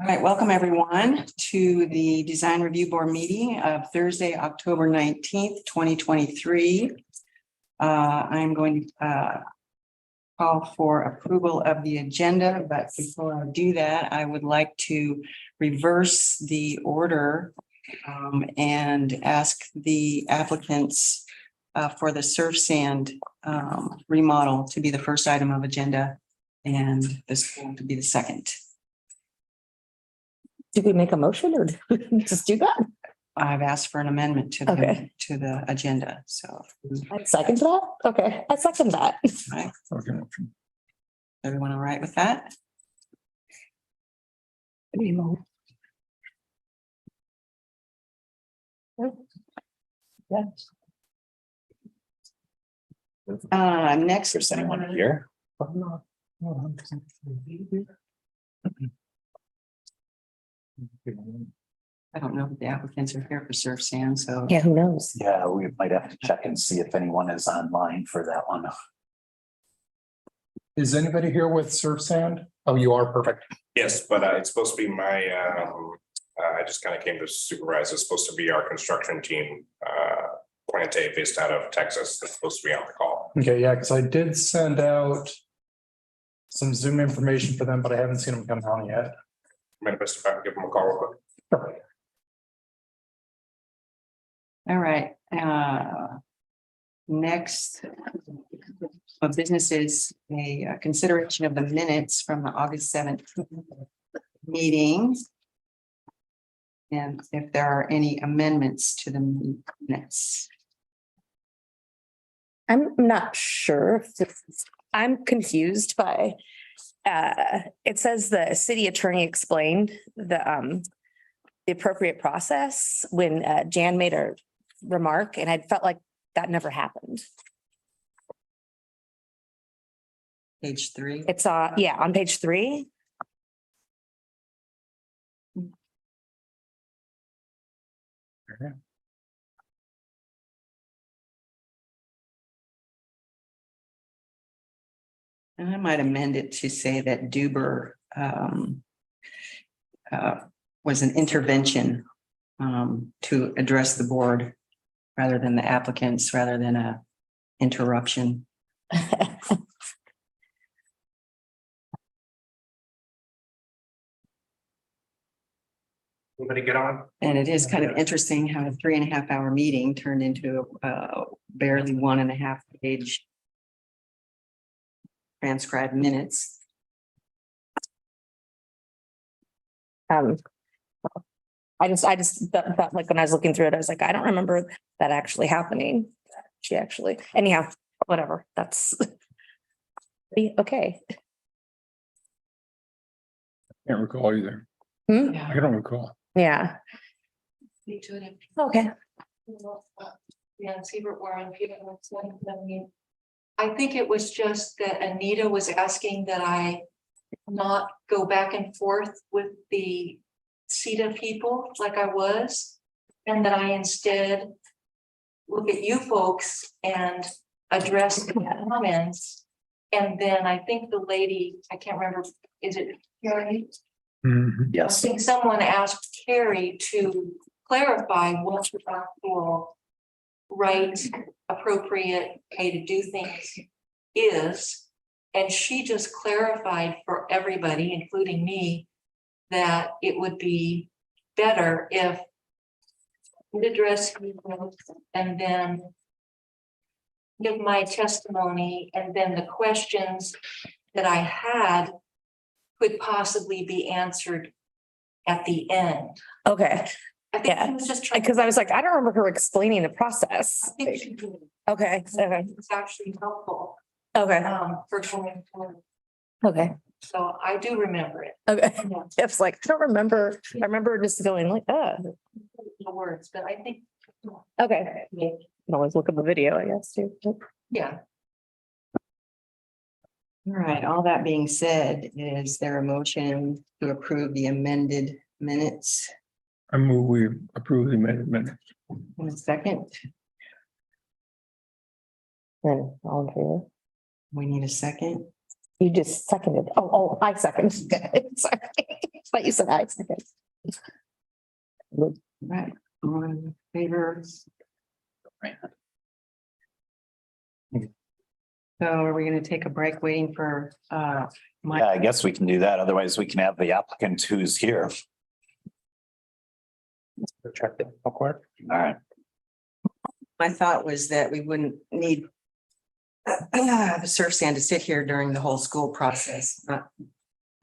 All right, welcome everyone to the Design Review Board meeting of Thursday, October 19th, 2023. I'm going to call for approval of the agenda, but before I do that, I would like to reverse the order and ask the applicants for the surf sand remodel to be the first item of agenda and the school to be the second. Did we make a motion or did we just do that? I've asked for an amendment to the agenda, so. I second that. Okay, I second that. Right. Everyone all right with that? Yes. Next. Is anyone here? I don't know if the applicants are here for surf sand, so. Yeah, who knows? Yeah, we might have to check and see if anyone is online for that one. Is anybody here with surf sand? Oh, you are, perfect. Yes, but it's supposed to be my, I just kind of came to supervise. It's supposed to be our construction team, Plante based out of Texas. That's supposed to be on the call. Okay, yeah, because I did send out some Zoom information for them, but I haven't seen them come on yet. Might best if I can give them a call real quick. All right. Next of business is a consideration of the minutes from the August 7th meeting. And if there are any amendments to the minutes. I'm not sure if this is, I'm confused by, it says the city attorney explained the appropriate process when Jan made a remark, and I felt like that never happened. Page 3. It's on page 3. And I might amend it to say that Duber was an intervention to address the board rather than the applicants, rather than a interruption. Anybody get on? And it is kind of interesting how a 3.5-hour meeting turned into barely 1.5 page transcribed minutes. I just felt like when I was looking through it, I was like, I don't remember that actually happening. She actually, anyhow, whatever, that's okay. Can't recall either. Hmm? I don't recall. Yeah, Speak to it. okay. Yeah, Siebert Warren. I think it was just that Anita was asking that I not go back and forth with the CETA people like I was, and that I instead look at you folks and address the comments. And then I think the lady, I can't remember, is it Carrie? I Yes, think someone asked Carrie to clarify what the actual right, appropriate way to do things is. And she just clarified for everybody, including me, that it would be better if we'd address and then give my testimony, and then the questions that I had could possibly be answered at the end. Okay, I think Yeah. she was just trying. because I was like, I don't remember her explaining the process. I think she did. Okay, okay, It's actually helpful okay, for going forward. okay, So I do remember it. okay. Yeah, It's like, I don't remember, I remember just going like, the words, but I think. okay. You can always look up a video, I guess, too. Yeah, All right, all that being said, is there a motion to approve the amended minutes? I move we approve the amendment. In a second, Then all in favor? we need a second. You just seconded. Oh, I second. Sorry. But you said I second. Right, all in favor? So are we gonna take a break waiting for Mike? Yeah, I guess we can do that. Otherwise, we can have the applicant who's here. Check that real quick. All right. My thought was that we wouldn't need the surf sand to sit here during the whole school process, not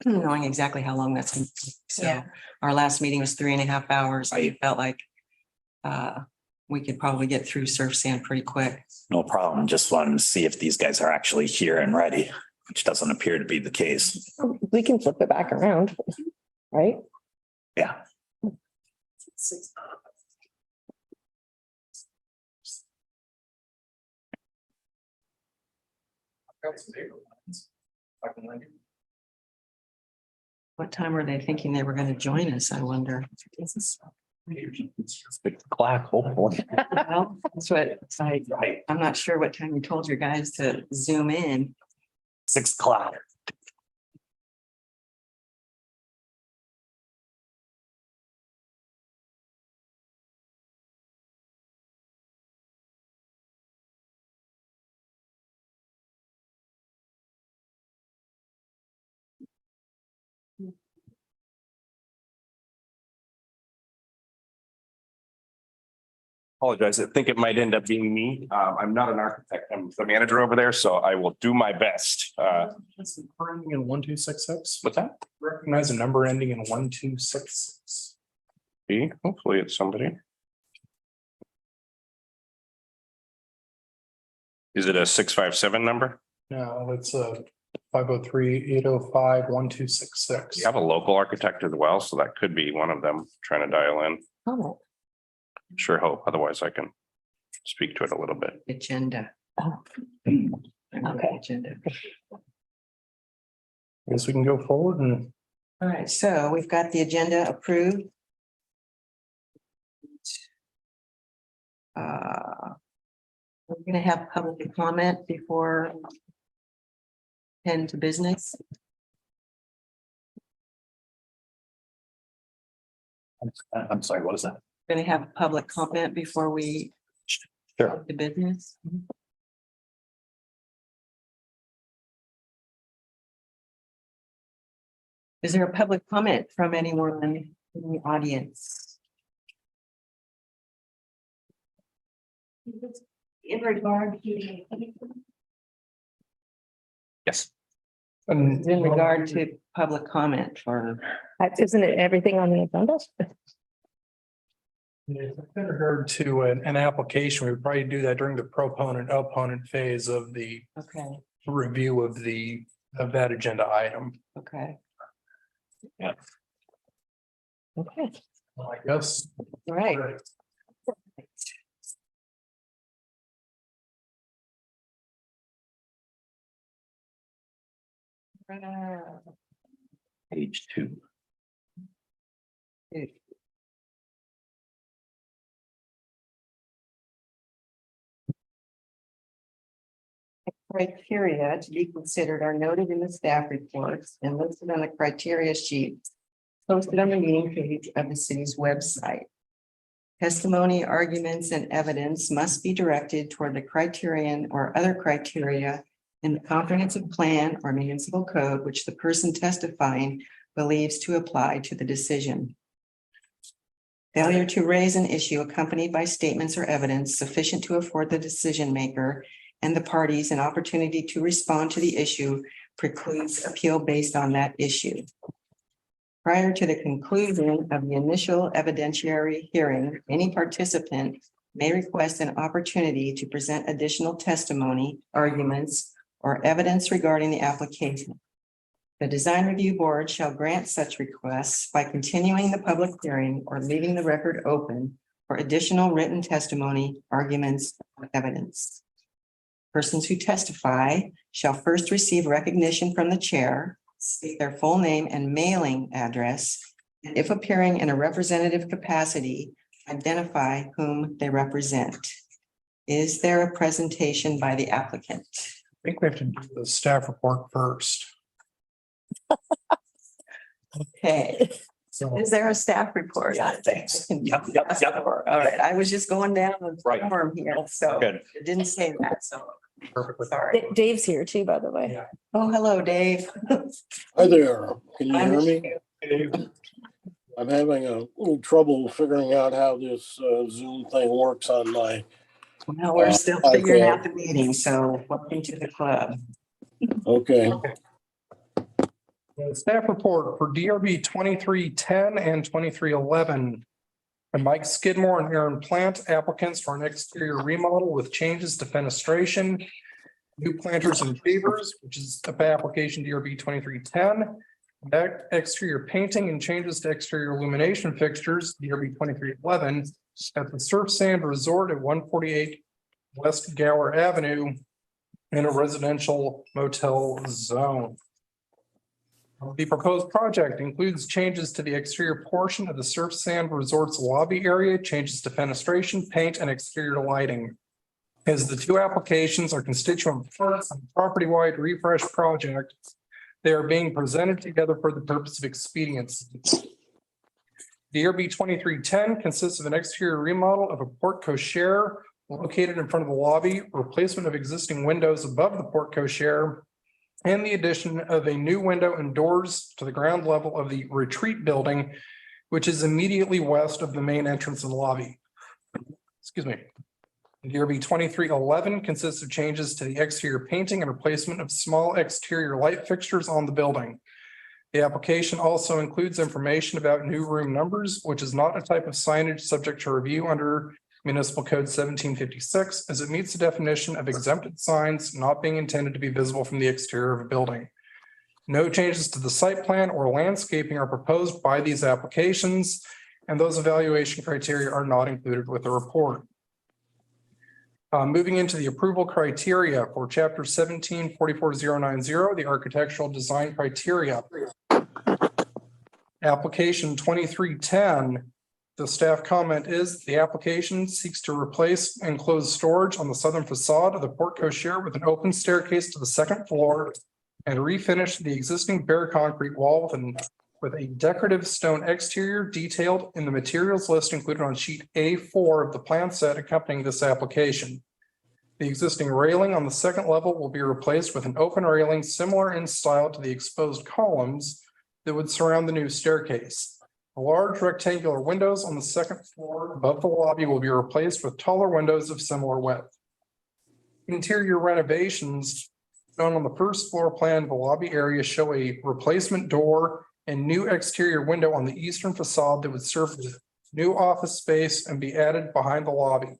knowing exactly how long that's gonna take. So Yeah. our last meeting was 3.5 hours. I felt like we could probably get through surf sand pretty quick. No problem. Just wanted to see if these guys are actually here and ready, which doesn't appear to be the case. We can flip it back around, right? Yeah. What time were they thinking they were gonna join us, I wonder? 6 o'clock, hopefully. Well, that's what it's like. I'm not sure what time you told your guys to zoom in. 6 o'clock. Apologize. I think it might end up being me. I'm not an architect. I'm the manager over there, so I will do my best. That's the number ending in 1266. What's that? Recognize a number ending in 1266. See, hopefully it's somebody. Is it a 657 number? No, it's a 503-805-1266. We have a local architect as well, so that could be one of them trying to dial in. Oh, Sure hope. Otherwise, I can speak to it a little bit. Agenda. Oh. Okay. Agenda. Guess we can go forward and All right, so we've got the agenda approved. We're gonna have public comment before tend to business. I'm sorry, what is that? Gonna have public comment before we Sure. the business. Is there a public comment from anyone in the audience? In regard to. Yes. In regard to public comment for, isn't it everything on the agenda? in regard to an application, we would probably do that during the proponent opponent phase of the okay, review of that agenda item. okay, Okay. I guess. all right. Page 2. Criteria to be considered are noted in the staff reports and listed on the criteria sheet posted on the meeting page of the city's website. Testimony, arguments, and evidence must be directed toward the criterion or other criteria in the comprehensive plan or municipal code which the person testifying believes to apply to the decision. Failure to raise an issue accompanied by statements or evidence sufficient to afford the decision maker and the parties an opportunity to respond to the issue precludes appeal based on that issue. Prior to the conclusion of the initial evidentiary hearing, any participant may request an opportunity to present additional testimony, arguments, or evidence regarding the application. The design review board shall grant such requests by continuing the public hearing or leaving the record open for additional written testimony, arguments, or evidence. Persons who testify shall first receive recognition from the chair, state their full name and mailing address, and if appearing in a representative capacity, identify whom they represent. Is there a presentation by the applicant? I think we have to do the staff report first. Okay, So is there a staff report? Yeah, thanks. Yep, yep, yep. All right, I was just going down the Right. form here, so Good. it didn't say that, so perfectly. sorry. Dave's here too, by the way. Yeah. Oh, hello, Dave. Hi there, can you I hear miss me? you. I'm having a little trouble figuring out how this Zoom thing works on my, Well, we're still iPad. figuring out the meeting, so welcome to the club. Okay, The staff report for DRB 2310 and 2311. And Mike Skidmore and Aaron Plant, applicants for an exterior remodel with changes to fenestration, new planters and pavers, which is the application DRB 2310. Exterior painting and changes to exterior illumination fixtures, DRB 2311, at the Surf Sand Resort at 148 West Gower Avenue in a residential motel zone. The proposed project includes changes to the exterior portion of the Surf Sand Resort's lobby area, changes to fenestration, paint, and exterior lighting. As the two applications are constituent parts of the property-wide refresh project, they are being presented together for the purpose of expediency. DRB 2310 consists of an exterior remodel of a porte cochere located in front of the lobby, replacement of existing windows above the porte cochere, and the addition of a new window and doors to the ground level of the retreat building, which is immediately west of the main entrance and lobby. Excuse me. DRB 2311 consists of changes to the exterior painting and replacement of small exterior light fixtures on the building. The application also includes information about new room numbers, which is not a type of signage subject to review under Municipal Code 1756, as it meets the definition of exempted signs not being intended to be visible from the exterior of a building. No changes to the site plan or landscaping are proposed by these applications, and those evaluation criteria are not included with the report. Moving into the approval criteria for Chapter 1744090, the architectural design criteria. Application 2310. The staff comment is the application seeks to replace enclosed storage on the southern facade of the porte cochere with an open staircase to the second floor and refinish the existing bare concrete wall with a decorative stone exterior detailed in the materials list included on sheet A4 of the plan set accompanying this application. The existing railing on the second level will be replaced with an open railing similar in style to the exposed columns that would surround the new staircase. The large rectangular windows on the second floor above the lobby will be replaced with taller windows of similar width. Interior renovations shown on the first floor plan of the lobby area show a replacement door and new exterior window on the eastern facade that would serve as new office space and be added behind the lobby.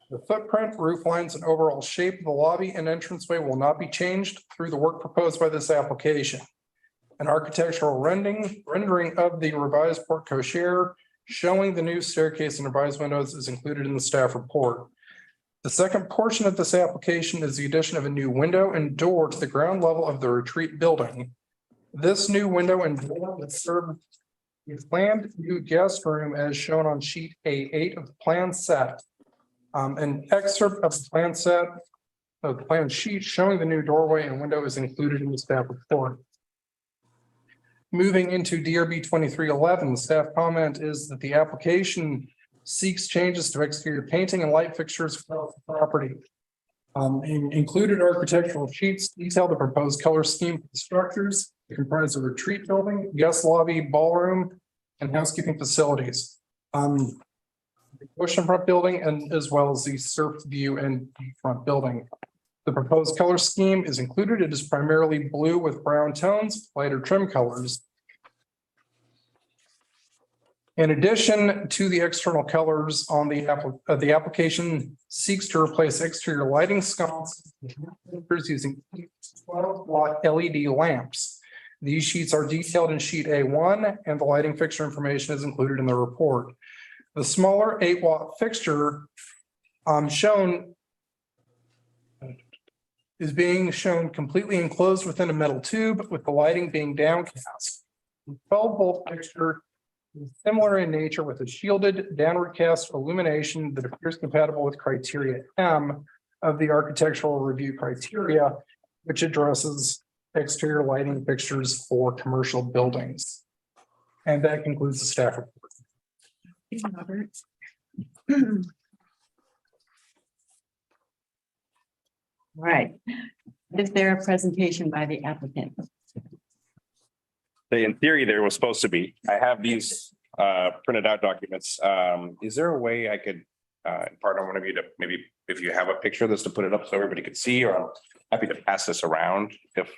The footprint, roof lines, and overall shape of the lobby and entranceway will not be changed through the work proposed by this application. An architectural rendering of the revised porte cochere showing the new staircase and revised windows is included in the staff report. The second portion of this application is the addition of a new window and door to the ground level of the retreat building. This new window and door will serve a planned new guest room as shown on sheet A8 of the plan set. An excerpt of the plan set of the plan sheet showing the new doorway and window is included in the staff report. Moving into DRB 2311, the staff comment is that the application seeks changes to exterior painting and light fixtures for the property. Included architectural sheets detail the proposed color scheme for the structures. They comprise a retreat building, guest lobby, ballroom, and housekeeping facilities. The oceanfront building and as well as the surf view and front building. The proposed color scheme is included. It is primarily blue with brown tones, lighter trim colors. In addition to the external colors on the application seeks to replace exterior lighting sconces using 12-watt LED lamps. These sheets are detailed in sheet A1 and the lighting fixture information is included in the report. The smaller 8-watt fixture shown is being shown completely enclosed within a metal tube with the lighting being downcast. The 12-volt fixture is similar in nature with a shielded downward cast illumination that appears compatible with criteria M of the architectural review criteria, which addresses exterior lighting fixtures for commercial buildings. And that concludes the staff report. Robert. Right. Is there a presentation by the applicant? In theory, there was supposed to be. I have these printed out documents. Is there a way I could pardon one of you to maybe if you have a picture of this to put it up so everybody could see, or I'm happy to pass this around if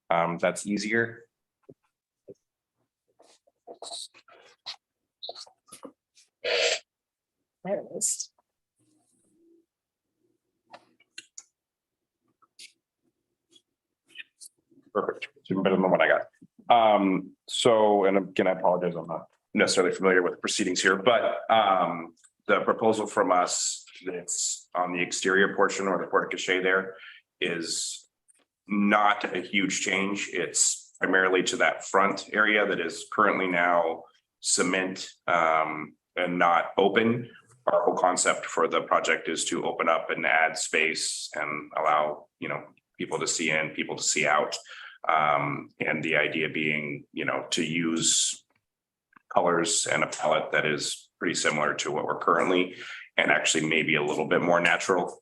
that's easier. There it is. Perfect. It's even better than the one I got. So, and again, I apologize, I'm not necessarily familiar with the proceedings here, but the proposal from us that's on the exterior portion or the porte cochere there is not a huge change. It's primarily to that front area that is currently now cement and not open. Our whole concept for the project is to open up and add space and allow, people to see in, people to see out. And the idea being, to use colors and a palette that is pretty similar to what we're currently, and actually maybe a little bit more natural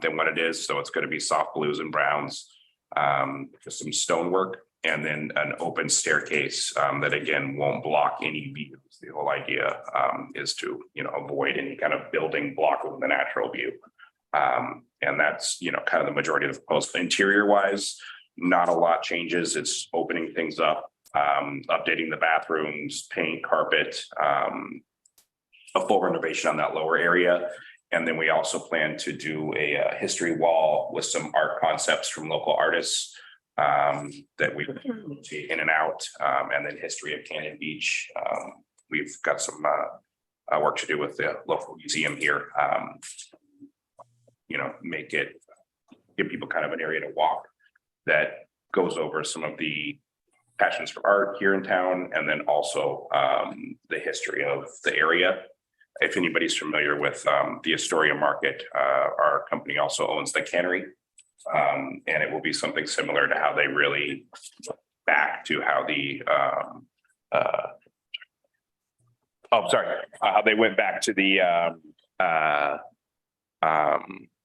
than what it is. So it's going to be soft blues and browns, just some stonework, and then an open staircase that again won't block any views. The whole idea is to, avoid any kind of building blocking the natural view. And that's, kind of the majority of the proposal. Interior wise, not a lot changes. It's opening things up, updating the bathrooms, paint, carpet, a full renovation on that lower area. And then we also plan to do a history wall with some art concepts from local artists that we see in and out, and then history of Cannon Beach. We've got some work to do with the local museum here. Make it, give people kind of an area to walk that goes over some of the passions for art here in town, and then also the history of the area. If anybody's familiar with the Astoria Market, our company also owns the cannery. And it will be something similar to how they really back to how the how they went back to the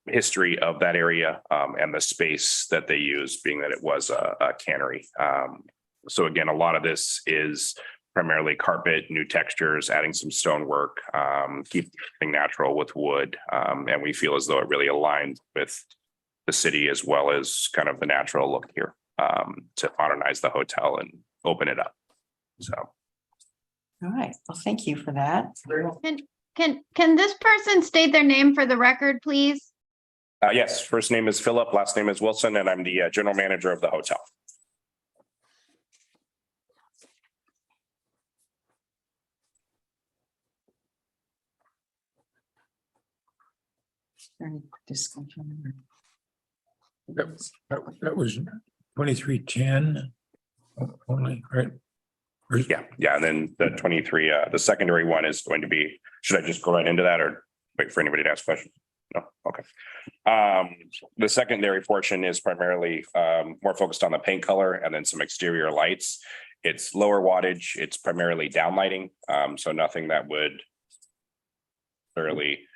history of that area and the space that they used, being that it was a cannery. So again, a lot of this is primarily carpet, new textures, adding some stonework, keep everything natural with wood. And we feel as though it really aligns with the city as well as kind of the natural look here to modernize the hotel and open it up. So. All right. Well, thank you for that. Can this person state their name for the record, please? Yes, first name is Philip, last name is Wilson, and I'm the general manager of the hotel. Any discussion? That was 2310 only, right? Yeah, and then the 23, the secondary one is going to be, should I just go right into that or wait for anybody to ask questions? No, okay. The secondary portion is primarily more focused on the paint color and then some exterior lights. It's lower wattage, it's primarily downlighting, so nothing that would really,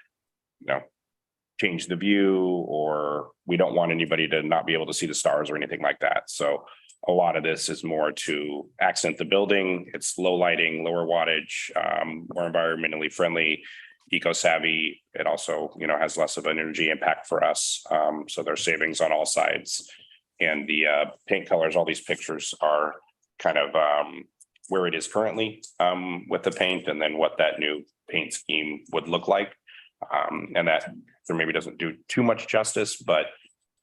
change the view, or we don't want anybody to not be able to see the stars or anything like that. So a lot of this is more to accent the building. It's low lighting, lower wattage, more environmentally friendly, eco-savvy. It also, has less of an energy impact for us. So there's savings on all sides. And the paint colors, all these pictures are kind of where it is currently with the paint, and then what that new paint scheme would look like. And that there maybe doesn't do too much justice, but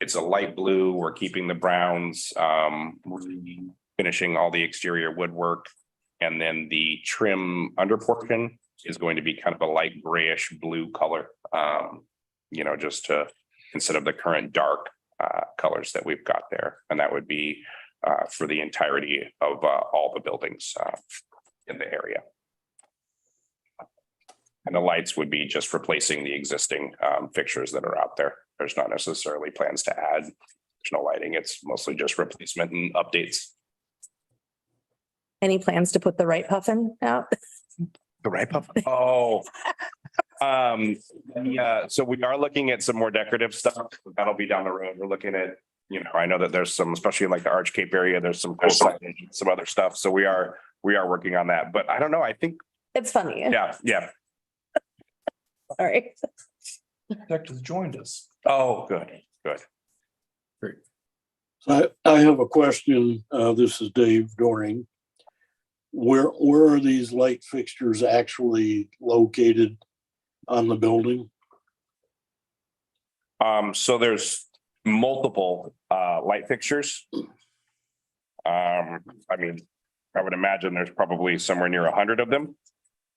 it's a light blue. We're keeping the browns, finishing all the exterior woodwork. And then the trim under portion is going to be kind of a light grayish blue color, just to, instead of the current dark colors that we've got there. And that would be for the entirety of all the buildings in the area. And the lights would be just replacing the existing fixtures that are out there. There's not necessarily plans to add additional lighting. It's mostly just replacement and updates. Any plans to put the right puffin out? The right puff? Oh. Yeah, so we are looking at some more decorative stuff. That'll be down the road. We're looking at, I know that there's some, especially in like the Arch Cape area, there's some cool signage and some other stuff. So we are working on that, but I don't know. I think, It's funny. yeah. Sorry. Architect has joined us. Oh, good. So I have a question. This is Dave Doring. Where are these light fixtures actually located on the building? So there's multiple light fixtures. I mean, I would imagine there's probably somewhere near 100 of them.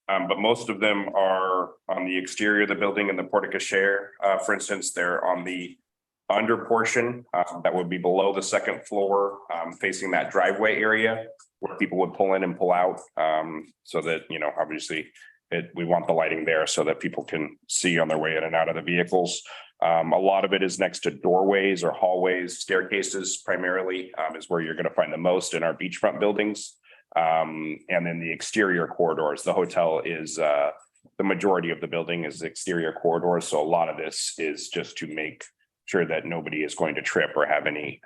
But most of them are on the exterior of the building in the porte cochere. For instance, they're on the under portion that would be below the second floor, facing that driveway area where people would pull in and pull out. So that, obviously we want the lighting there so that people can see on their way in and out of the vehicles. A lot of it is next to doorways or hallways, staircases primarily is where you're going to find the most in our beachfront buildings. And then the exterior corridors. The hotel is the majority of the building is exterior corridors. So a lot of this is just to make sure that nobody is going to trip or have any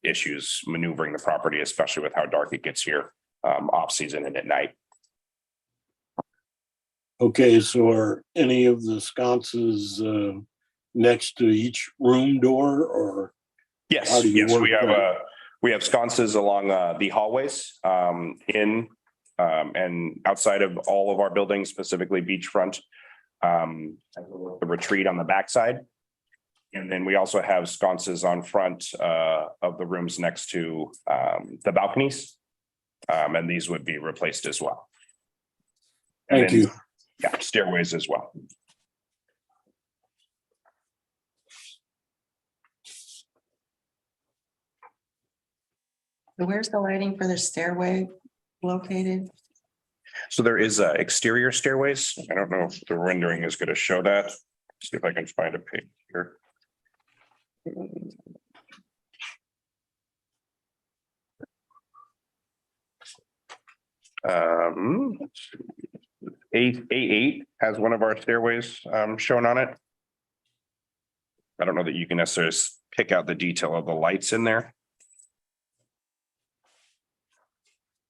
issues maneuvering the property, especially with how dark it gets here off season and at night. Okay, so are any of the sconces next to each room door, or? Yes, How do you yes, work we have sconces along the hallways in and outside of all of our buildings, specifically beachfront. The retreat on the backside. And then we also have sconces on front of the rooms next to the balconies. And these would be replaced as well. And Thank then, you. yeah, stairways as well. So where's the lighting for the stairway located? So there is exterior stairways. I don't know if the rendering is going to show that. See if I can find a page here. A8 has one of our stairways shown on it. I don't know that you can necessarily pick out the detail of the lights in there.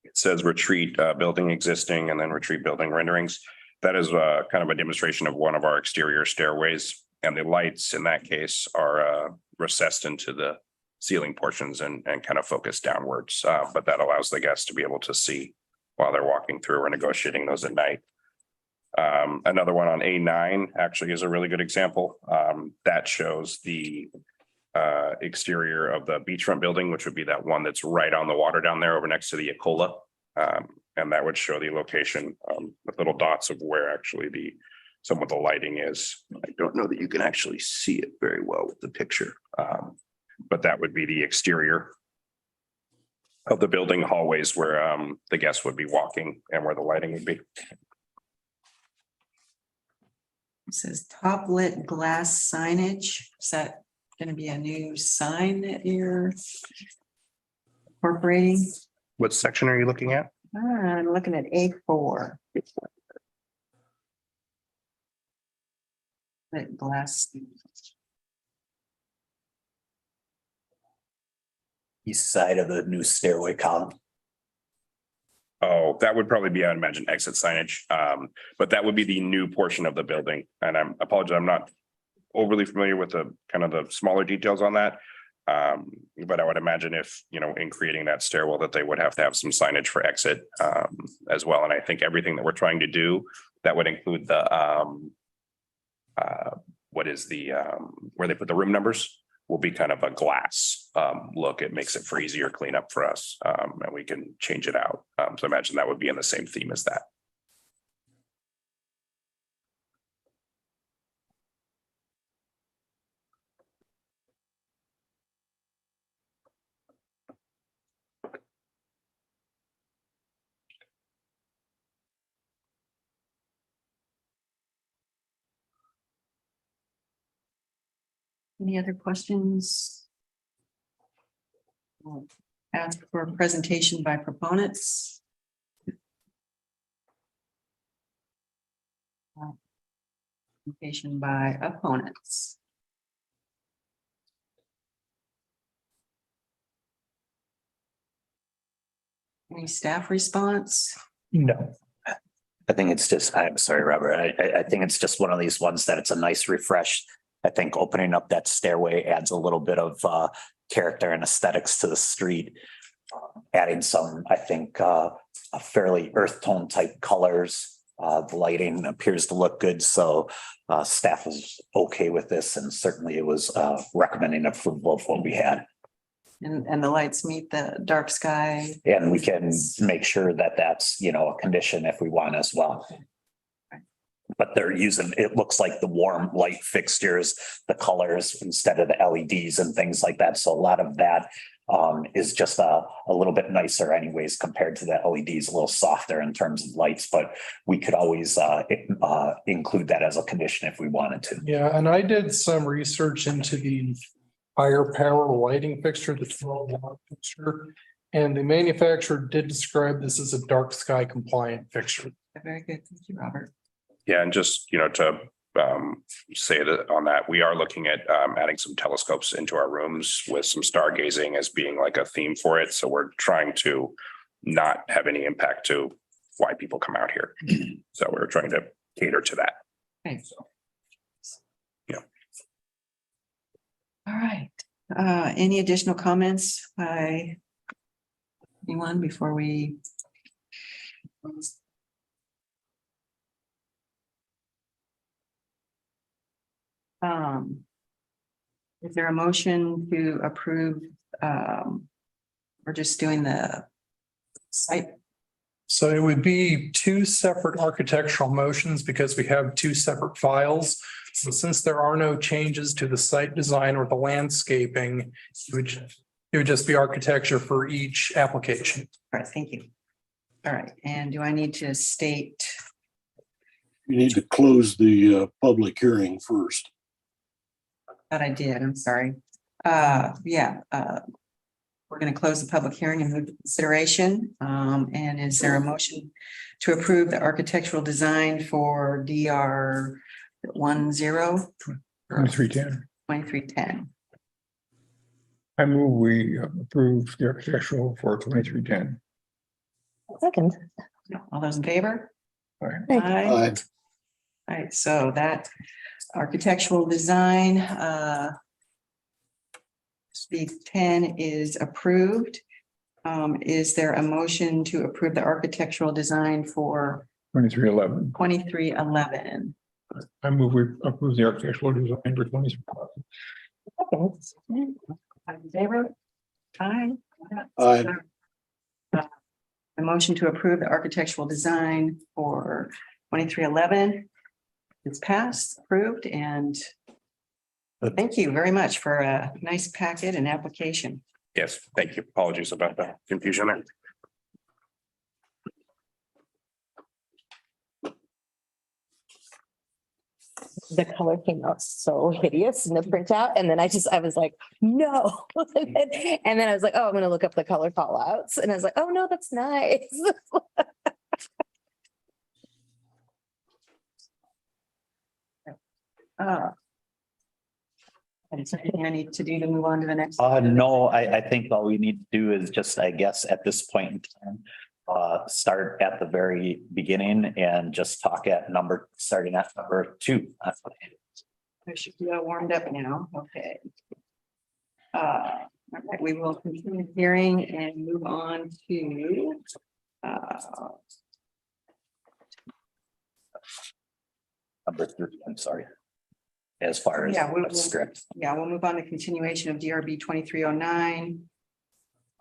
It says retreat building existing and then retreat building renderings. That is kind of a demonstration of one of our exterior stairways, and the lights in that case are recessed into the ceiling portions and kind of focused downwards. But that allows the guests to be able to see while they're walking through or negotiating those at night. Another one on A9 actually is a really good example. That shows the exterior of the beachfront building, which would be that one that's right on the water down there over next to the Ecola. And that would show the location with little dots of where actually some of the lighting is. I don't know that you can actually see it very well with the picture. But that would be the exterior of the building hallways where the guests would be walking and where the lighting would be. It says top lit glass signage. Is that going to be a new sign that you're incorporating? What section are you looking at? I'm looking at A4. Lit glass. East side of the new stairway column. Oh, that would probably be, I imagine, exit signage. But that would be the new portion of the building. And I apologize, I'm not overly familiar with the kind of the smaller details on that. But I would imagine if, in creating that stairwell, that they would have to have some signage for exit as well. And I think everything that we're trying to do, that would include the where they put the room numbers will be kind of a glass look. It makes it for easier cleanup for us, and we can change it out. So imagine that would be in the same theme as that. Any other questions? Ask for a presentation by proponents. Presentation by opponents. Any staff response? No. I think it's just, I'm sorry, Robert, I think it's just one of these ones that it's a nice refresh. I think opening up that stairway adds a little bit of character and aesthetics to the street. Adding some, I think, a fairly earth tone type colors. The lighting appears to look good, so staff was okay with this, and certainly it was recommending approval of what we had. And the lights meet the dark sky. And we can make sure that that's, you know, a condition if we want as well. But they're using, it looks like the warm light fixtures, the colors instead of the LEDs and things like that. So a lot of that is just a little bit nicer anyways, compared to the LEDs, a little softer in terms of lights, but we could always include that as a condition if we wanted to. Yeah, and I did some research into the higher power lighting fixture, the 12-watt fixture. And the manufacturer did describe this as a dark sky compliant fixture. Very good. Thank you, Robert. Yeah, and just, you know, to say that on that, we are looking at adding some telescopes into our rooms with some stargazing as being like a theme for it. So we're trying to not have any impact to why people come out here. So we're trying to cater to that. Thanks. So, yeah. All right. Any additional comments by anyone before we? Is there a motion to approve? We're just doing the site. So it would be two separate architectural motions because we have two separate files. So since there are no changes to the site design or the landscaping, it would just be architecture for each application. All right, thank you. All right, and do I need to state? You need to close the public hearing first. That I did, I'm sorry. We're going to close the public hearing and move to consideration. And is there a motion to approve the architectural design for DR 2310. 2310? I move we approve the architectural for 2310. Second. All those in favor? All right. Aye. Aye. All right, so that architectural design, speed 10 is approved. Is there a motion to approve the architectural design for 2311. 2311? I move we approve the architectural design for 2311. All in favor? Aye. Aye. A motion to approve the architectural design for 2311 is passed, approved, and thank you very much for a nice packet and application. Yes, thank you. Apologies about the confusion there. The color came out so hideous in the printout. And then I was like, no. And then I was like, oh, I'm going to look up the color call outs. And I was like, oh, no, that's nice. And so anything I need to do to move on to the next? No, I think all we need to do is just, I guess, at this point in time, start at the very beginning and just talk at starting at number 2. That's what it is. I should be all warmed up now. Okay. All right, we will continue hearing and move on to Number 3, I'm sorry. As far as Yeah, we'll- the script. yeah, we'll move on to continuation of DRB 2309.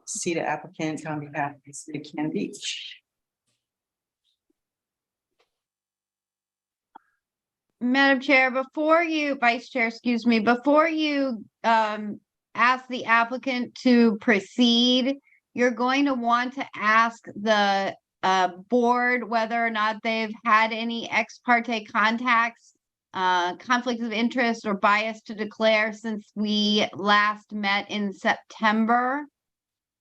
See the applicant on behalf of the city of Cannon Beach. Madam Chair, Vice Chair, excuse me, before you ask the applicant to proceed, you're going to want to ask the board whether or not they've had any ex parte contacts, conflicts of interest or bias to declare since we last met in September.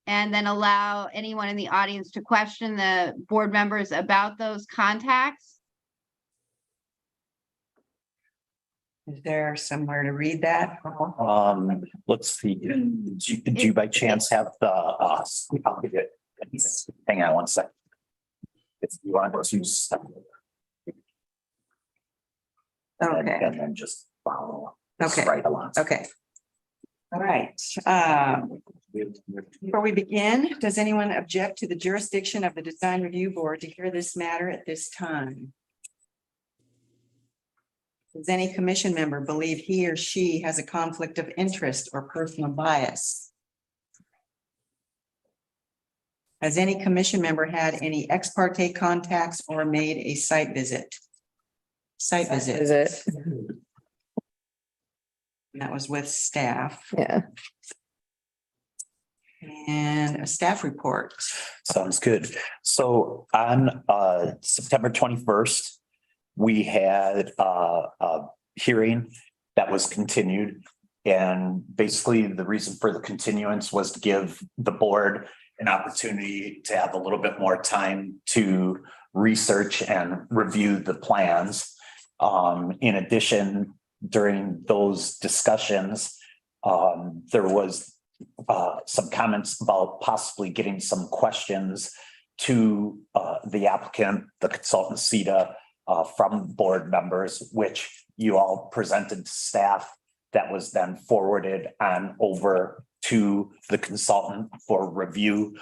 and then allow anyone in the audience to question the board members about those contacts. Is there somewhere to read that? Let's see, do you by chance have the, I'll give it, hang on one second. If you want to. Okay, And then just follow. Okay. Right along. okay. All right. Before we begin, does anyone object to the jurisdiction of the Design Review Board to hear this matter at this time? Does any commission member believe he or she has a conflict of interest or personal bias? Has any commission member had any ex parte contacts or made a site visit? Site visit. Is it? That was with staff. Yeah. And a staff report. Sounds good. So on September 21st, we had a hearing that was continued. And basically the reason for the continuance was to give the board an opportunity to have a little bit more time to research and review the plans. In addition, during those discussions, there was some comments about possibly getting some questions to the applicant, the consultant CETA, from board members, which you all presented to staff. That was then forwarded on over to the consultant for review.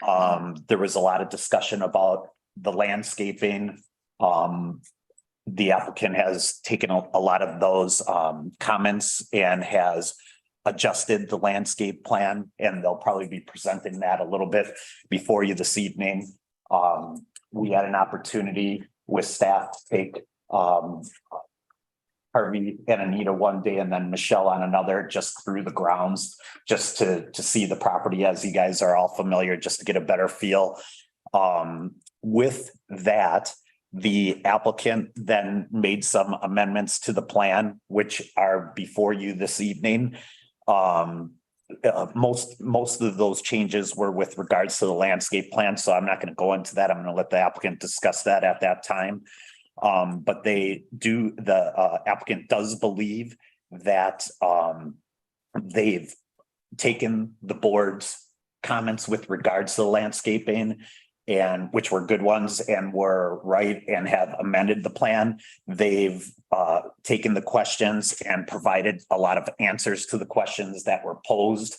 There was a lot of discussion about the landscaping. The applicant has taken a lot of those comments and has adjusted the landscape plan, and they'll probably be presenting that a little bit before you this evening. We had an opportunity with staff to take Harvey and Anita one day and then Michelle on another, just through the grounds, just to see the property, as you guys are all familiar, just to get a better feel. With that, the applicant then made some amendments to the plan, which are before you this evening. Most of those changes were with regards to the landscape plan, so I'm not going to go into that. I'm going to let the applicant discuss that at that time. But the applicant does believe that they've taken the board's comments with regards to the landscaping, and which were good ones and were right, and have amended the plan. They've taken the questions and provided a lot of answers to the questions that were posed.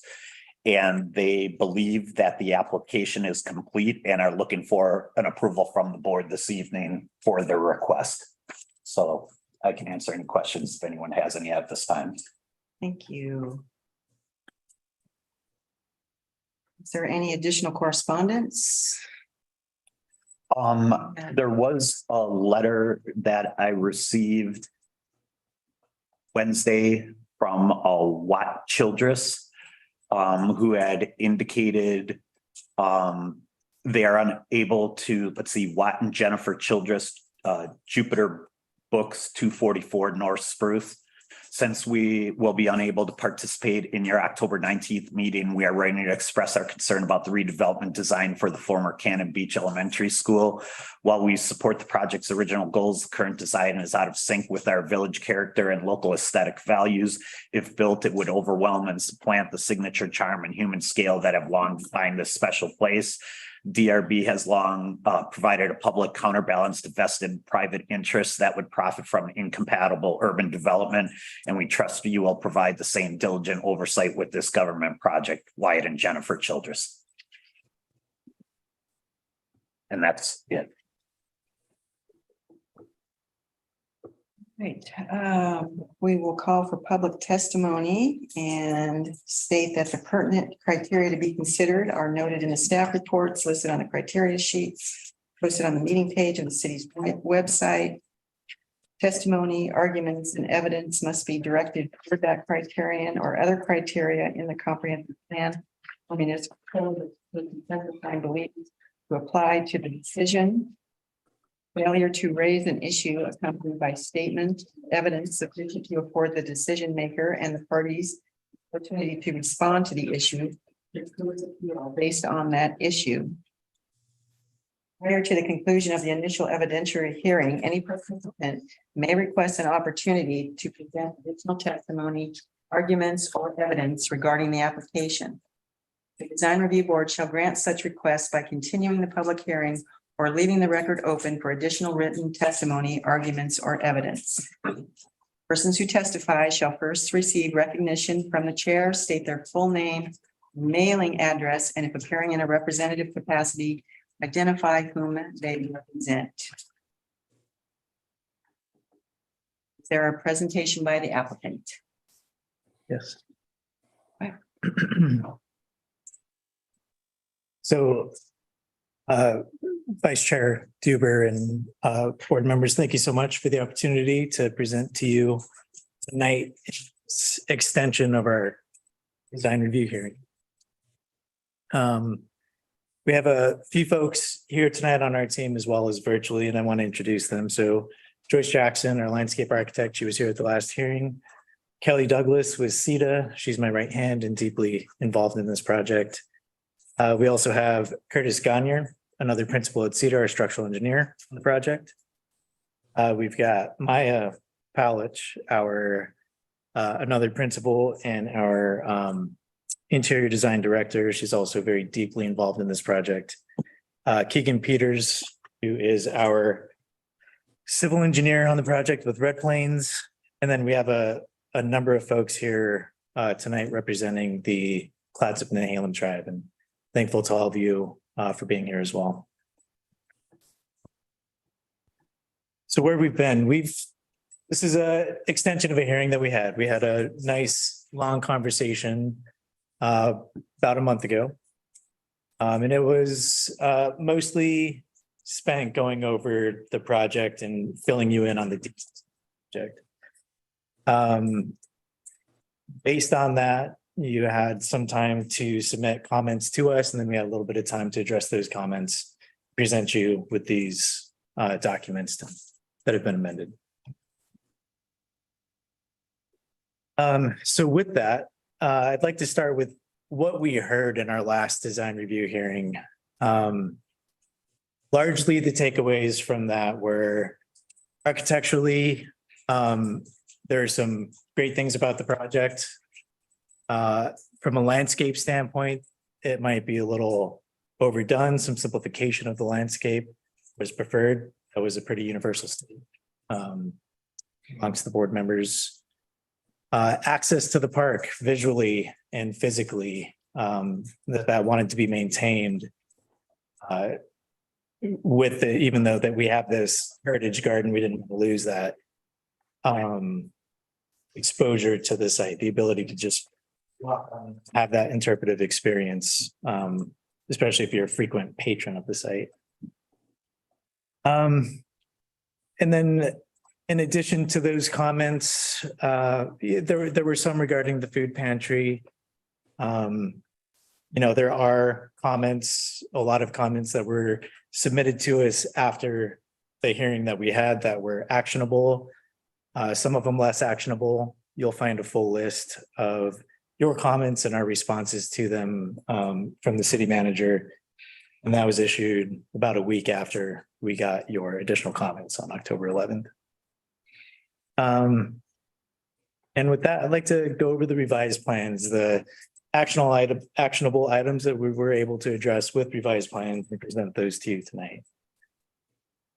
And they believe that the application is complete and are looking for an approval from the board this evening for their request. So I can answer any questions if anyone has any at this time. Thank you. Is there any additional correspondence? There was a letter that I received Wednesday from a Watt Childress, who had indicated they are unable to, Watt and Jennifer Childress, Jupiter Books, 244 North Spruce. Since we will be unable to participate in your October 19th meeting, we are writing to express our concern about the redevelopment design for the former Cannon Beach Elementary School. While we support the project's original goals, the current design is out of sync with our village character and local aesthetic values. If built, it would overwhelm and supplant the signature charm and human scale that have long defined this special place. DRB has long provided a public counterbalance to vested private interests that would profit from incompatible urban development, and we trust you will provide the same diligent oversight with this government project. Wyatt and Jennifer Childress. And that's it. Great. We will call for public testimony and state that the pertinent criteria to be considered are noted in the staff reports listed on the criteria sheets posted on the meeting page of the city's website. Testimony, arguments, and evidence must be directed toward that criterion or other criteria in the comprehensive plan or municipal code that the consensus time believes to apply to the decision. Failure to raise an issue accompanied by statement, evidence sufficient to afford the decision maker and the parties opportunity to respond to the issue based on that issue. Prior to the conclusion of the initial evidentiary hearing, any participant may request an opportunity to present additional testimony, arguments, or evidence regarding the application. The Design Review Board shall grant such requests by continuing the public hearing or leaving the record open for additional written testimony, arguments, or evidence. Persons who testify shall first receive recognition from the chair, state their full name, mailing address, and if appearing in a representative capacity, identify whom they represent. Is there a presentation by the applicant? Yes. Right. So, Vice Chair Duber and board members, thank you so much for the opportunity to present to you tonight extension of our design review hearing. We have a few folks here tonight on our team as well as virtually, and I want to introduce them. So Joyce Jackson, our landscape architect, she was here at the last hearing. Kelly Douglas with CETA. She's my right hand and deeply involved in this project. We also have Curtis Gagne, another principal at CETA, our structural engineer on the project. We've got Maya Palich, our another principal and our interior design director. She's also very deeply involved in this project. Keegan Peters, who is our civil engineer on the project with Red Plains. And then we have a number of folks here tonight representing the Clatsop Nehalem tribe, and thankful to all of you for being here as well. So where we've been, this is a extension of a hearing that we had. We had a nice long conversation about a month ago. And it was mostly spent going over the project and filling you in on the details of the project. Based on that, you had some time to submit comments to us, and then we had a little bit of time to address those comments, present you with these documents that have been amended. So with that, I'd like to start with what we heard in our last design review hearing. Largely the takeaways from that were architecturally, there are some great things about the project. From a landscape standpoint, it might be a little overdone. Some simplification of the landscape was preferred. That was a pretty universal statement amongst the board members. Access to the park visually and physically, that wanted to be maintained. Even though that we have this heritage garden, we didn't want to lose that exposure to the site, the ability to just have that interpretive experience, especially if you're a frequent patron of the site. And then in addition to those comments, there were some regarding the food pantry. There are comments, a lot of comments that were submitted to us after the hearing that we had that were actionable. Some of them less actionable. You'll find a full list of your comments and our responses to them from the city manager. And that was issued about a week after we got your additional comments on October 11th. And with that, I'd like to go over the revised plans, the actionable items that we were able to address with revised plans and present those to you tonight.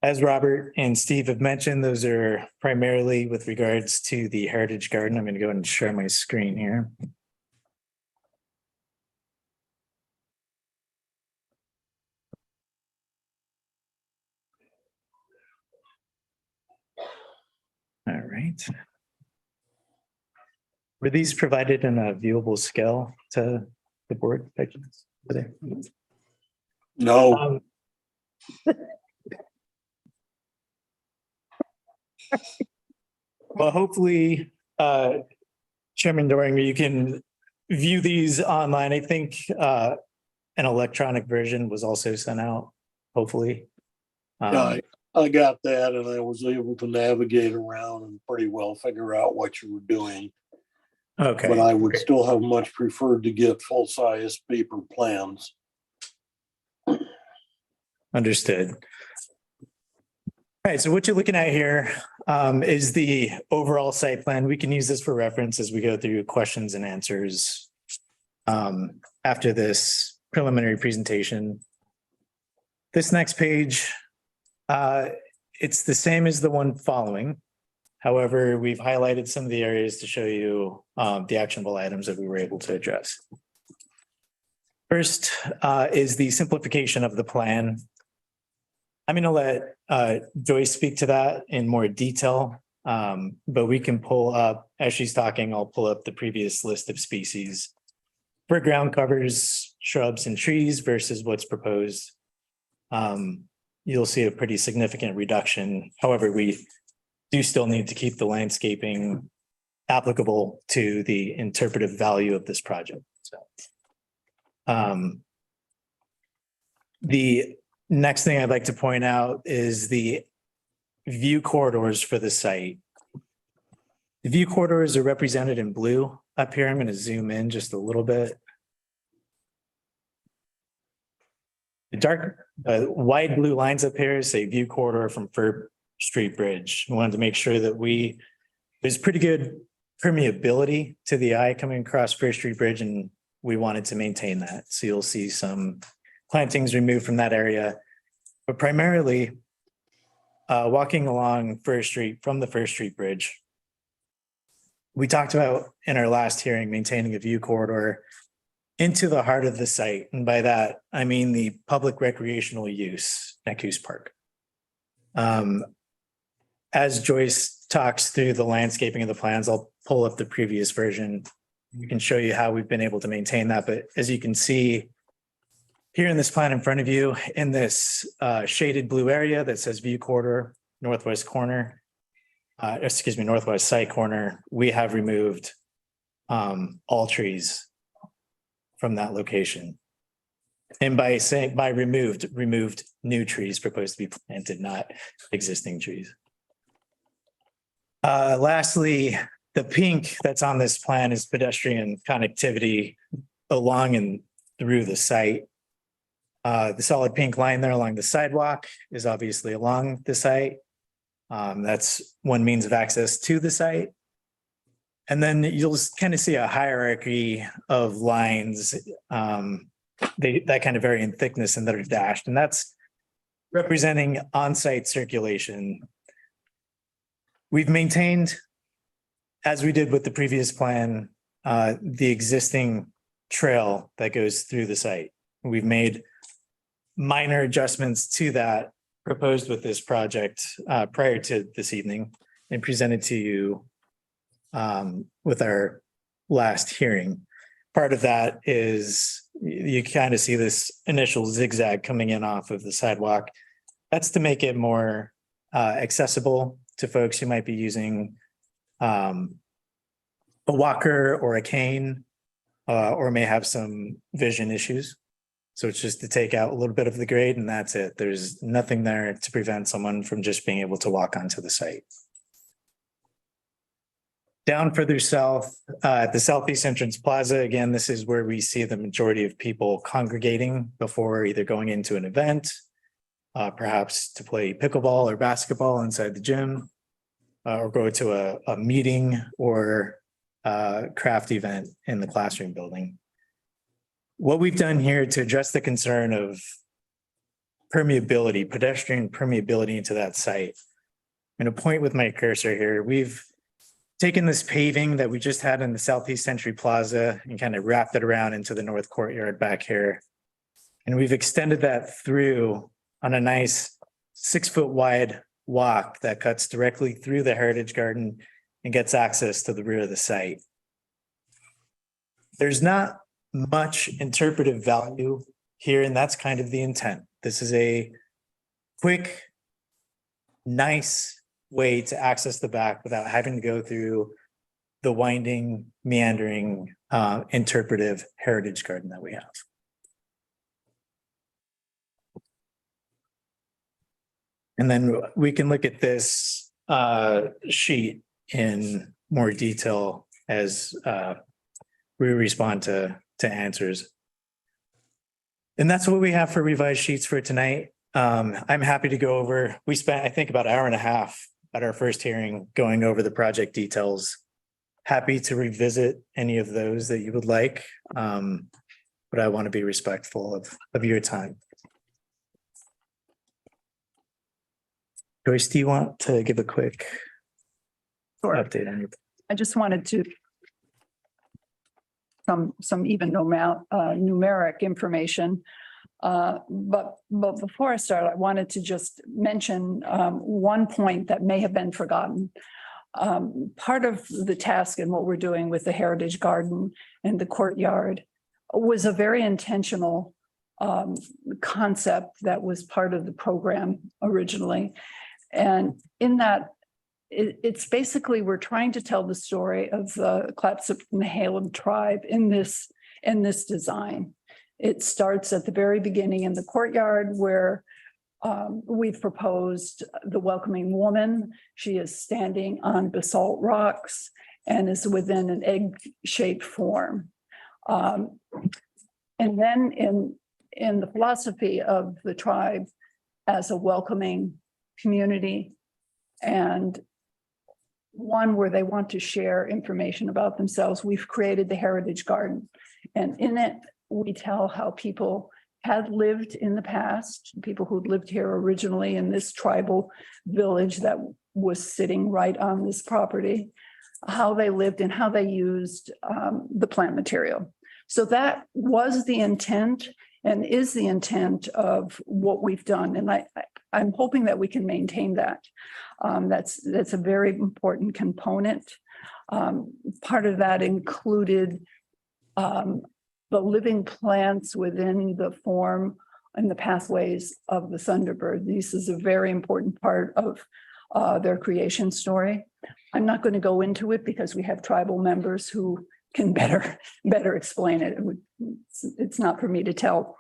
As Robert and Steve have mentioned, those are primarily with regards to the Heritage Garden. I'm going to go ahead and share my screen here. All right. Were these provided in a viewable scale to the board? No, Well, hopefully, Chairman Doringer, you can view these online. I think an electronic version was also sent out, hopefully. I got that, and I was able to navigate around and pretty well figure out what you were doing. Okay. but I would still have much preferred to get full-size paper plans. Understood. All right, so what you're looking at here is the overall site plan. We can use this for reference as we go through questions and answers after this preliminary presentation. This next page, it's the same as the one following. However, we've highlighted some of the areas to show you the actionable items that we were able to address. First is the simplification of the plan. I'm going to let Joyce speak to that in more detail, but we can pull up, as she's talking, I'll pull up the previous list of species for ground covers, shrubs and trees versus what's proposed. You'll see a pretty significant reduction. However, we do still need to keep the landscaping applicable to the interpretive value of this project. So, the next thing I'd like to point out is the view corridors for the site. The view corridors are represented in blue up here. I'm going to zoom in just a little bit. The dark, wide blue lines up here say view corridor from Fir Street Bridge. We wanted to make sure that there's pretty good permeability to the eye coming across Fir Street Bridge, and we wanted to maintain that. So you'll see some plantings removed from that area, but primarily walking along Fir Street from the Fir Street Bridge. We talked about in our last hearing, maintaining a view corridor into the heart of the site. And by that, I mean the public recreational use, Necuse Park. As Joyce talks through the landscaping of the plans, I'll pull up the previous version. We can show you how we've been able to maintain that. But as you can see here in this plan in front of you, in this shaded blue area that says view corridor, northwest corner, northwest site corner, we have removed all trees from that location. And by removed new trees proposed to be planted, not existing trees. Lastly, the pink that's on this plan is pedestrian connectivity along and through the site. The solid pink line there along the sidewalk is obviously along the site. That's one means of access to the site. And then you'll kind of see a hierarchy of lines that kind of vary in thickness and that are dashed. And that's representing on-site circulation. We've maintained, as we did with the previous plan, the existing trail that goes through the site. We've made minor adjustments to that proposed with this project prior to this evening and presented to you with our last hearing. Part of that is you kind of see this initial zigzag coming in off of the sidewalk. That's to make it more accessible to folks who might be using a walker or a cane or may have some vision issues. So it's just to take out a little bit of the grade and that's it. There's nothing there to prevent someone from just being able to walk onto the site. Down further south, at the Southeast Entrance Plaza, again, this is where we see the majority of people congregating before either going into an event, perhaps to play pickleball or basketball inside the gym, or go to a meeting or craft event in the classroom building. What we've done here to address the concern of permeability, pedestrian permeability into that site, I'm going to point with my cursor here. We've taken this paving that we just had in the Southeast Entry Plaza and kind of wrapped it around into the North Courtyard back here. And we've extended that through on a nice 6 foot wide walk that cuts directly through the Heritage Garden and gets access to the rear of the site. There's not much interpretive value here, and that's kind of the intent. This is a quick, nice way to access the back without having to go through the winding, meandering, interpretive heritage garden that we have. And then we can look at this sheet in more detail as we respond to answers. And that's what we have for revised sheets for tonight. I'm happy to go over, we spent, I think, about an hour and a half at our first hearing going over the project details. Happy to revisit any of those that you would like. But I want to be respectful of your time. Joyce, do you want to give a quick update on your? I just wanted to some even numeric information. But before I start, I wanted to just mention one point that may have been forgotten. Part of the task and what we're doing with the Heritage Garden and the courtyard was a very intentional concept that was part of the program originally. And in that, it's basically, we're trying to tell the story of the Clatsop-Nehalem tribe in this design. It starts at the very beginning in the courtyard where we've proposed the welcoming woman. She is standing on basalt rocks and is within an egg-shaped form. And then in the philosophy of the tribe as a welcoming community and one where they want to share information about themselves, we've created the Heritage Garden. And in it, we tell how people had lived in the past, people who'd lived here originally in this tribal village that was sitting right on this property, how they lived and how they used the plant material. So that was the intent and is the intent of what we've done. And I'm hoping that we can maintain that. That's a very important component. Part of that included the living plants within the form and the pathways of the Thunderbird. This is a very important part of their creation story. I'm not going to go into it because we have tribal members who can better explain it. It's not for me to tell.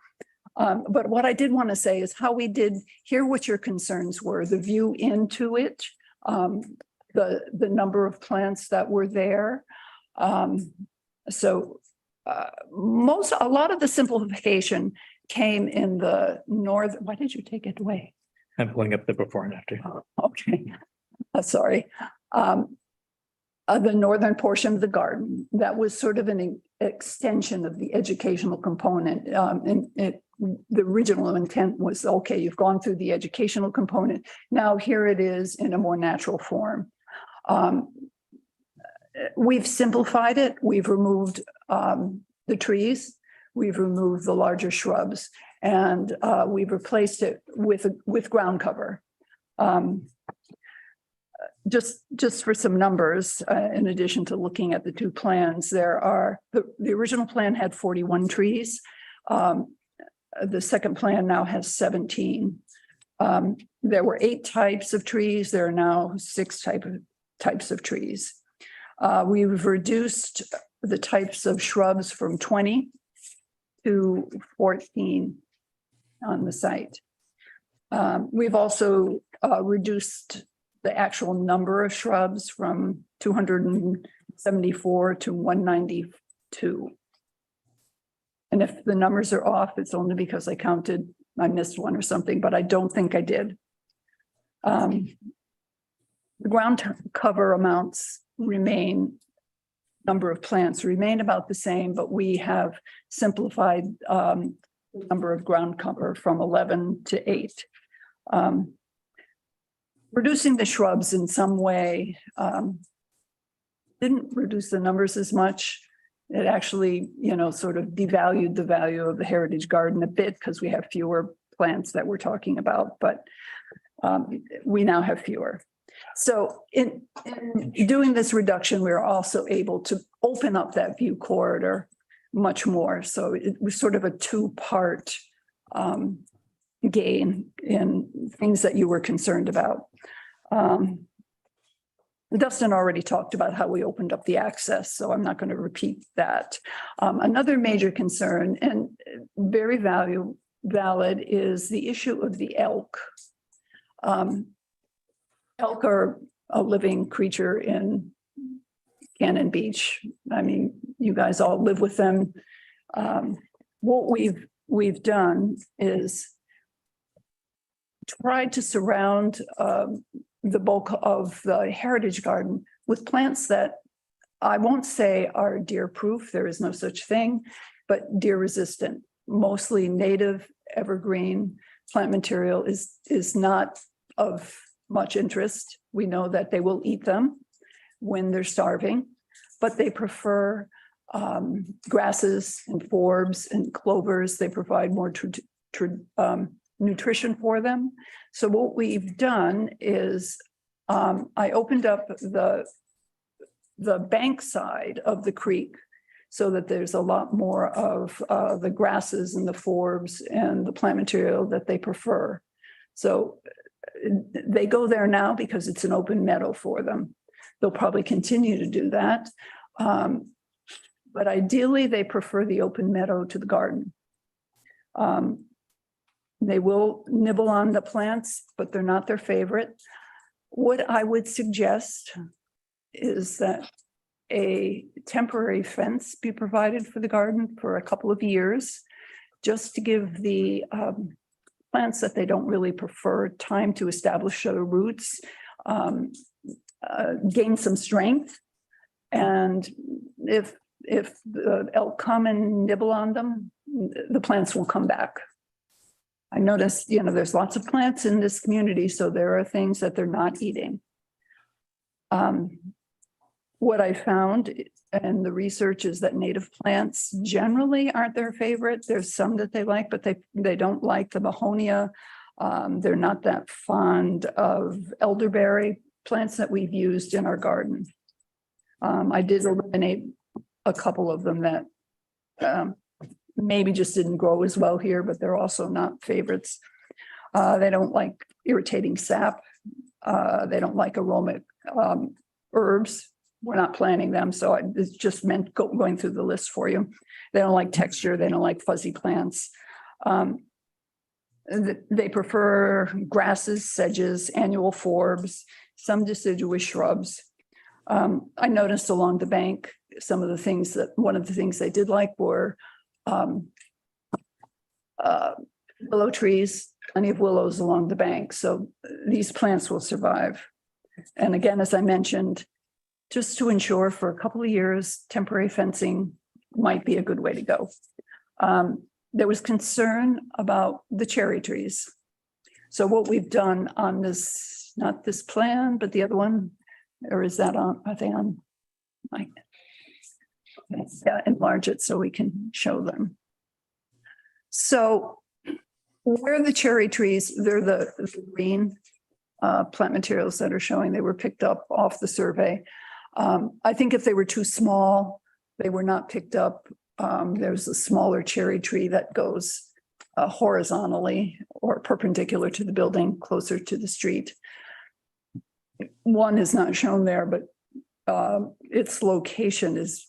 But what I did want to say is how we did hear what your concerns were, the view into it, the number of plants that were there. A lot of the simplification came in the north. Why did you take it away? I'm pulling up the before and after. Okay, sorry. The northern portion of the garden, that was sort of an extension of the educational component. The original intent was, okay, you've gone through the educational component. Now here it is in a more natural form. We've simplified it. We've removed the trees. We've removed the larger shrubs, and we've replaced it with ground cover. Just for some numbers, in addition to looking at the two plans, the original plan had 41 trees. The second plan now has 17. There were 8 types of trees. There are now 6 types of trees. We've reduced the types of shrubs from 20 to 14 on the site. We've also reduced the actual number of shrubs from 274 to 192. And if the numbers are off, it's only because I missed one or something, but I don't think I did. The ground cover amounts remain, number of plants remain about the same, but we have simplified the number of ground cover from 11 to 8. Reducing the shrubs in some way didn't reduce the numbers as much. It actually, sort of devalued the value of the Heritage Garden a bit because we have fewer plants that we're talking about, but we now have fewer. So in doing this reduction, we're also able to open up that view corridor much more. So it was sort of a 2-part gain in things that you were concerned about. Dustin already talked about how we opened up the access, so I'm not going to repeat that. Another major concern and very valid is the issue of the elk. Elk are a living creature in Cannon Beach. I mean, you guys all live with them. What we've done is tried to surround the bulk of the Heritage Garden with plants that I won't say are deer proof, there is no such thing, but deer resistant, mostly native evergreen plant material is not of much interest. We know that they will eat them when they're starving, but they prefer grasses and forbs and clovers. They provide more nutrition for them. So what we've done is I opened up the bank side of the creek so that there's a lot more of the grasses and the forbs and the plant material that they prefer. So they go there now because it's an open meadow for them. They'll probably continue to do that. But ideally, they prefer the open meadow to the garden. They will nibble on the plants, but they're not their favorite. What I would suggest is that a temporary fence be provided for the garden for a couple of years, just to give the plants that they don't really prefer time to establish their roots, gain some strength. And if the elk come and nibble on them, the plants will come back. I noticed, there's lots of plants in this community, so there are things that they're not eating. What I found and the research is that native plants generally aren't their favorite. There's some that they like, but they don't like the mahonia. They're not that fond of elderberry plants that we've used in our garden. I did eliminate a couple of them that maybe just didn't grow as well here, but they're also not favorites. They don't like irritating sap. They don't like aromatic herbs. We're not planting them, so it's just meant going through the list for you. They don't like texture. They don't like fuzzy plants. They prefer grasses, sedges, annual forbs, some deciduous shrubs. I noticed along the bank, one of the things they did like were willow trees, plenty of willows along the bank. So these plants will survive. And again, as I mentioned, just to ensure for a couple of years, temporary fencing might be a good way to go. There was concern about the cherry trees. So what we've done on this, not this plan, but the other one, or is that on, are they on? Yeah, enlarge it so we can show them. So where the cherry trees, they're the green plant materials that are showing, they were picked up off the survey. I think if they were too small, they were not picked up. There's a smaller cherry tree that goes horizontally or perpendicular to the building, closer to the street. One is not shown there, but its location is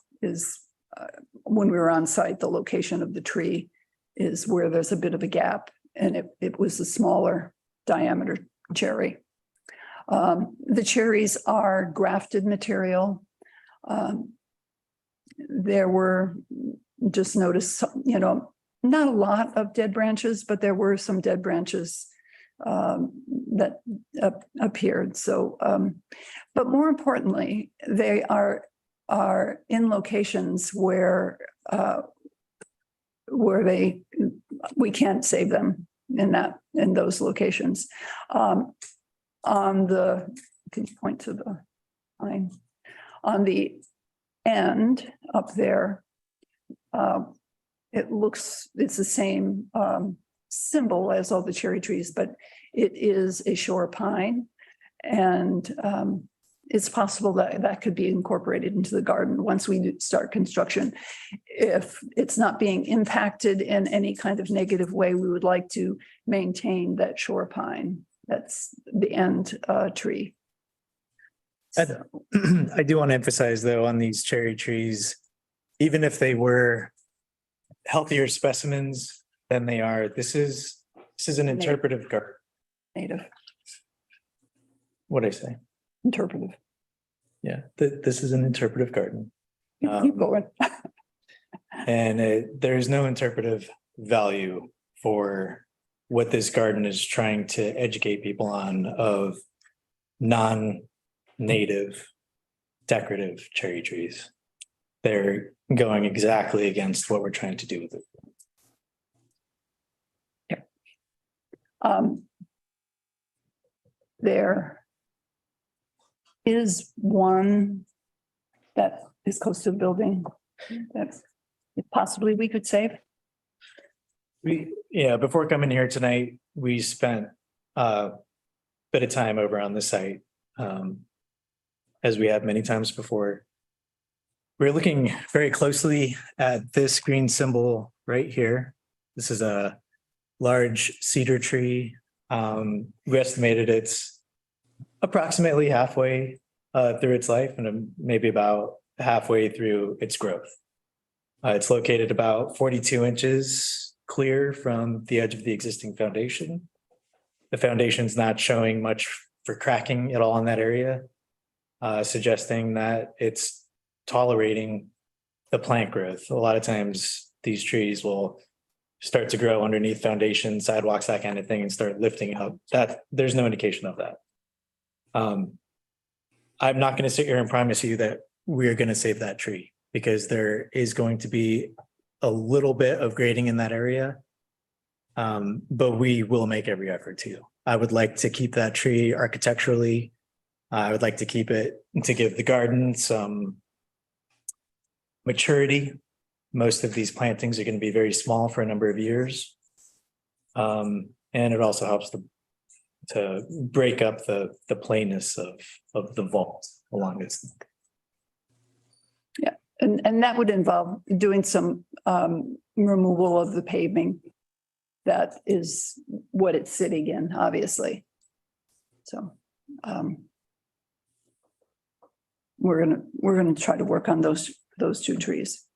when we were on site, the location of the tree is where there's a bit of a gap, and it was a smaller diameter cherry. The cherries are grafted material. There were, just noticed, not a lot of dead branches, but there were some dead branches that appeared. So, but more importantly, they are in locations where we can't save them in those locations. Can you point to the line? On the end up there, it's the same symbol as all the cherry trees, but it is a shore pine. And it's possible that could be incorporated into the garden once we start construction. If it's not being impacted in any kind of negative way, we would like to maintain that shore pine. That's the end tree. I do want to emphasize though, on these cherry trees, even if they were healthier specimens than they are, this is an interpretive garden. Native. What'd I say? Interpretive. Yeah, this is an interpretive garden. Keep going. And there is no interpretive value for what this garden is trying to educate people on of non-native decorative cherry trees. They're going exactly against what we're trying to do with it. There is one that is close to the building that possibly we could save. Before coming here tonight, we spent a bit of time over on the site. As we have many times before. We're looking very closely at this green symbol right here. This is a large cedar tree. We estimated it's approximately halfway through its life and maybe about halfway through its growth. It's located about 42 inches clear from the edge of the existing foundation. The foundation's not showing much for cracking at all in that area, suggesting that it's tolerating the plant growth. A lot of times these trees will start to grow underneath foundation, sidewalks, that kind of thing, and start lifting up. That there's no indication of that. I'm not going to sit here and promise you that we're going to save that tree because there is going to be a little bit of grading in that area. But we will make every effort to. I would like to keep that tree architecturally. I would like to keep it to give the garden some maturity. Most of these plantings are going to be very small for a number of years. And it also helps to break up the plainness of the vault along its neck. Yeah, and that would involve doing some removal of the paving. That is what it's sitting in, obviously. So we're gonna try to work on those two trees.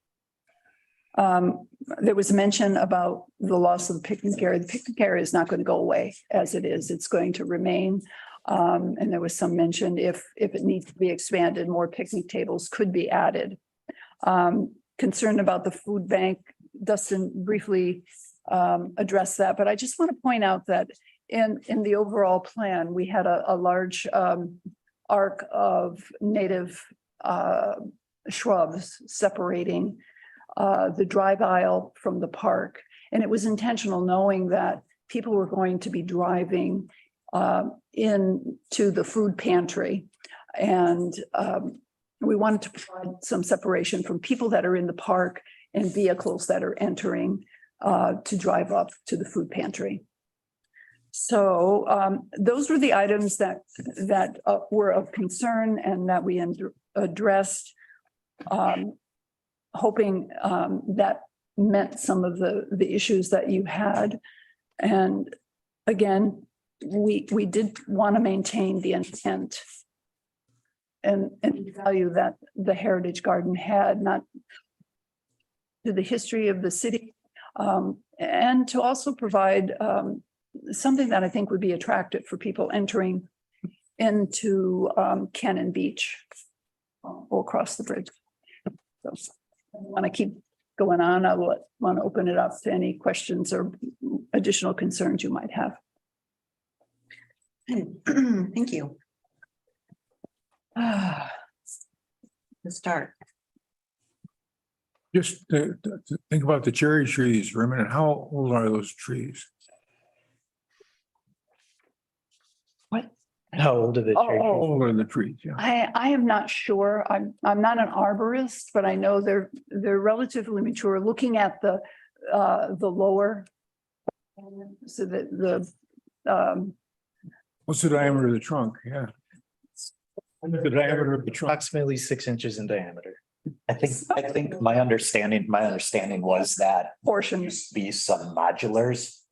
There was a mention about the loss of the picnic area. The picnic area is not going to go away as it is. It's going to remain. And there was some mention if it needs to be expanded, more picnic tables could be added. Concerned about the food bank, Dustin briefly addressed that, but I just want to point out that in the overall plan, we had a large arc of native shrubs separating the drive aisle from the park. And it was intentional, knowing that people were going to be driving into the food pantry. And we wanted to provide some separation from people that are in the park and vehicles that are entering to drive up to the food pantry. So those were the items that were of concern and that we addressed, hoping that met some of the issues that you had. And again, we did want to maintain the intent and value that the Heritage Garden had, not to the history of the city, and to also provide something that I think would be attractive for people entering into Cannon Beach or across the bridge. So I want to keep going on. I want to open it up to any questions or additional concerns you might have. Thank you. Let's start. Just to think about the cherry trees for a minute. How old are those trees? How old are the trees? How old are the trees? Yeah. I am not sure. I'm not an arborist, but I know they're relatively mature. Looking at the lower, so that the What's the diameter of the trunk? Yeah. The diameter of the trunk. Approximately 6 inches in diameter. I think my understanding was that portion. used to be some modulars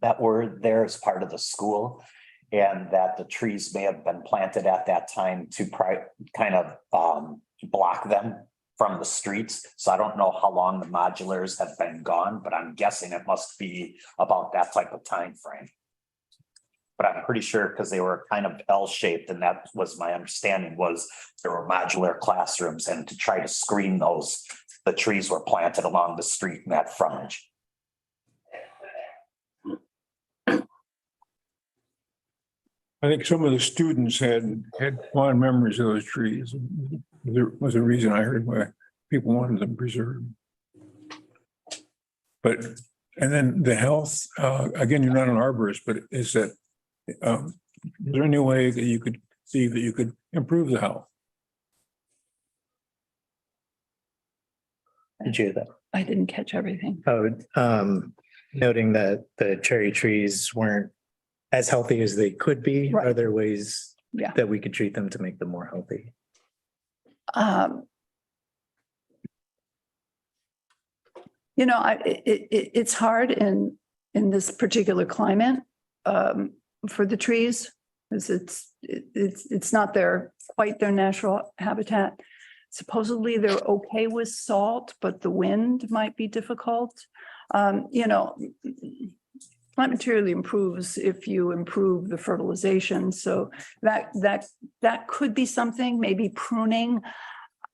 that were there as part of the school. And that the trees may have been planted at that time to kind of block them from the streets. So I don't know how long the modulars have been gone, but I'm guessing it must be about that type of time frame. but I'm pretty sure because they were kind of L-shaped, and that was my understanding, was there were modular classrooms, and to try to screen those, the trees were planted along the street in that frontage. I think some of the students had fond memories of those trees. There was a reason I heard why people wanted them preserved. But, and then the health, again, you're not an arborist, but is that, is there any way that you could see that you could improve the health? Did you hear that? I didn't catch everything. Oh, noting that the cherry trees weren't as healthy as they could be. Right. Are there ways Yeah. that we could treat them to make them more healthy? It's hard in this particular climate for the trees, because it's not quite their natural habitat. Supposedly they're okay with salt, but the wind might be difficult. Plant material improves if you improve the fertilization. So that could be something, maybe pruning.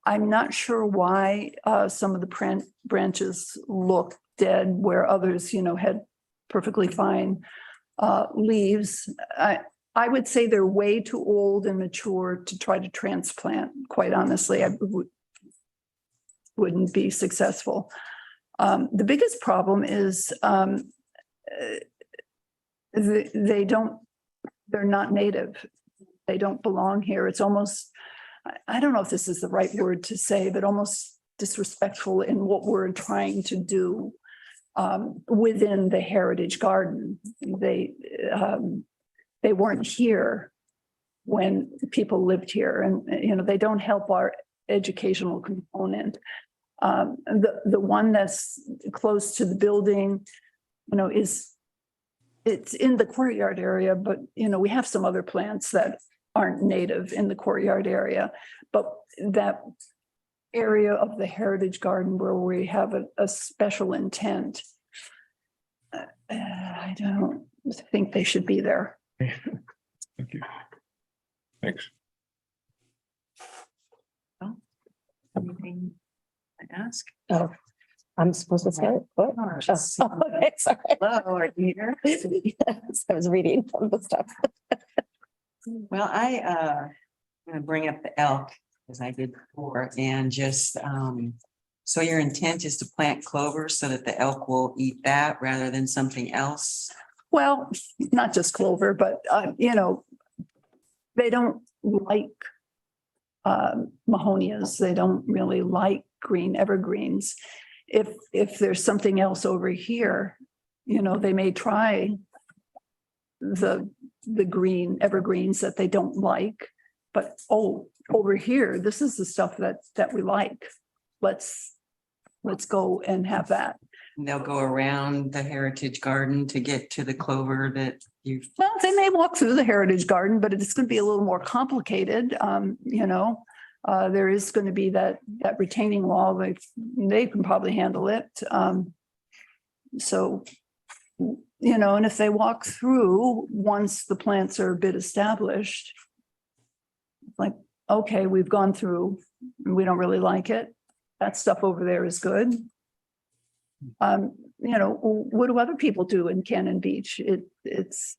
I'm not sure why some of the branches look dead where others, had perfectly fine leaves. I would say they're way too old and mature to try to transplant. Quite honestly, I wouldn't be successful. The biggest problem is they're not native. They don't belong here. It's almost, I don't know if this is the right word to say, but almost disrespectful in what we're trying to do within the heritage garden. They weren't here when people lived here, and they don't help our educational component. The one that's close to the building, it's in the courtyard area, but we have some other plants that aren't native in the courtyard area. But that area of the heritage garden where we have a special intent, I don't think they should be there. Thank you. Thanks. Anything to ask? Oh, I'm supposed to say it? What? No, just- Oh, okay, sorry. Hello, are you here? Yes, I was reading some of the stuff. Well, I'm gonna bring up the elk as I did before, and just, so your intent is to plant clover so that the elk will eat that rather than something else? Well, not just clover, but, they don't like mahonias. They don't really like green evergreens. If there's something else over here, they may try the green evergreens that they don't like, but over here, this is the stuff that we like. Let's go and have that. And they'll go around the heritage garden to get to the clover that you've. Well, they may walk through the heritage garden, but it's going to be a little more complicated. There is going to be that retaining wall. They can probably handle it. And if they walk through, once the plants are a bit established, like, okay, we've gone through, we don't really like it. That stuff over there is good. What do other people do in Cannon Beach?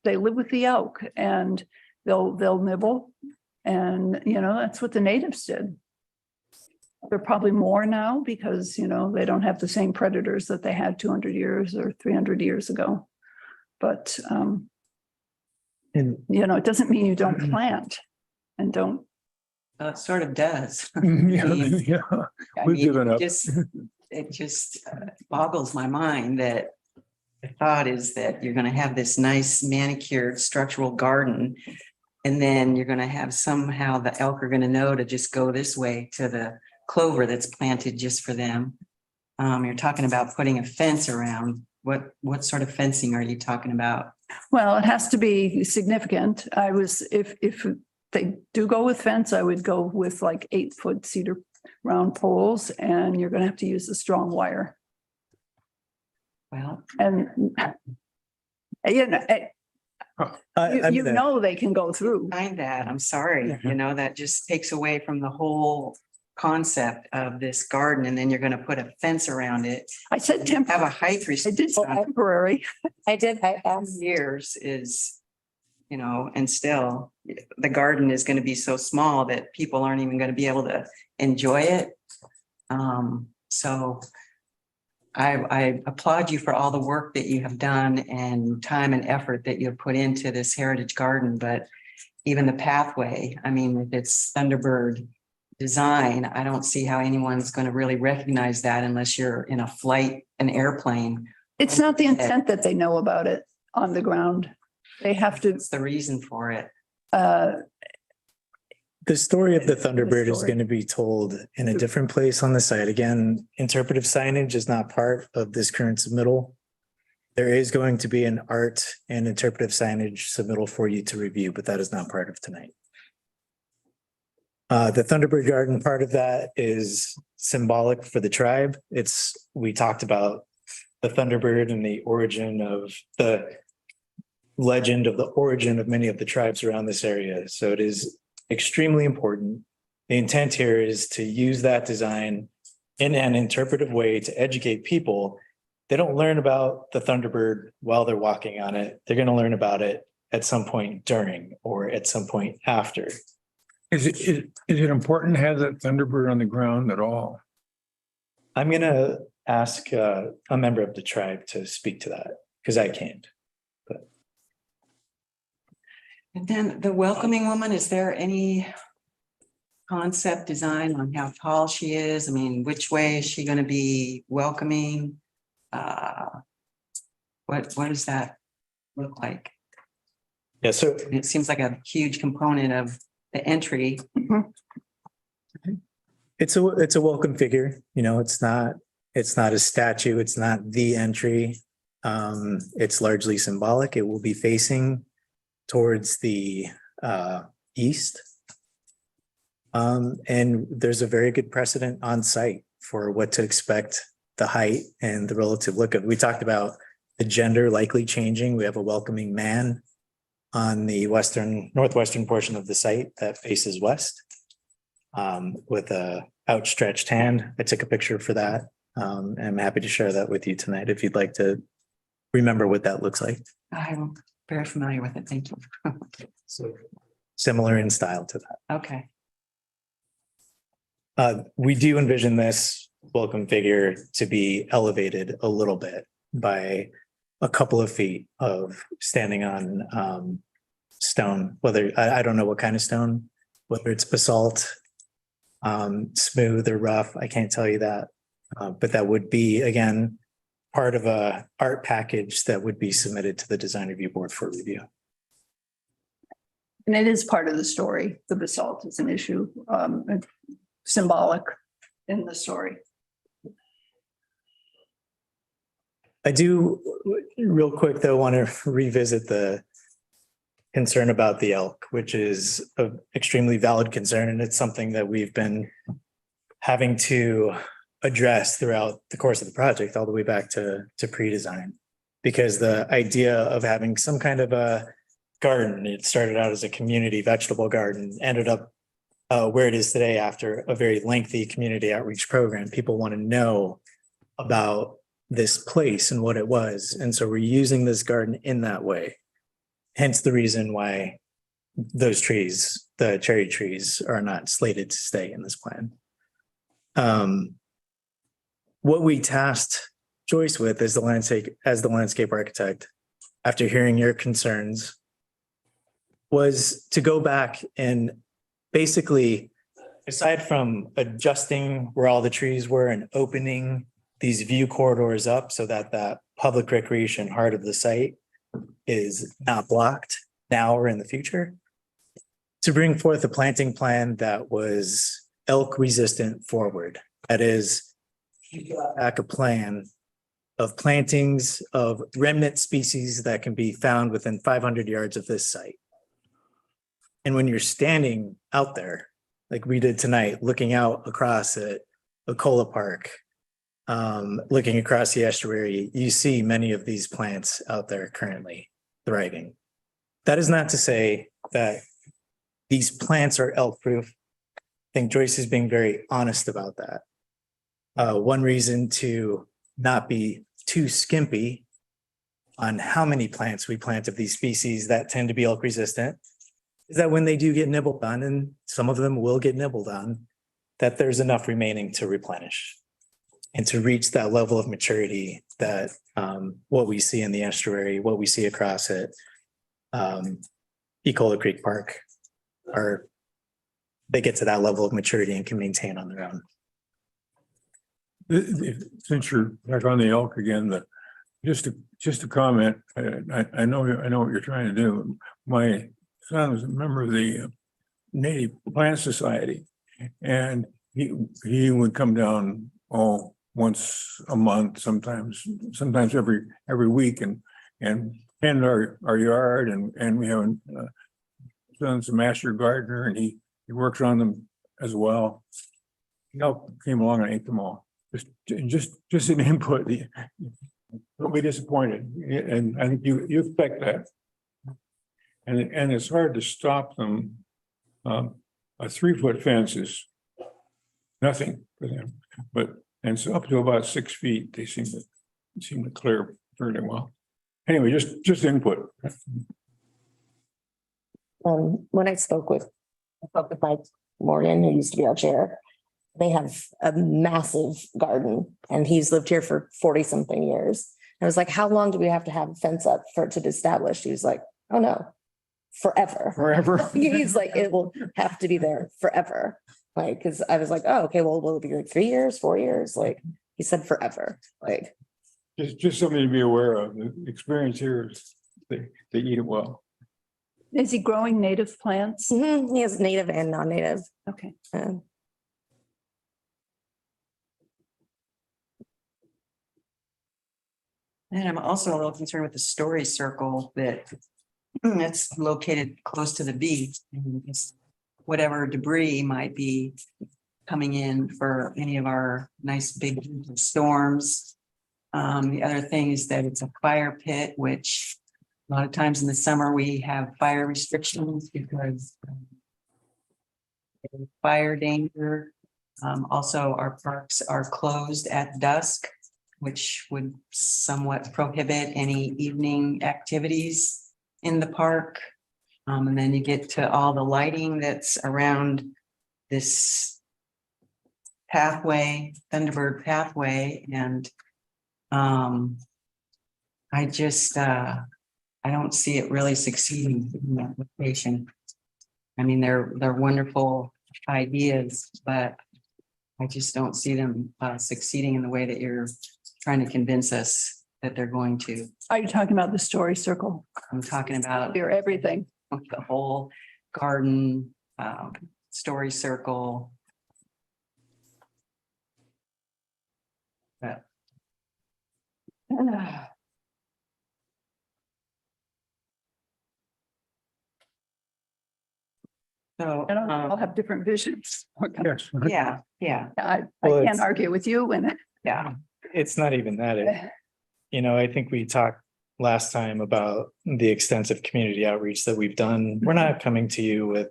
They live with the elk and they'll nibble. And, that's what the natives did. There are probably more now because, they don't have the same predators that they had 200 years or 300 years ago. But, it doesn't mean you don't plant and don't. It sort of does. Yeah, I we've mean, given up. It just boggles my mind that the thought is that you're going to have this nice manicured structural garden. And then you're going to have somehow the elk are going to know to just go this way to the clover that's planted just for them. You're talking about putting a fence around. What sort of fencing are you talking about? Well, it has to be significant. If they do go with fence, I would go with like 8-foot cedar round poles, and you're going to have to use a strong wire. Well, And You know they can go through. Find that, I'm sorry, you know, that just takes away from the whole concept of this garden, and then you're gonna put a fence around it. I said Have a temporary. height I did restriction. say temporary. I did, I asked. Years is, you know, and still the garden is gonna be so small that people aren't even gonna be able to enjoy it. So I applaud you for all the work that you have done and time and effort that you have put into this heritage garden, but even the pathway, I mean, if it's Thunderbird design, I don't see how anyone's going to really recognize that unless you're in a flight, an airplane. It's not the intent that they know about it on the ground. They have to, That's the reason for it. The story of the Thunderbird is story. going to be told in a different place on the site. Again, interpretive signage is not part of this current submittal. There is going to be an art and interpretive signage submittal for you to review, but that is not part of tonight. The Thunderbird Garden, part of that is symbolic for the tribe. We talked about the Thunderbird and the origin of the legend of the origin of many of the tribes around this area. So it is extremely important. The intent here is to use that design in an interpretive way to educate people. They don't learn about the Thunderbird while they're walking on it. They're going to learn about it at some point during or at some point after. Is it important to have that Thunderbird on the ground at all? I'm going to ask a member of the tribe to speak to that because I can't. And then the welcoming woman, is there any concept design on how tall she is? I mean, which way is she going to be welcoming? What does that look like? Yeah, so It seems like a huge component of the entry. it's a welcome figure. You know, it's not a statue. It's not the entry. It's largely symbolic. It will be facing towards the east. And there's a very good precedent on site for what to expect, the height and the relative look of. We talked about the gender likely changing. We have a welcoming man on the northwestern portion of the site that faces west with a outstretched hand. I took a picture for that. And I'm happy to share that with you tonight if you'd like to remember what that looks like. I'm very familiar with it. Thank you. So similar in style to that. Okay. We do envision this welcome figure to be elevated a little bit by a couple of feet of standing on stone, whether I don't know what kind of stone, whether it's basalt, smooth or rough, I can't tell you that. But that would be, again, part of a art package that would be submitted to the design review board for review. and it is part of the story. The basalt is an issue, symbolic in the story. I do, real quick though, want to revisit the concern about the elk, which is an extremely valid concern, and it's something that we've been having to address throughout the course of the project, all the way back to pre-design. Because the idea of having some kind of a garden, it started out as a community vegetable garden, ended up where it is today after a very lengthy community outreach program. People want to know about this place and what it was. And so we're using this garden in that way. Hence the reason why those trees, the cherry trees, are not slated to stay in this plan. What we tasked Joyce with as the landscape architect, after hearing your concerns, was to go back and basically, aside from adjusting where all the trees were and opening these view corridors up so that that public recreation heart of the site is not blocked now or in the future, to bring forth a planting plan that was elk resistant forward. That is, back a plan of plantings of remnant species that can be found within 500 yards of this site. And when you're standing out there, like we did tonight, looking out across at Ocola Park, looking across the estuary, you see many of these plants out there currently thriving. That is not to say that these plants are elk proof. I think Joyce is being very honest about that. One reason to not be too skimpy on how many plants we plant of these species that tend to be elk resistant is that when they do get nibbled on, and some of them will get nibbled on, that there's enough remaining to replenish and to reach that level of maturity that what we see in the estuary, what we see across it, Ecola Creek Park, they get to that level of maturity and can maintain on their own. Since you're back on the elk again, just a comment, I know what you're trying to do. My son was a member of the Native Plant Society, and he would come down once a month, sometimes every week, and tend our yard, and we have son's a master gardener, and he works on them as well. He came along and ate them all. Just an input. Don't be disappointed, and I think you expect that. And it's hard to stop them. A 3-foot fence is nothing for them, and so up to about 6 feet, they seem to clear fairly well. Anyway, just input. When I spoke with Mike Morgan, who used to be our chair, they have a massive garden and he's lived here for 40 something years. I was like, how long do we have to have a fence up for it to be established? He was like, oh no, forever. Forever. He's like, it will have to be there forever. Like, cause I was like, oh, okay, well, will it be like 3 years, 4 years? Like he said, forever. Like, Just something to be aware of. The experience here is they eat it well. Is he growing native plants? he has native and non-native. Okay. And I'm also a little concerned with the story circle that it's located close to the beach. And just whatever debris might be coming in for any of our nice big storms. The other thing is that it's a fire pit, which a lot of times in the summer we have fire restrictions because of fire danger. Also, our parks are closed at dusk, which would somewhat prohibit any evening activities in the park. And then you get to all the lighting that's around this pathway, Thunderbird pathway, and I don't see it really succeeding in that location. I mean, they're wonderful ideas, but I just don't see them succeeding in the way that you're trying to convince us that they're going to. Are you talking about the story circle? I'm talking about Or everything? the whole garden, story circle. But so, And I'll have different visions. Yes. yeah, I Well, can't it's- argue with you when. yeah. It's not even that. I think we talked last time about the extensive community outreach that we've done. We're not coming to you with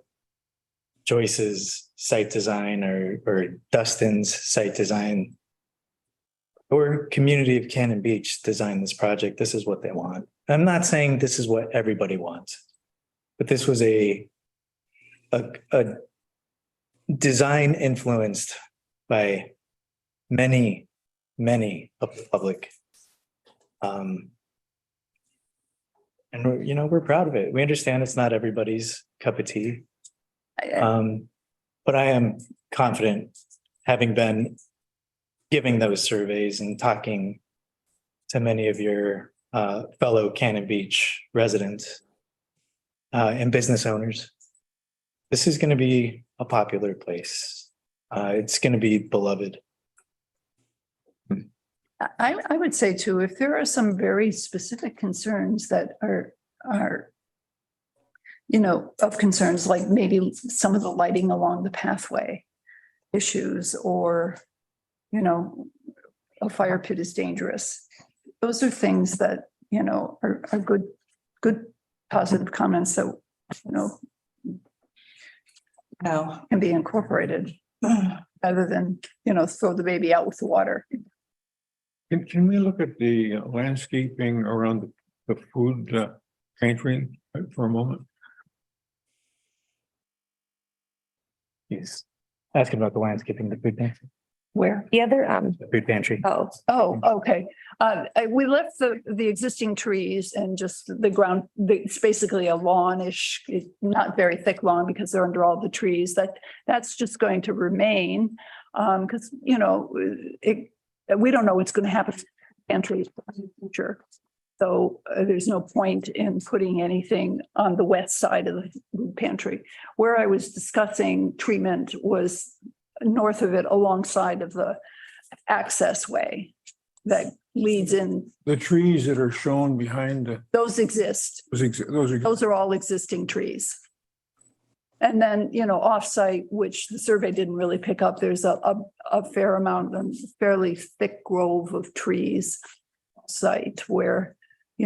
Joyce's site design or Dustin's site design. Or community of Cannon Beach designed this project. This is what they want. I'm not saying this is what everybody wants, but this was a design influenced by many of the public. And we're proud of it. We understand it's not everybody's cup of tea. But I am confident, having been giving those surveys and talking to many of your fellow Cannon Beach residents and business owners, this is going to be a popular place. It's going to be beloved. I would say too, if there are some very specific concerns that are of concerns, like maybe some of the lighting along the pathway issues, or, a fire pit is dangerous. Those are things that, are good positive comments that, No. can be incorporated rather than, throw the baby out with the water. Can we look at the landscaping around the food pantry for a moment? He's asking about the landscaping, the food pantry, Where? The other, the food pantry. oh, Oh, okay. We left the existing trees and just the ground, it's basically a lawnish, not very thick lawn because they're under all the trees. That's just going to remain. Because, we don't know what's going to happen to pantries in the future. So there's no point in putting anything on the west side of the food pantry. Where I was discussing treatment was north of it alongside of the access way that leads in. The trees that are shown behind the, Those exist. those are, Those are all existing trees. And then, offsite, which the survey didn't really pick up, there's a fair amount, a fairly thick grove of trees site where, a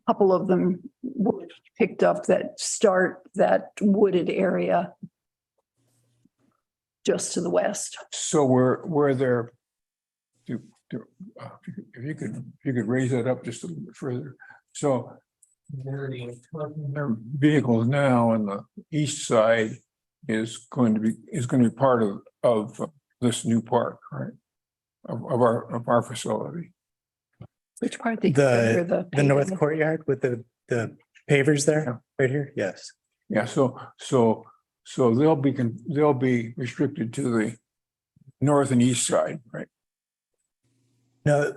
couple of them were picked up that start that wooded area just to the west. so where they're. If you could raise that up just a little bit further, so. Their vehicles now on the east side is going to be part of this new park, right? Of our facility. Which part? The north courtyard with the pavers there, right here, yes. Yeah, so they'll be restricted to the north and east side, right? No,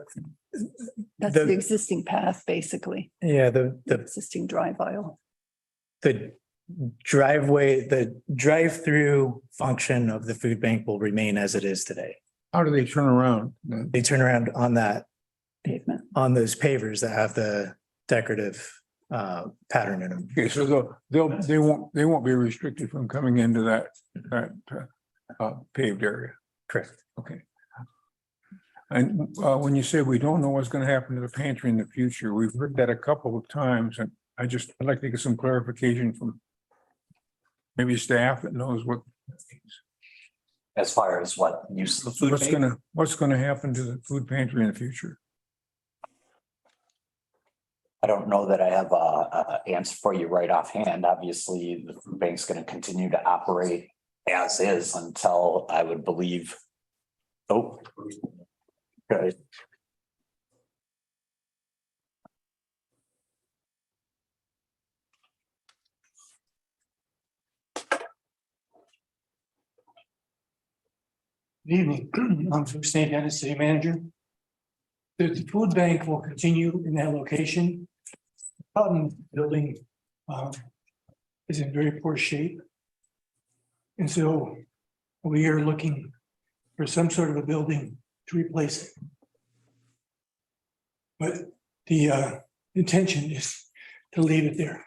That's the- the existing path, basically, yeah, the existing drive aisle. the driveway, the drive-through function of the food bank will remain as it is today. How do they turn around? They turn around on Pavement. on those pavers that have the decorative pattern in them. Okay, so they won't be restricted from coming into that paved area. Correct. Okay. And when you say we don't know what's going to happen to the pantry in the future, we've heard that a couple of times, and I'd like to get some clarification from maybe staff that knows what. As far as what use of the food bank? What's gonna happen to the food pantry in the future? I don't know that I have a answer for you right offhand. Obviously, the food bank's gonna continue to operate as is until I would believe. Oh. Good. Good evening, I'm from St. Dennis City Manager. The food bank will continue in that location. Building is in very poor shape. And so we are looking for some sort of a building to replace it. But the intention is to leave it there.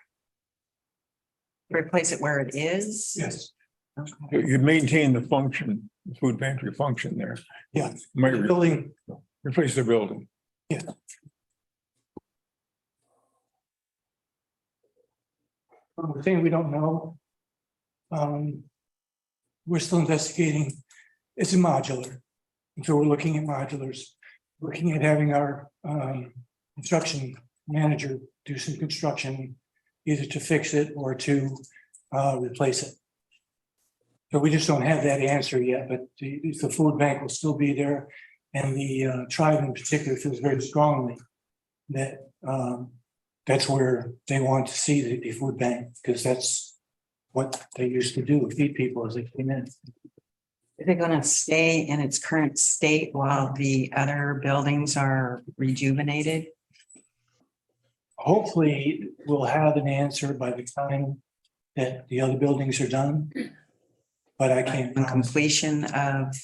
Replace it where it is? Yes, You maintain the function, the food pantry function there. yeah, Might the building, replace the building. yeah. The thing we don't know. We're still investigating. It's a modular. And so we're looking at modulars, looking at having our construction manager do some construction, either to fix it or to replace it. So we just don't have that answer yet, but the food bank will still be there. And the tribe in particular feels very strongly that that's where they want to see the food bank, because that's what they used to do, feed people as they came in. Is it gonna stay in its current state while the other buildings are rejuvenated? Hopefully, we'll have an answer by the time that the other buildings are done. But I can't. On completion of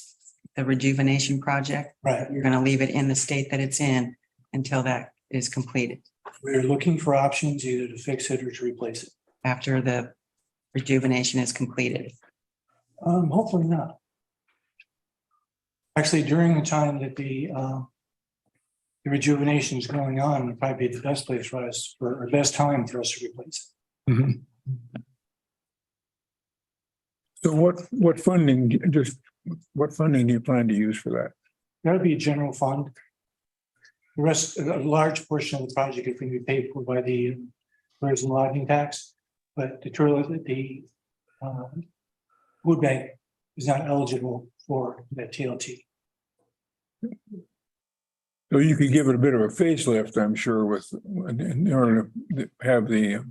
the rejuvenation project, Right, you're gonna leave it in the state that it's in until that is completed, we're looking for options either to fix it or to replace it. after the rejuvenation is completed. Hopefully not. Actually, during the time that the rejuvenation is going on, it'd probably be the best place for us, or best time for us to replace Mhm. So what funding, what funding do you plan to use for that? it. That'd be a general fund. The rest, a large portion of the project is going to be paid for by the tourism lodging tax, but the food bank is not eligible for that TLT. So you could give it a bit of a facelift, I'm sure, in order to have the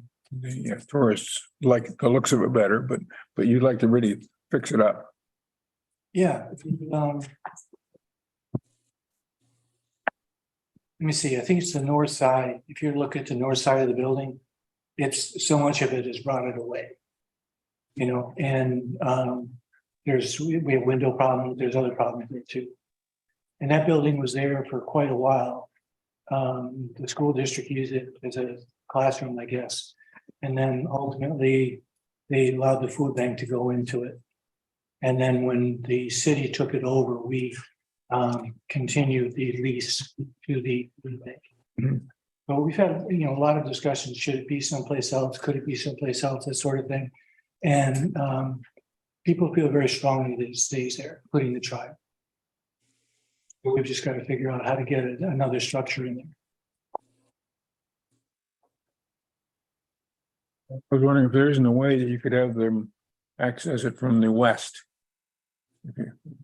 tourists like the looks of it better, but you'd like to really fix it up. Yeah. Let me see, I think it's the north side. If you look at the north side of the building, it's so much of it is rotted away. You know, and we have window problems, there's other problems there too. And that building was there for quite a while. The school district used it as a classroom, I guess. And then ultimately, they allowed the food bank to go into it. And then when the city took it over, we continued the lease to the food bank. Mhm. But we've had, you know, a lot of discussions. Should it be someplace else? Could it be someplace else? That sort of thing. And people feel very strongly that it stays there, including the tribe. But we've just got to figure out how to get another structure in there. I was wondering if there isn't a way that you could have them access it from the west.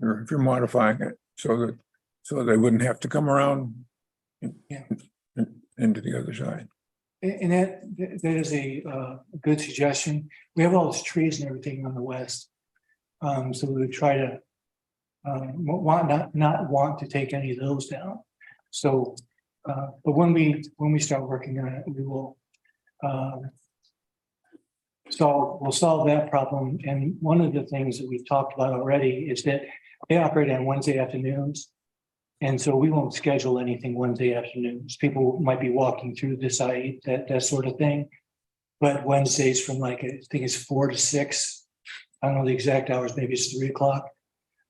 Or if you're modifying it so they wouldn't have to come around into the other side. And that is a good suggestion. We have all those trees and everything on the west. So we would try to not want to take any of those down. So, but when we start working on it, we will we'll solve that problem. And one of the things that we've talked about already is that they operate on Wednesday afternoons. And so we won't schedule anything Wednesday afternoons. People might be walking through the site, that sort of thing. But Wednesdays from I think it's 4 to 6. I don't know the exact hours, maybe it's 3 o'clock.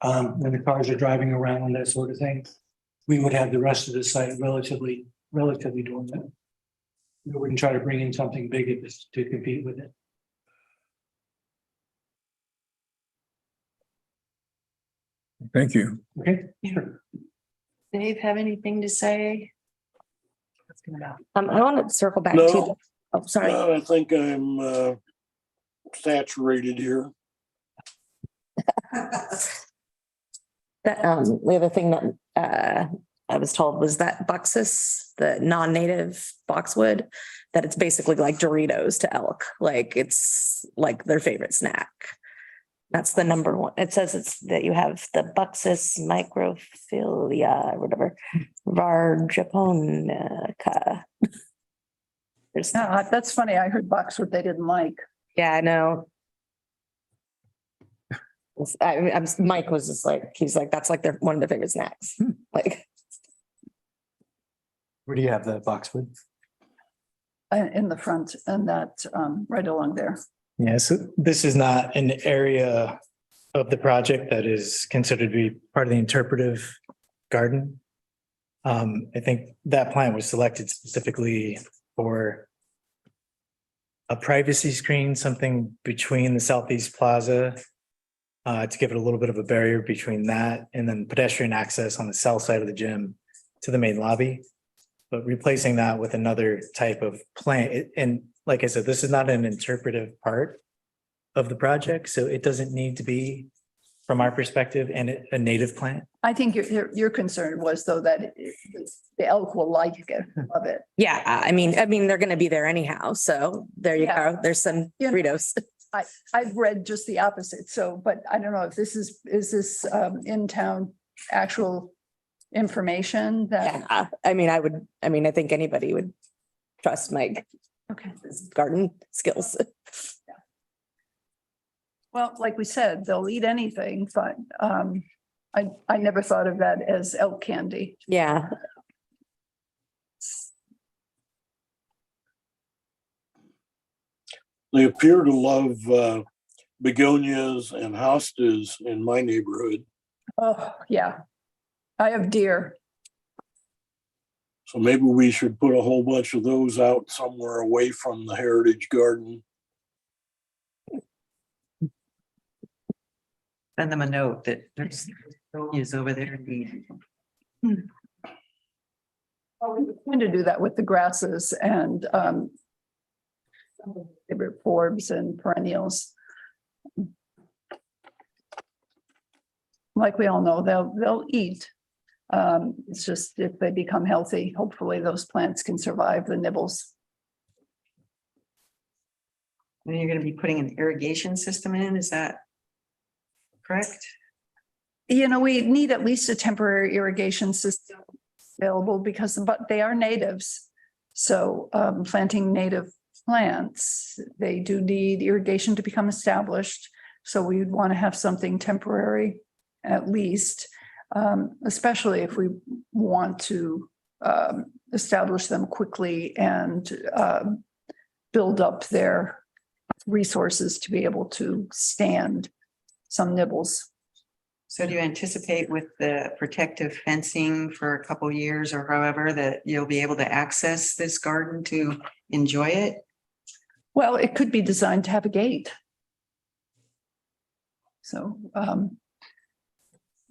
When the cars are driving around, that sort of thing. We would have the rest of the site relatively dormant. We wouldn't try to bring in something big to compete with it. Thank you. Okay, sure. Dave, have anything to say? I want to circle back to, No. oh, sorry. No, I think I'm saturated here. That, the other thing that I was told was that Buxus, the non-native boxwood, that it's basically like Doritos to elk. Like it's like their favorite snack. That's the number one. It says it's that you have the Buxus microphilia, or whatever, Varjaponica. There's, Yeah, that's funny. I heard boxwood they didn't like. yeah, I know. Mike was just like, he's like, that's like one of their favorite snacks. Like, Where do you have the boxwood? In the front and that right along there. Yeah, so this is not an area of the project that is considered to be part of the interpretive garden. I think that plant was selected specifically for a privacy screen, something between the Southeast Plaza, to give it a little bit of a barrier between that and then pedestrian access on the south side of the gym to the main lobby. But replacing that with another type of plant, and like I said, this is not an interpretive part of the project, so it doesn't need to be, from our perspective, and a native plant. I think your concern was though that the elk will like it, love it. yeah, I mean, they're gonna be there anyhow. So there you Yeah. go. There's some You know, Doritos. I've read just the opposite. So, but I don't know if this is this in-town actual information that, Yeah, I think anybody would trust Mike. okay. His garden skills. Well, like we said, they'll eat anything, but I never thought of that as elk candy. Yeah, They appear to love begonias and hostas in my neighborhood. Oh, yeah. I have deer. So maybe we should put a whole bunch of those out somewhere away from the Heritage Garden. Send them a note that there's is over there indeed. Well, we tend to do that with the grasses and favorite forbs and perennials. Like we all know, they'll eat. It's just if they become healthy, hopefully those plants can survive the nibbles. And you're gonna be putting an irrigation system in, is that correct? You know, we need at least a temporary irrigation system available because, but they are natives. So planting native plants, they do need irrigation to become established. So we would want to have something temporary at least, especially if we want to establish them quickly and build up their resources to be able to stand some nibbles. So do you anticipate with the protective fencing for a couple years or however that you'll be able to access this garden to enjoy it? Well, it could be designed to have a gate. So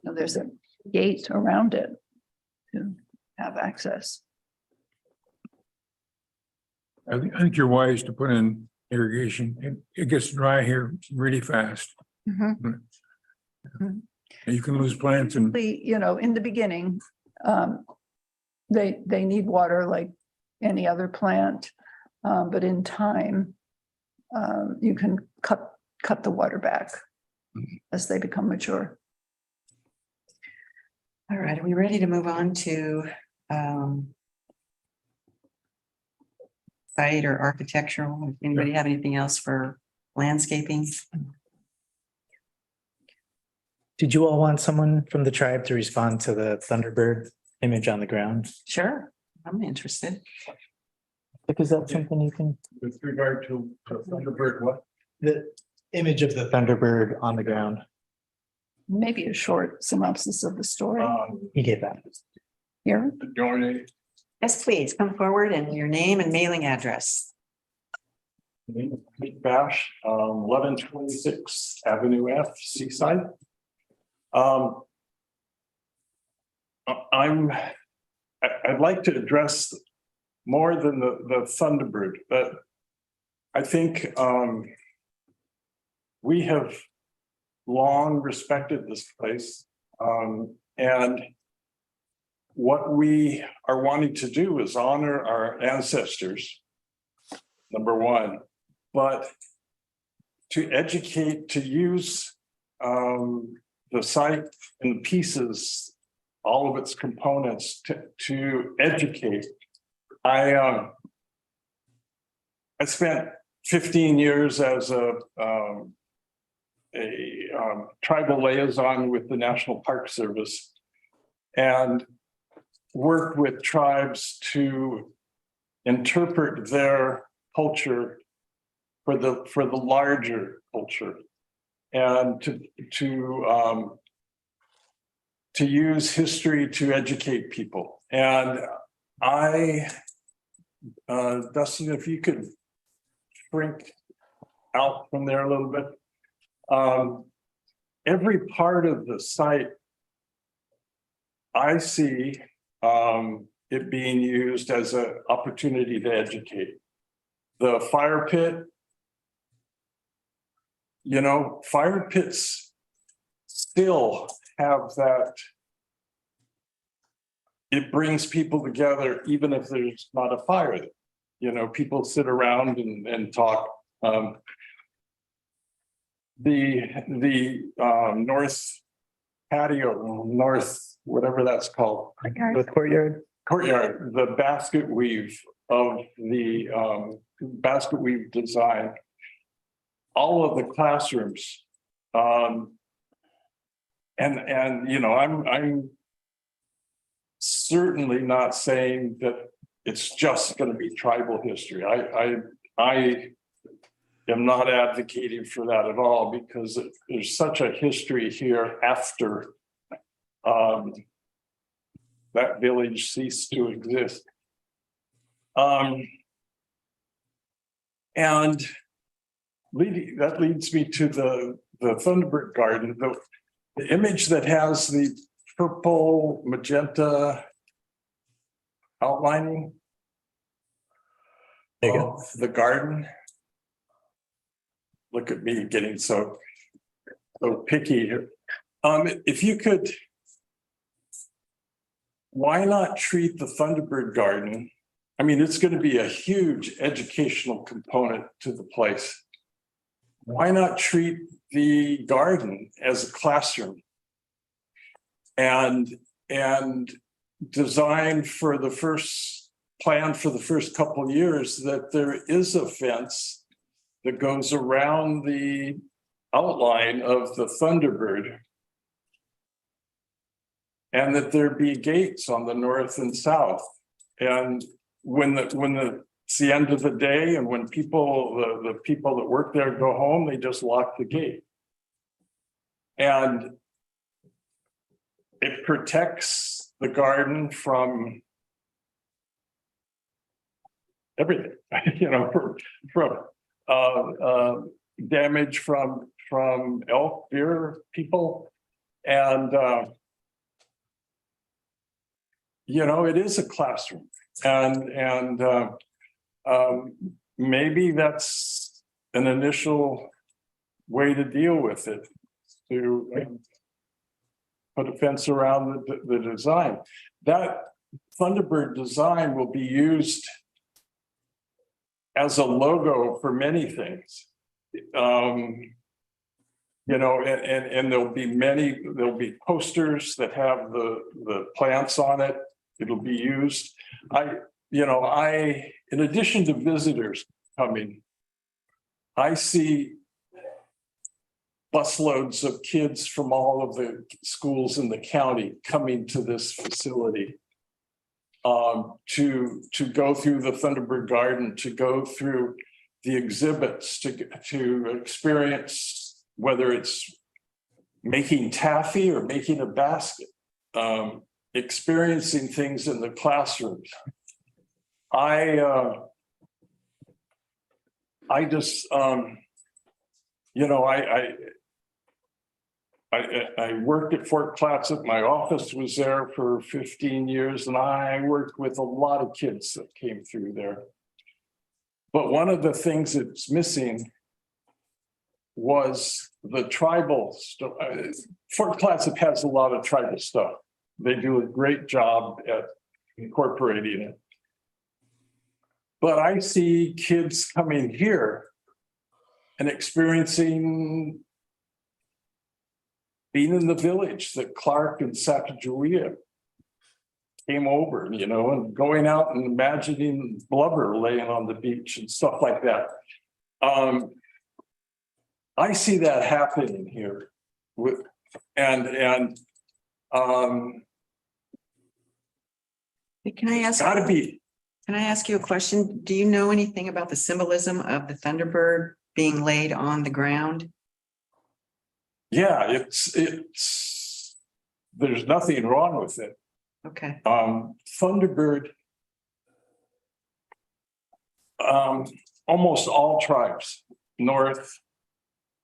there's a gate around it to have access. I think you're wise to put in irrigation. It gets dry here really fast. Mhm. And you can lose plants and You know, in the beginning, they need water like any other plant, but in time, you can cut the water back as they become mature. All right, are we ready to move on to site or architectural? Anybody have anything else for landscaping? Did you all want someone from the tribe to respond to the Thunderbird image on the ground? Sure, I'm interested. Like, is that something you can, with regard to Thunderbird, what? the image of the Thunderbird on the ground? Maybe a short synopsis of the story He gave that. here. Yes, please come forward and your name and mailing address. Pete Bash, 1126 Avenue F, Seaside. I'd like to address more than the Thunderbird, but I think we have long respected this place. And what we are wanting to do is honor our ancestors, number one, but to educate, to use the site and the pieces, all of its components to educate. I spent 15 years as a tribal liaison with the National Park Service and worked with tribes to interpret their culture for the larger culture and to use history to educate people. And Dustin, if you could shrink out from there a little bit. Every part of the site, I see it being used as an opportunity to educate. The fire pit, you know, fire pits still have that. It brings people together, even if there's not a fire. You know, people sit around and talk. The north patio, north, whatever that's called. The Courtyard, the basket weave of the basket weave design. All of the classrooms. And you know, I'm certainly not saying that it's just going to be tribal history. I am not advocating for that at all, because there's such a history here after the that village cease to exist. And that leads me to the Thunderbird Garden, the image that has the purple magenta outlining There you go. of the garden. Look at me getting so picky here. If you could, why not treat the Thunderbird Garden? I mean, it's going to be a huge educational component to the place. Why not treat the garden as a classroom and design for the first plan for the first couple of years that there is a fence that goes around the outline of the Thunderbird, and that there be gates on the north and south. And when it's the end of the day and when the people that work there go home, they just lock the gate. And it protects the garden from everything, you know, from damage from elk, deer, people. And you know, it is a classroom, and maybe that's an initial way to deal with it, to put a fence around the design. That Thunderbird design will be used as a logo for many things. You know, and there'll be posters that have the plants on it. It'll be used. In addition to visitors coming, I see busloads of kids from all of the schools in the county coming to this facility to go through the Thunderbird Garden, to go through the exhibits, to experience whether it's making taffy or making a basket, experiencing things in the classrooms. I just, you know, I worked at Fort Clatsop. My office was there for 15 years, and I worked with a lot of kids that came through there. But one of the things that's missing was the tribal stuff. Fort Clatsop has a lot of tribal stuff. They do a great job at incorporating it. But I see kids coming here and experiencing being in the village that Clark and Sacagawea came over, you know, and going out and imagining blubber laying on the beach and stuff like that. I see that happening here Can I ask? gotta be. Can I ask you a question? Do you know anything about the symbolism of the Thunderbird being laid on the ground? Yeah, there's nothing wrong with it. Okay. Thunderbird, almost all tribes, North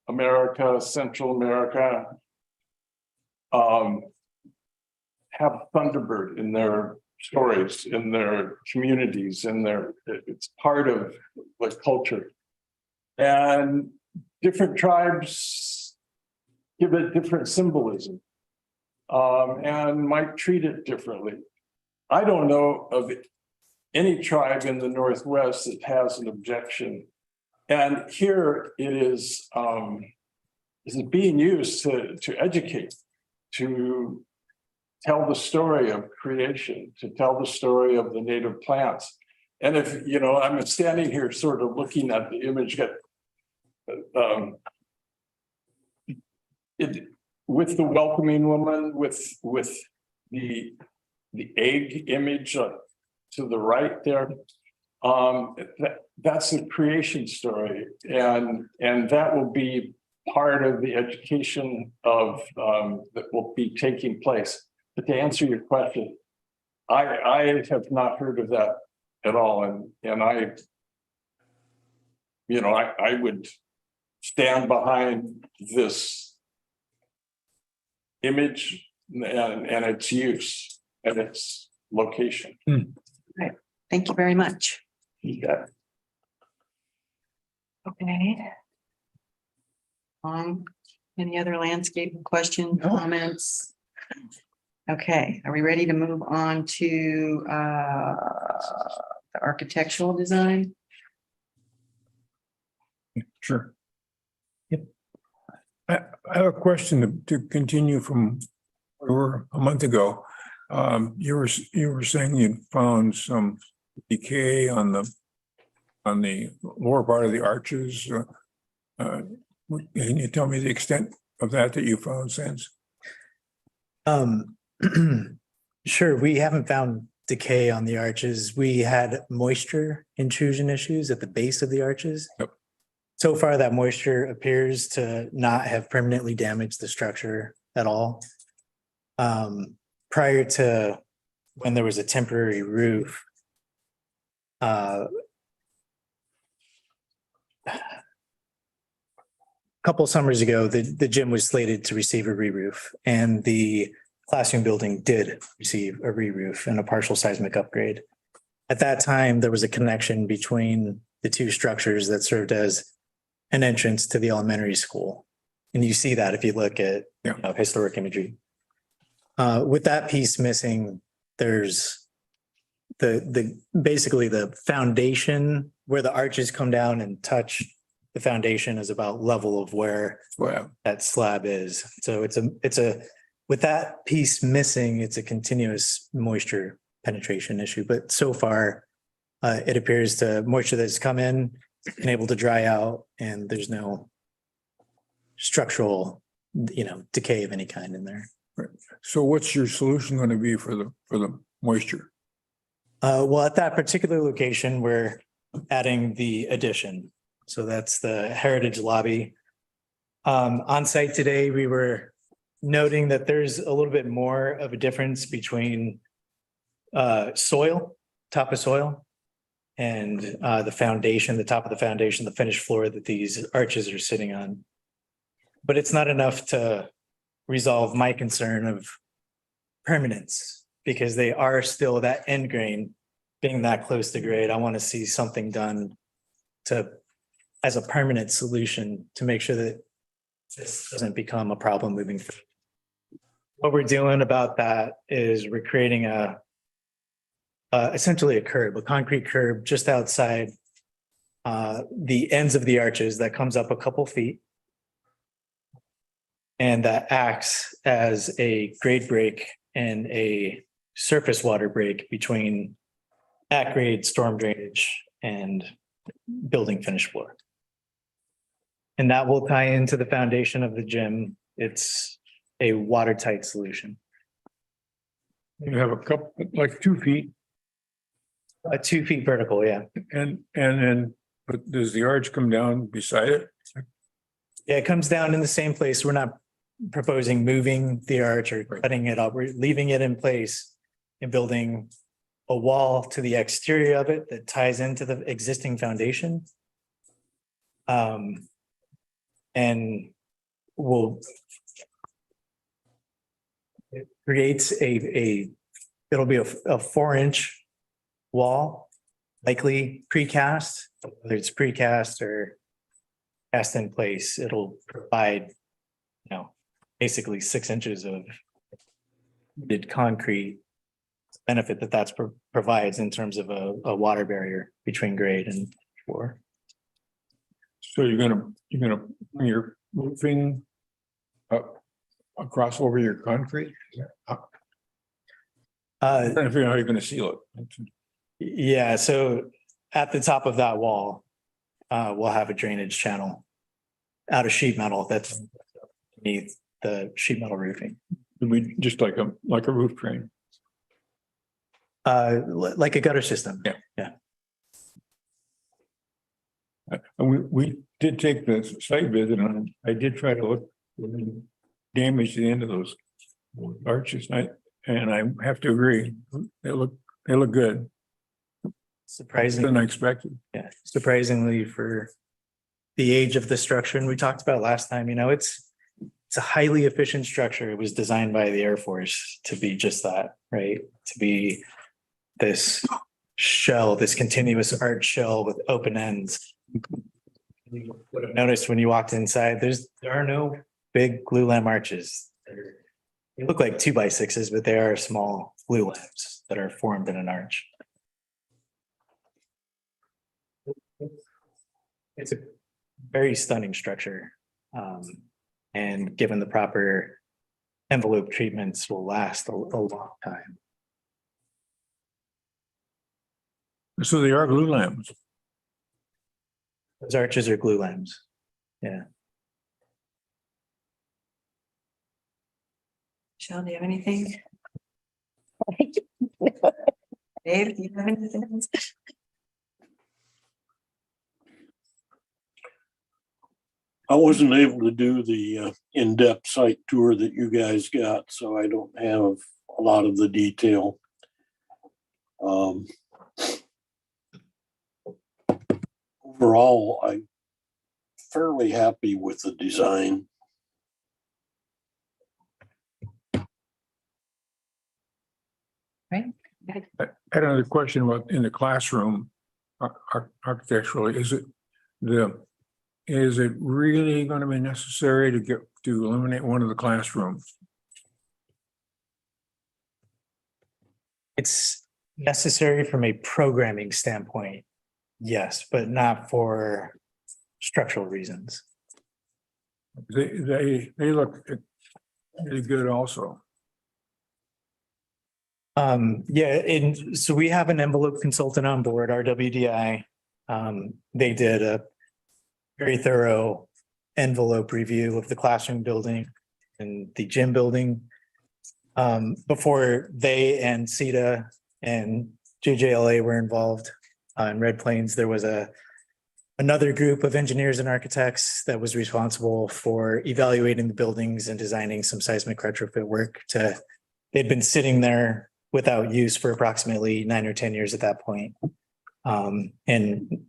America, Central America, have Thunderbird in their stories, in their communities, it's part of the culture. And different tribes give it different symbolism and might treat it differently. I don't know of any tribe in the Northwest that has an objection. And here it is being used to educate, to tell the story of creation, to tell the story of the native plants. And if, you know, I'm standing here sort of looking at the image with the welcoming woman, with the egg image to the right there. That's a creation story, and that will be part of the education of that will be taking place. But to answer your question, I have not heard of that at all, and I. You know, I would stand behind this. Image and its use and its location. Thank you very much. You got it. Okay. Any other landscape questions, comments? Okay, are we ready to move on to the architectural design? Sure. Yep. I have a question to continue from where we were a month ago. You were saying you found some decay on the lower part of the arches. Can you tell me the extent of that you found since? Sure, we haven't found decay on the arches. We had moisture intrusion issues at the base of the arches. Yep. So far, that moisture appears to not have permanently damaged the structure at all. Prior to when there was a temporary roof, a couple summers ago, the gym was slated to receive a re-roof, and the classroom building did receive a re-roof and a partial seismic upgrade. At that time, there was a connection between the two structures that served as an entrance to the elementary school. And you see that if you look at historic imagery. With that piece missing, there's basically the foundation where the arches come down and touch the foundation is about level of where that slab is. So it's a with that piece missing, it's a continuous moisture penetration issue. But so far, it appears to moisture that's come in and able to dry out, and there's no structural, decay of any kind in there. Right. So what's your solution going to be for the moisture? Well, at that particular location, we're adding the addition. So that's the heritage lobby. On site today, we were noting that there's a little bit more of a difference between soil, top of soil, and the foundation, the top of the foundation, the finished floor that these arches are sitting on. But it's not enough to resolve my concern of permanence, because they are still that end grain being that close to grade. I want to see something done as a permanent solution to make sure that this doesn't become a problem moving forward. What we're doing about that is we're creating essentially a curb, a concrete curb just outside the ends of the arches that comes up a couple feet. And that acts as a grade break and a surface water break between at-grade storm drainage and building finished floor. And that will tie into the foundation of the gym. It's a watertight solution. You have a couple, like 2 feet. 2 feet vertical, yeah. And then, but does the arch come down beside it? Yeah, it comes down in the same place. We're not proposing moving the arch or cutting it up. We're leaving it in place and building a wall to the exterior of it that ties into the existing foundation. And will it creates it'll be a 4-inch wall, likely precast, whether it's precast or cast in place. It'll provide, basically 6 inches of concrete benefit that provides in terms of a water barrier between grade and floor. So you're gonna bring your roofing up across over your concrete? I don't know if you're not gonna seal it. Yeah, so at the top of that wall, we'll have a drainage channel out of sheet metal that's beneath the sheet metal roofing. We just like a roof drain. Like a gutter system. Yeah. And we did take the site visit, and I did try to look for damage to the end of those arches. And and I have to agree, they look good, Surprising. than I expected. Yeah, surprisingly for the age of the structure, and we talked about last time, it's a highly efficient structure. It was designed by the Air Force to be just that, right? To be this shell, this continuous arch shell with open ends. You would have noticed when you walked inside, there are no big glulam arches. They look like 2x6s, but they are small glulams that are formed in an arch. It's a very stunning structure. And given the proper envelope treatments will last a long time. So they are glue lamps. Those arches are glulams. Yeah. Michelle, do you have anything? Dave, do you have anything? I wasn't able to do the in-depth site tour that you guys got, so I don't have a lot of the detail. Overall, I'm fairly happy with the design. I had another question about in the classroom, architecturally, is it really going to be necessary to eliminate one of the classrooms? It's necessary from a programming standpoint, yes, but not for structural reasons. They look really good also. Yeah, and so we have an envelope consultant on board, RWDI. They did a very thorough envelope review of the classroom building and the gym building. Before they and CETA and JJLA were involved in Red Plains, there was another group of engineers and architects that was responsible for evaluating the buildings and designing some seismic retrofit work. They'd been sitting there without use for approximately 9 or 10 years at that point. And,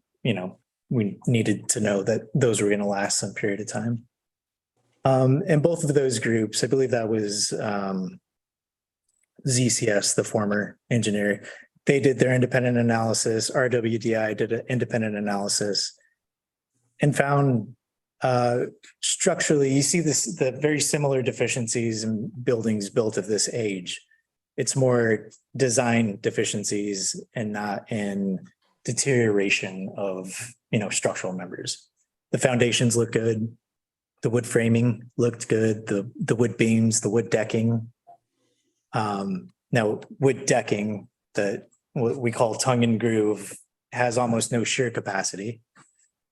we needed to know that those were going to last some period of time. And both of those groups, I believe that was ZCS, the former engineer, they did their independent analysis. RWDI did an independent analysis and found structurally, you see the very similar deficiencies in buildings built of this age. It's more design deficiencies and not in deterioration of, structural members. The foundations look good. The wood framing looked good. The wood beams, the wood decking. Now wood decking, what we call tongue and groove, has almost no shear capacity.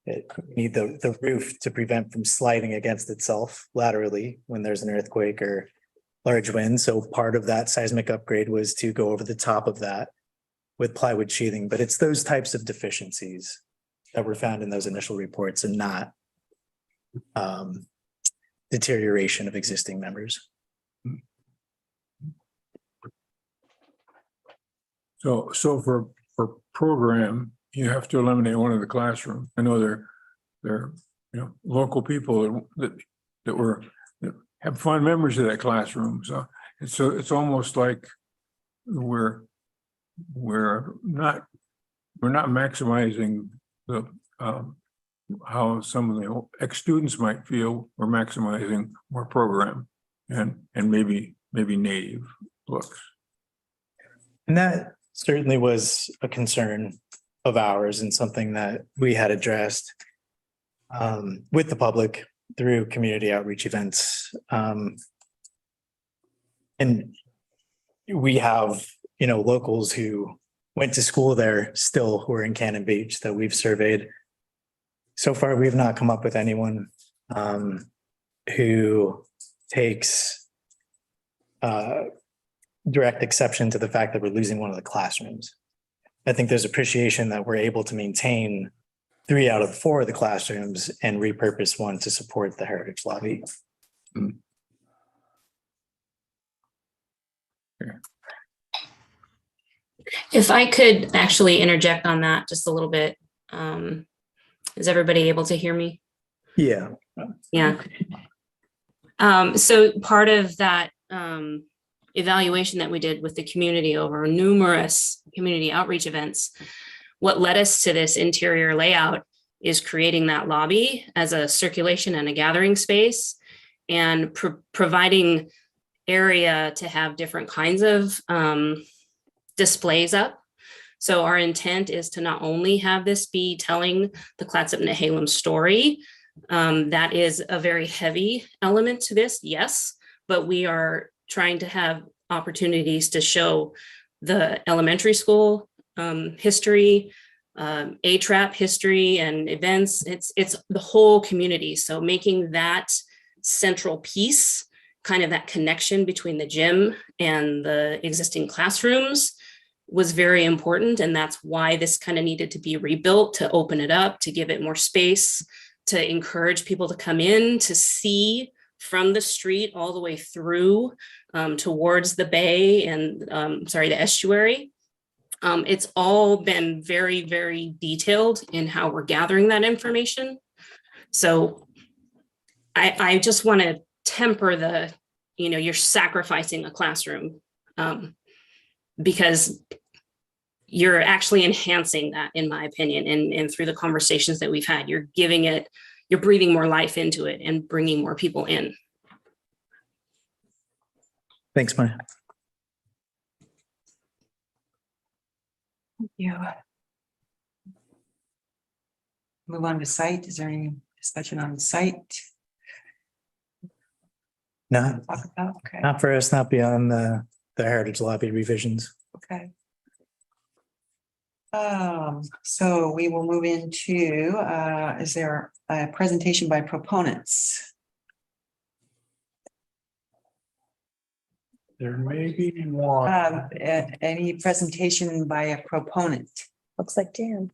It need the roof to prevent from sliding against itself laterally when there's an earthquake or large wind. So part of that seismic upgrade was to go over the top of that with plywood sheathing. But it's those types of deficiencies that were found in those initial reports and not deterioration of existing members. So for program, you have to eliminate one of the classrooms. I know they're local people that have fond memories of that classroom. So it's almost like we're not maximizing the how some of the ex-students might feel we're maximizing more program and maybe native looks. And that certainly was a concern of ours and something that we had addressed with the public through community outreach events. And we have, locals who went to school there still who are in Cannon Beach that we've surveyed. So far, we've not come up with anyone who takes direct exception to the fact that we're losing one of the classrooms. I think there's appreciation that we're able to maintain 3 out of 4 of the classrooms and repurpose one to support the heritage lobby. If I could actually interject on that just a little bit. Is everybody able to hear me? Yeah. Yeah. So part of that evaluation that we did with the community over numerous community outreach events, what led us to this interior layout is creating that lobby as a circulation and a gathering space, and providing area to have different kinds of displays up. So our intent is to not only have this be telling the Clatsop Nehalem story, that is a very heavy element to this, yes, but we are trying to have opportunities to show the elementary school history, ATRAP history and events. It's the whole community. So making that central piece, kind of that connection between the gym and the existing classrooms, was very important. And that's why this kind of needed to be rebuilt, to open it up, to give it more space, to encourage people to come in, to see from the street all the way through towards the bay and the estuary. It's all been very, very detailed in how we're gathering that information. So I just want to temper the, you're sacrificing a classroom because you're actually enhancing that, in my opinion. And through the conversations that we've had, you're breathing more life into it and bringing more people in. Thanks, Maya. Thank you. Move on to site. Is there any discussion on the site? No, Talk about? Okay. not for us, not beyond the Heritage Lobby revisions. Okay. So we will move into, is there a presentation by proponents? There may be one. Any presentation by a proponent? Looks like Jan.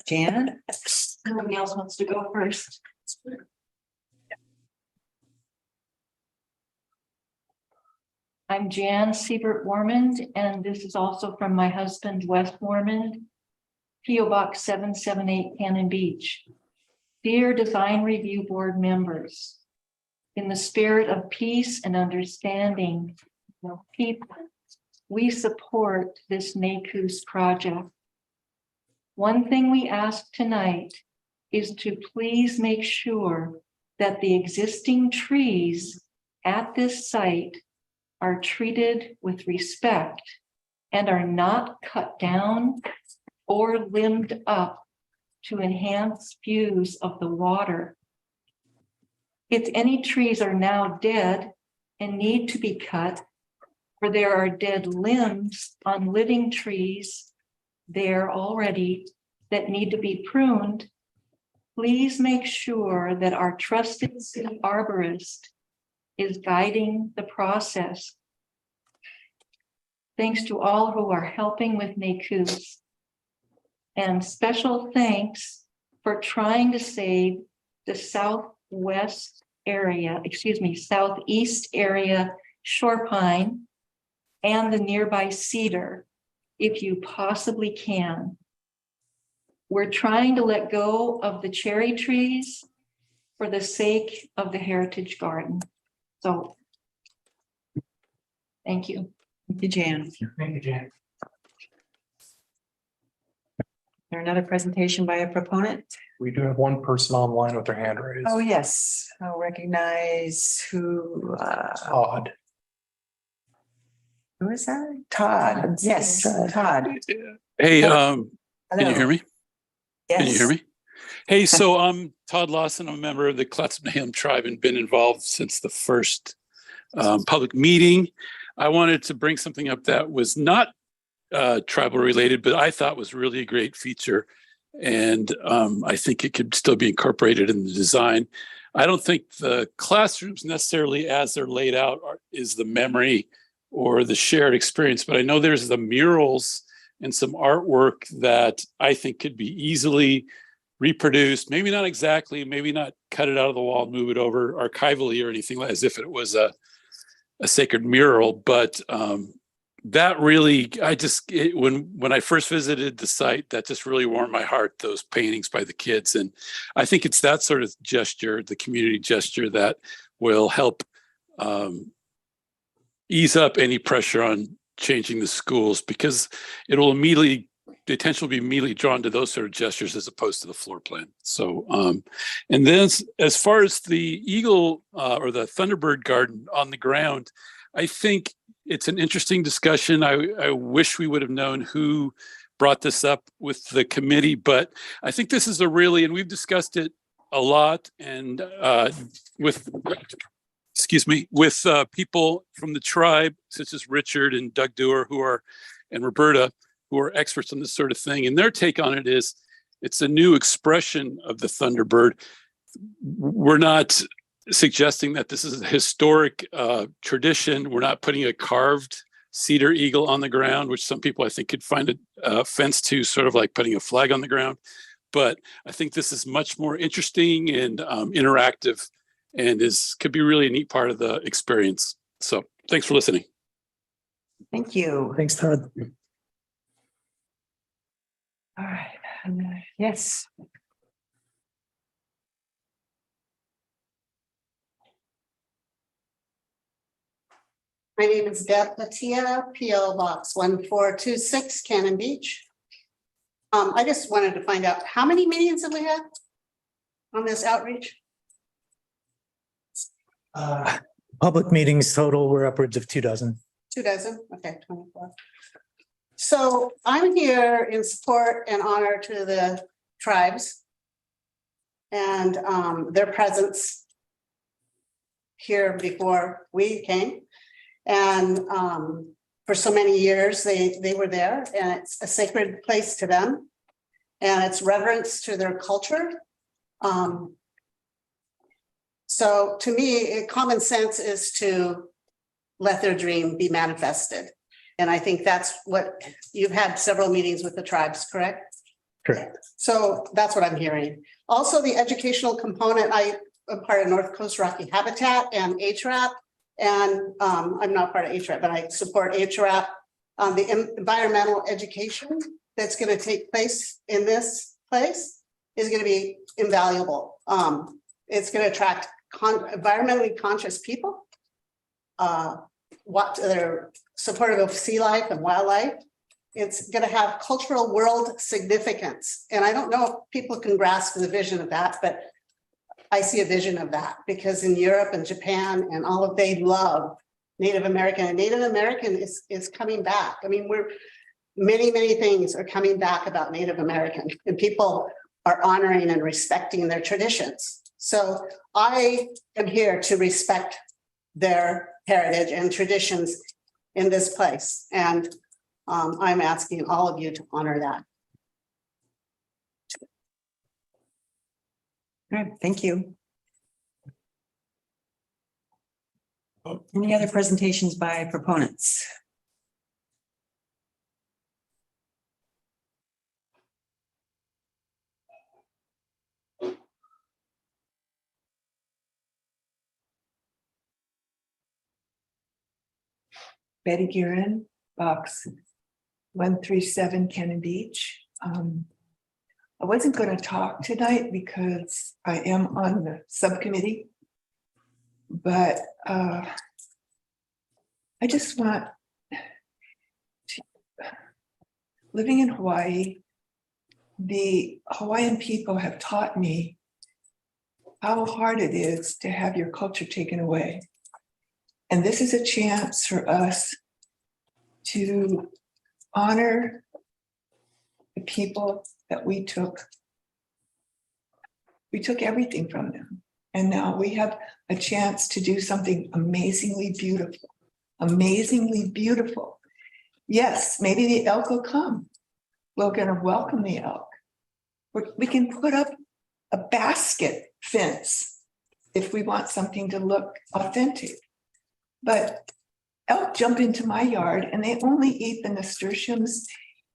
Jan? Nobody else wants to go first. I'm Jan Siebert Warmond, and this is also from my husband, Wes Warmond, P.O. Box 778, Cannon Beach. Dear Design Review Board members, in the spirit of peace and understanding of people, we support this NACUS project. One thing we ask tonight is to please make sure that the existing trees at this site are treated with respect and are not cut down or limbed up to enhance views of the water. If any trees are now dead and need to be cut, or there are dead limbs on living trees there already that need to be pruned, please make sure that our trusted city arborist is guiding the process. Thanks to all who are helping with NACUS. And special thanks for trying to save the southeast area shore pine and the nearby cedar, if you possibly can. We're trying to let go of the cherry trees for the sake of the heritage garden. So, thank you. Thank you, Jan. Thank you, Jan. There another presentation by a proponent? We do have one person online with their hand raised. Oh, yes. I'll recognize who, Odd. who is that? Todd. Yes, Todd. Hey, Hello. can you hear me? Can you Yes. hear me? Hey, so I'm Todd Lawson. I'm a member of the Clatsop Nehalem tribe and been involved since the first public meeting. I wanted to bring something up that was not tribal related, but I thought was really a great feature. And I think it could still be incorporated in the design. I don't think the classrooms necessarily as they're laid out is the memory or the shared experience, but I know there's the murals and some artwork that I think could be easily reproduced, maybe not exactly, maybe not cut it out of the wall and move it over archivally or anything as if it was a a sacred mural, but that really, when I first visited the site, that just really warmed my heart, those paintings by the kids. And I think it's that sort of gesture, the community gesture, that will help ease up any pressure on changing the schools, because the attention will be immediately drawn to those sort of gestures as opposed to the floor plan. So, and then as far as the Eagle or the Thunderbird garden on the ground, I think it's an interesting discussion. I wish we would have known who brought this up with the committee, but I think this is and we've discussed it a lot, and with people from the tribe, such as Richard and Doug Dewar, and Roberta, who are experts on this sort of thing. And their take on it is it's a new expression of the Thunderbird. We're not suggesting that this is a historic tradition. We're not putting a carved cedar eagle on the ground, which some people I think could find a offense to, sort of like putting a flag on the ground. But I think this is much more interesting and interactive, and could be really a neat part of the experience. So thanks for listening. Thank you. Thanks, Todd. All right. Yes. My name is Deb Patia, PO Box 1426, Cannon Beach. I just wanted to find out, how many meetings have we had on this outreach? Public meetings total were upwards of 24. 24, okay, 24. So I'm here in support and honor to the tribes and their presence here before we came. And for so many years, they were there, and it's a sacred place to them. And it's reverence to their culture. So to me, common sense is to let their dream be manifested. And I think that's what you've had several meetings with the tribes, correct? Correct. So that's what I'm hearing. Also, the educational component, I am part of North Coast Rocky Habitat and HRAP. And I'm not part of HRAP, but I support HRAP. The environmental education that's going to take place in this place is going to be invaluable. It's going to attract environmentally conscious people. What they're supportive of sea life and wildlife. It's going to have cultural world significance. And I don't know if people can grasp the vision of that, but I see a vision of that, because in Europe and Japan and all of, they love Native American, and Native American is coming back. I mean, many things are coming back about Native American, and people are honoring and respecting their traditions. So I am here to respect their heritage and traditions in this place. And I'm asking all of you to honor that. All right, thank you. Any other presentations by proponents? Betty Guerin, box 137, Cannon Beach. I wasn't going to talk tonight because I am on the subcommittee, but I just want to, living in Hawaii, the Hawaiian people have taught me how hard it is to have your culture taken away. And this is a chance for us to honor the people that we took everything from them. And now we have a chance to do something amazingly beautiful, amazingly beautiful. Yes, maybe the elk will come. We're going to welcome the elk. We can put up a basket fence if we want something to look authentic. But elk jump into my yard and they only eat the nasturtiums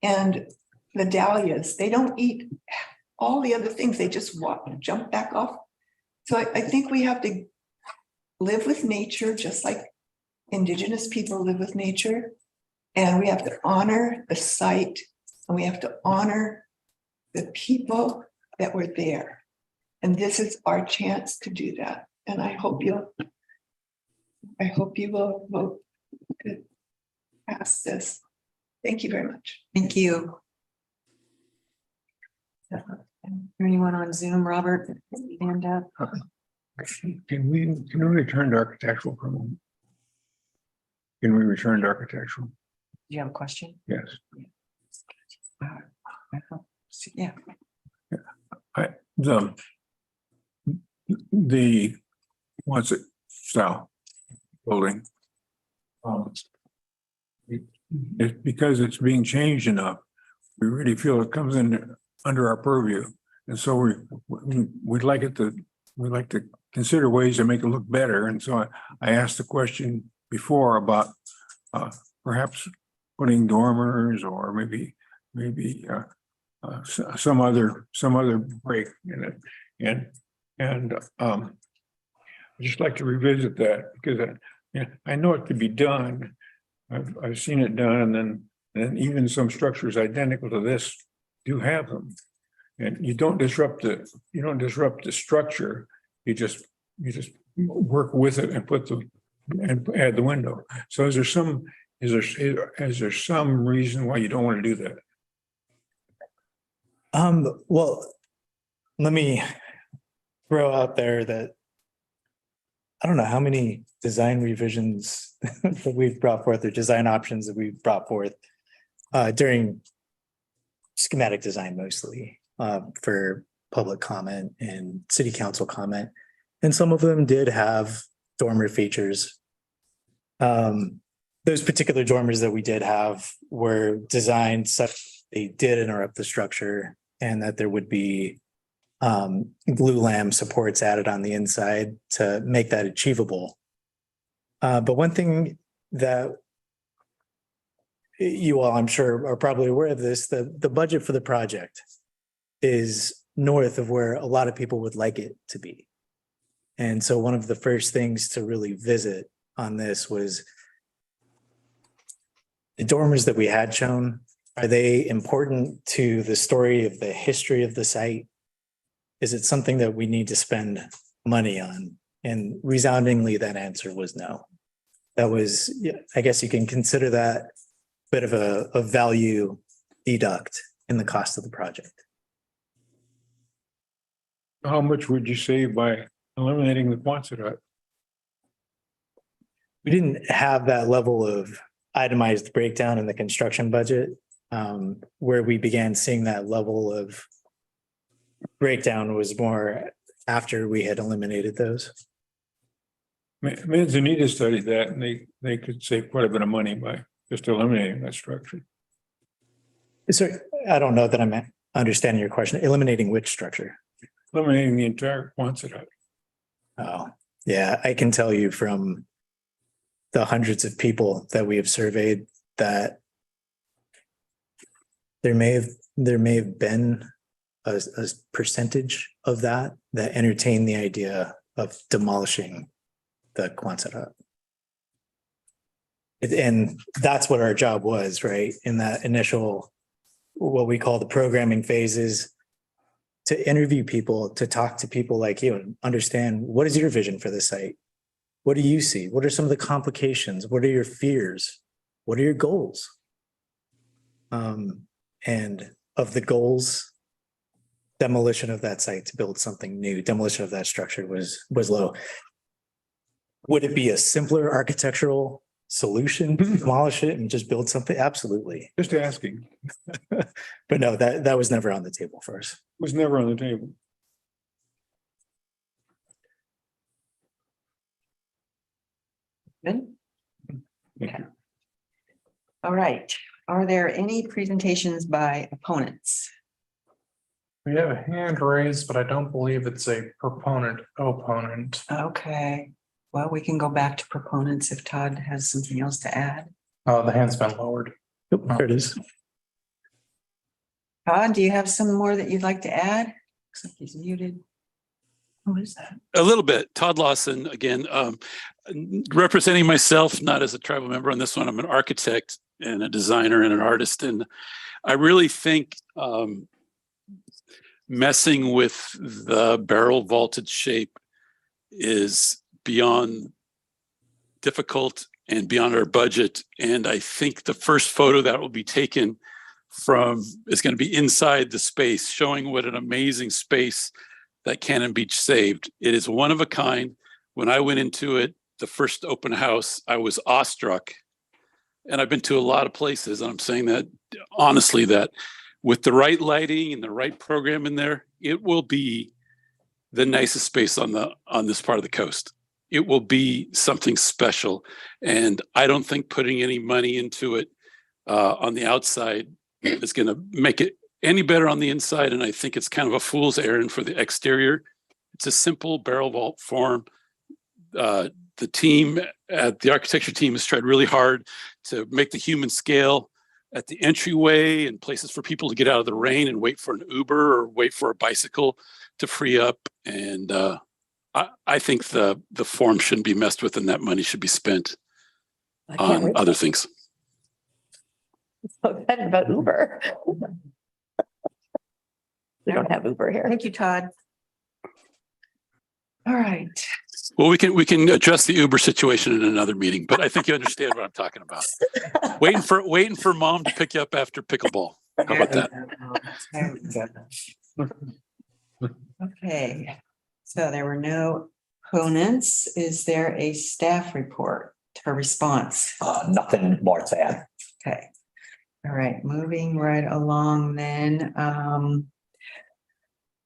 and the dahlias. They don't eat all the other things. They just jump back off. So I think we have to live with nature just like Indigenous people live with nature, and we have to honor the site, and we have to honor the people that were there. And this is our chance to do that. And I hope you will vote to pass this. Thank you very much. Thank you. Anyone on Zoom, Robert, stand up? Can we return to architectural for a moment? Can we return to architectural? Do you have a question? Yes. Yeah. The what's it style building? It's because it's being changed enough. We really feel it comes in under our purview, and so we'd like to consider ways to make it look better. And so I asked the question before about perhaps putting dormers or maybe some other break in it, and I'd just like to revisit that because I know it could be done. I've seen it done, and then even some structures identical to this do have them, and you don't disrupt the structure. You just work with it and add the window. So is there some reason why you don't want to do that? Well, let me throw out there that I don't know how many design revisions that we've brought forth or design options that we've brought forth during schematic design mostly for public comment and city council comment. And some of them did have dormer features. Those particular dormers that we did have were designed such they did interrupt the structure and that there would be glue lam supports added on the inside to make that achievable. But one thing that you all, I'm sure, are probably aware of this, the budget for the project is north of where a lot of people would like it to be. And so one of the first things to really visit on this was the dormers that we had shown. Are they important to the story of the history of the site? Is it something that we need to spend money on? And resoundingly, that answer was no. That was, I guess you can consider that a bit of a value deduct in the cost of the project. How much would you save by eliminating the Quonset? We didn't have that level of itemized breakdown in the construction budget, where we began seeing that level of breakdown was more after we had eliminated those. Manzanita studied that, and they could save quite a bit of money by just eliminating that structure. So I don't know that I'm understanding your question. Eliminating which structure? Eliminating the entire Quonset. Oh, yeah, I can tell you from the hundreds of people that we have surveyed that there may have been a percentage of that entertained the idea of demolishing the Quonset hut. And that's what our job was, right? In that initial, what we call the programming phases, to interview people, to talk to people like you and understand what is your vision for the site? What do you see? What are some of the complications? What are your fears? What are your goals? And of the goals, demolition of that site to build something new, demolition of that structure was low. Would it be a simpler architectural solution to demolish it and just build something? Absolutely. Just asking. But no, that was never on the table for us. Was never on the table. Good. Okay. All right. Are there any presentations by opponents? We have a hand raised, but I don't believe it's a opponent. Okay. Well, we can go back to proponents if Todd has something else to add. The hand's been lowered. Yep, there it is. Todd, do you have some more that you'd like to add? Looks like he's muted. Who is that? A little bit. Todd Lawson, again, representing myself, not as a tribal member on this one. I'm an architect and a designer and an artist. And I really think messing with the barrel vaulted shape is beyond difficult and beyond our budget. And I think the first photo that will be taken from is going to be inside the space, showing what an amazing space that Cannon Beach saved. It is one of a kind. When I went into it, the first open house, I was awestruck. And I've been to a lot of places, and I'm saying that honestly, that with the right lighting and the right program in there, it will be the nicest space on this part of the coast. It will be something special. And I don't think putting any money into it on the outside is going to make it any better on the inside. And I think it's kind of a fool's errand for the exterior. It's a simple barrel vault form. The team, the architecture team has tried really hard to make the human scale at the entryway and places for people to get out of the rain and wait for an Uber or wait for a bicycle to free up. And I think the form shouldn't be messed with and that money should be spent on other things. So excited about Uber. We don't have Uber here. Thank you, Todd. All right. Well, we can address the Uber situation in another meeting, but I think you understand what I'm talking about. Waiting for mom to pick you up after pickleball. How about that? Okay, so there were no opponents. Is there a staff report or response? Nothing more to add. Okay. All right, moving right along then.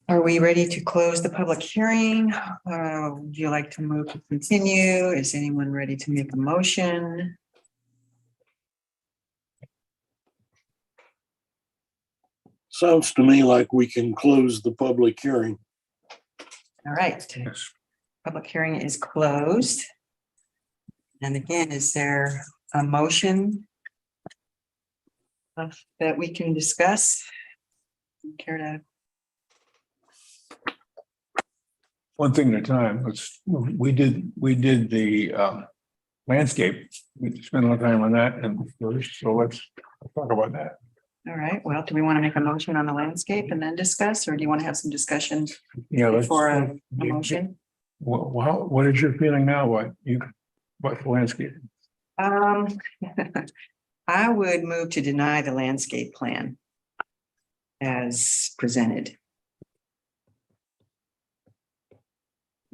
Are we ready to close the public hearing? Would you like to move to continue? Is anyone ready to make a motion? Sounds to me like we can close the public hearing. All right. Public hearing is closed. And again, is there a motion that we can discuss? Care to? One thing at a time. We did the landscape. We spent a lot of time on that, and so let's talk about that. All right, well, do we want to make a motion on the landscape and then discuss, or do you want to have some discussion Yeah, before a motion? What is your feeling now? What the landscape? I would move to deny the landscape plan as presented.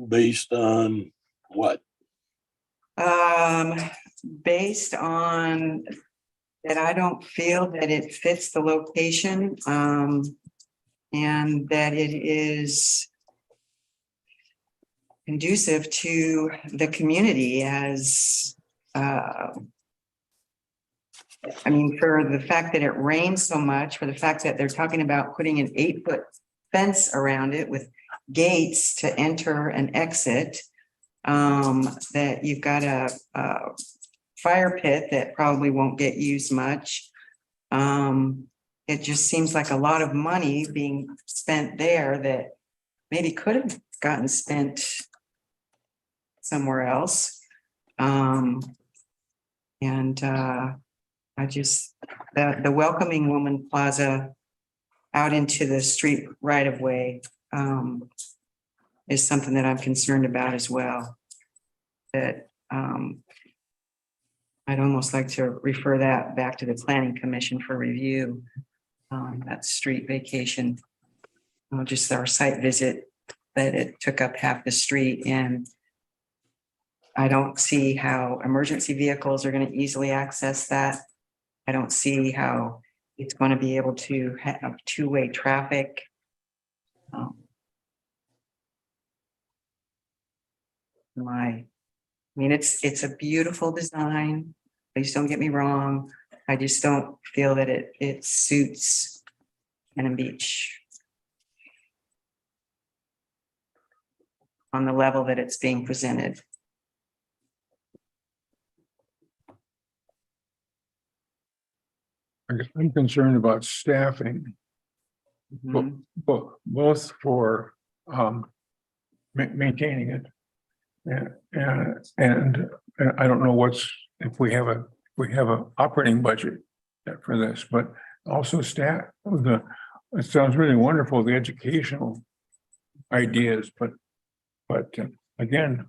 Based on what? Based on that I don't feel that it fits the location, and that it is conducive to the community as, I mean, for the fact that it rains so much, for the fact that they're talking about putting an 8-foot fence around it with gates to enter and exit, that you've got a fire pit that probably won't get used much. It just seems like a lot of money being spent there that maybe could have gotten spent somewhere else. I just, the Welcoming Woman Plaza out into the street right of way is something that I'm concerned about as well. That I'd almost like to refer that back to the Planning Commission for review. That street vacation, just our site visit, that it took up half the street, and I don't see how emergency vehicles are going to easily access that. I don't see how it's going to be able to have two-way traffic. I mean, it's a beautiful design. Please don't get me wrong. I just don't feel that it suits Cannon Beach on the level that it's being presented. I'm concerned about staffing, both for maintaining it. And I don't know if we have a operating budget for this, but also staff, it sounds really wonderful, the educational ideas, but again,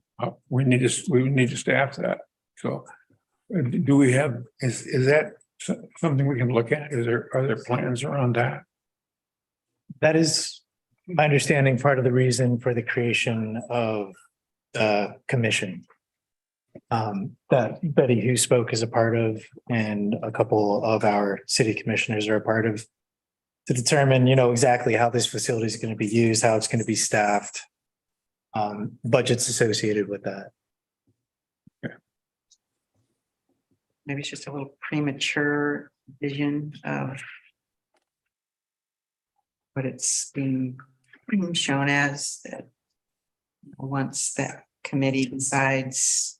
we need to staff that. So do we have, is that something we can look at? Are there plans around that? That is my understanding, part of the reason for the creation of the commission. That Betty, who spoke, is a part of, and a couple of our city commissioners are a part of, to determine, exactly how this facility is going to be used, how it's going to be staffed, budgets associated with that. Maybe it's just a little premature vision of what it's being shown as, that once that committee decides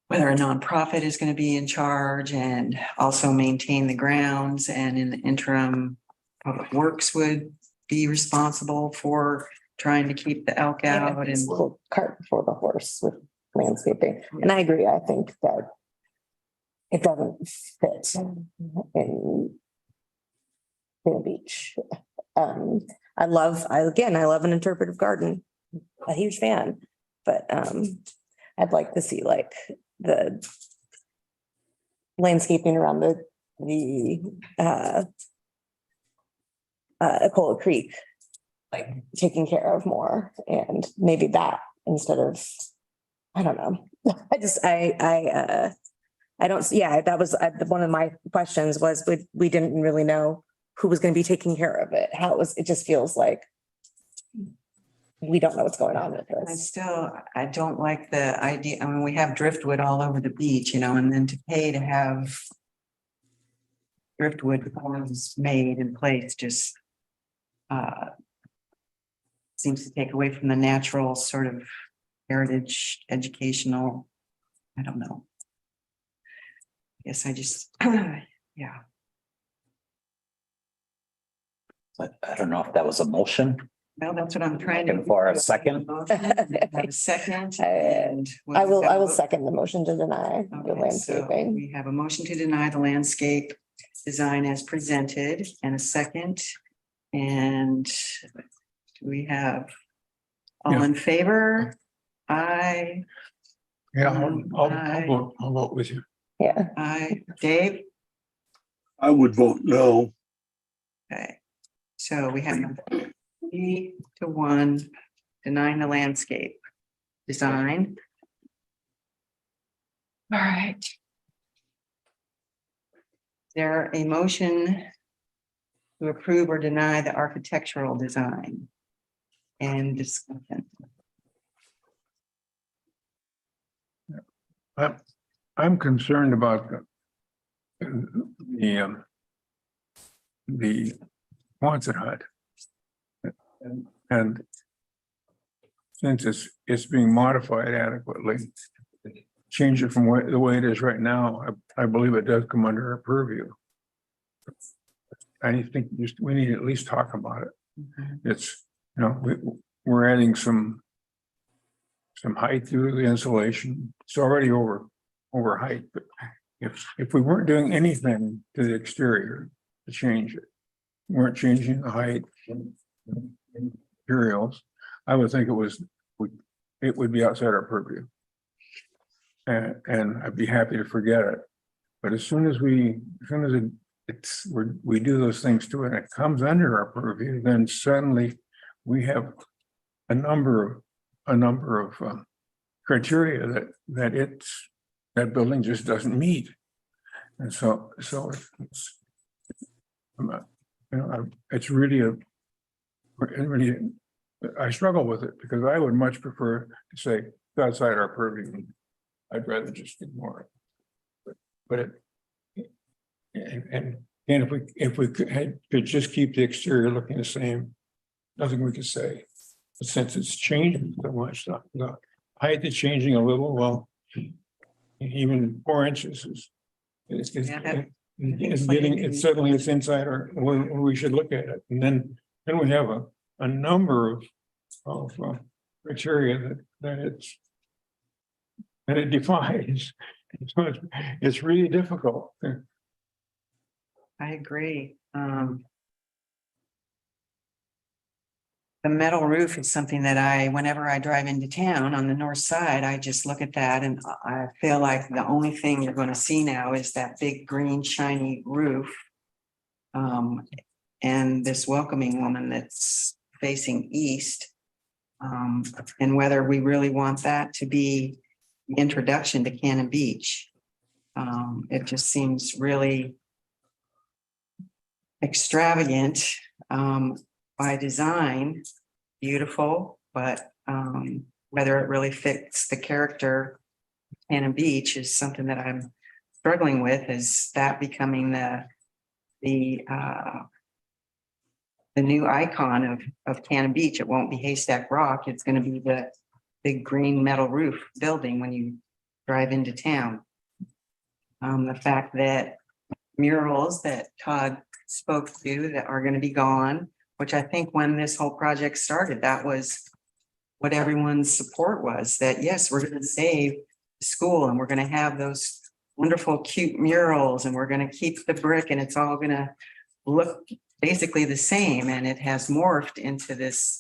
whether a nonprofit is going to be in charge and also maintain the grounds, and in the interim, Public Works would be responsible for trying to keep the elk out and Little cart before the horse with landscaping. And I agree. I think that it doesn't fit in a beach. I love an interpretive garden, a huge fan, but I'd like to see like the landscaping around the Acola Creek, like taken care of more, and maybe that instead of, I don't know. I don't, yeah, that was one of my questions was we didn't really know who was going to be taking care of it, how it just feels like we don't know what's going on with this. I don't like the idea. I mean, we have driftwood all over the beach, and then to pay to have driftwood forms made in place just seems to take away from the natural sort of heritage, educational, I don't know. Yes, I just, yeah. But I don't know if that was a motion. Well, that's what I'm trying to. Looking for a second. Have a second, and I will second the motion to deny the Okay, so landscaping. we have a motion to deny the landscape design as presented and a second. And do we have all in favor? Aye. Yeah, I'll vote with you. Yeah. Aye. Dave? I would vote no. Okay, so we have 3-1 denying the landscape design. All right. Is there a motion to approve or deny the architectural design and discussion? I'm concerned about the Quonset hut. And since it's being modified adequately, change it from the way it is right now, I believe it does come under our purview. I think we need to at least talk about it. It's, we're adding some height through the insulation. It's already over height, but if we weren't doing anything to the exterior to change it, weren't changing the height and materials, I would think it would be outside our purview. And I'd be happy to forget it. But as soon as we do those things to it and it comes under our purview, then suddenly we have a number of criteria that building just doesn't meet. And so it's really I struggle with it because I would much prefer to say it's outside our purview. I'd rather just ignore it. But if we could just keep the exterior looking the same, nothing we could say. But since it's changing so much, the height is changing a little, well, even 4 inches it's suddenly it's inside our, we should look at it. And then we have a number of criteria that it defines. So it's really difficult. I agree. The metal roof is something that whenever I drive into town on the north side, I just look at that and I feel like the only thing you're going to see now is that big green shiny roof. And this welcoming woman that's facing east. And whether we really want that to be the introduction to Cannon Beach. It just seems really extravagant by design, beautiful, but whether it really fits the character of Cannon Beach is something that I'm struggling with. Is that becoming the new icon of Cannon Beach? It won't be Haystack Rock. It's going to be the big green metal roof building when you drive into town. The fact that murals that Todd spoke to that are going to be gone, which I think when this whole project started, that was what everyone's support was, that yes, we're going to save the school and we're going to have those wonderful, cute murals and we're going to keep the brick and it's all going to look basically the same. And it has morphed into this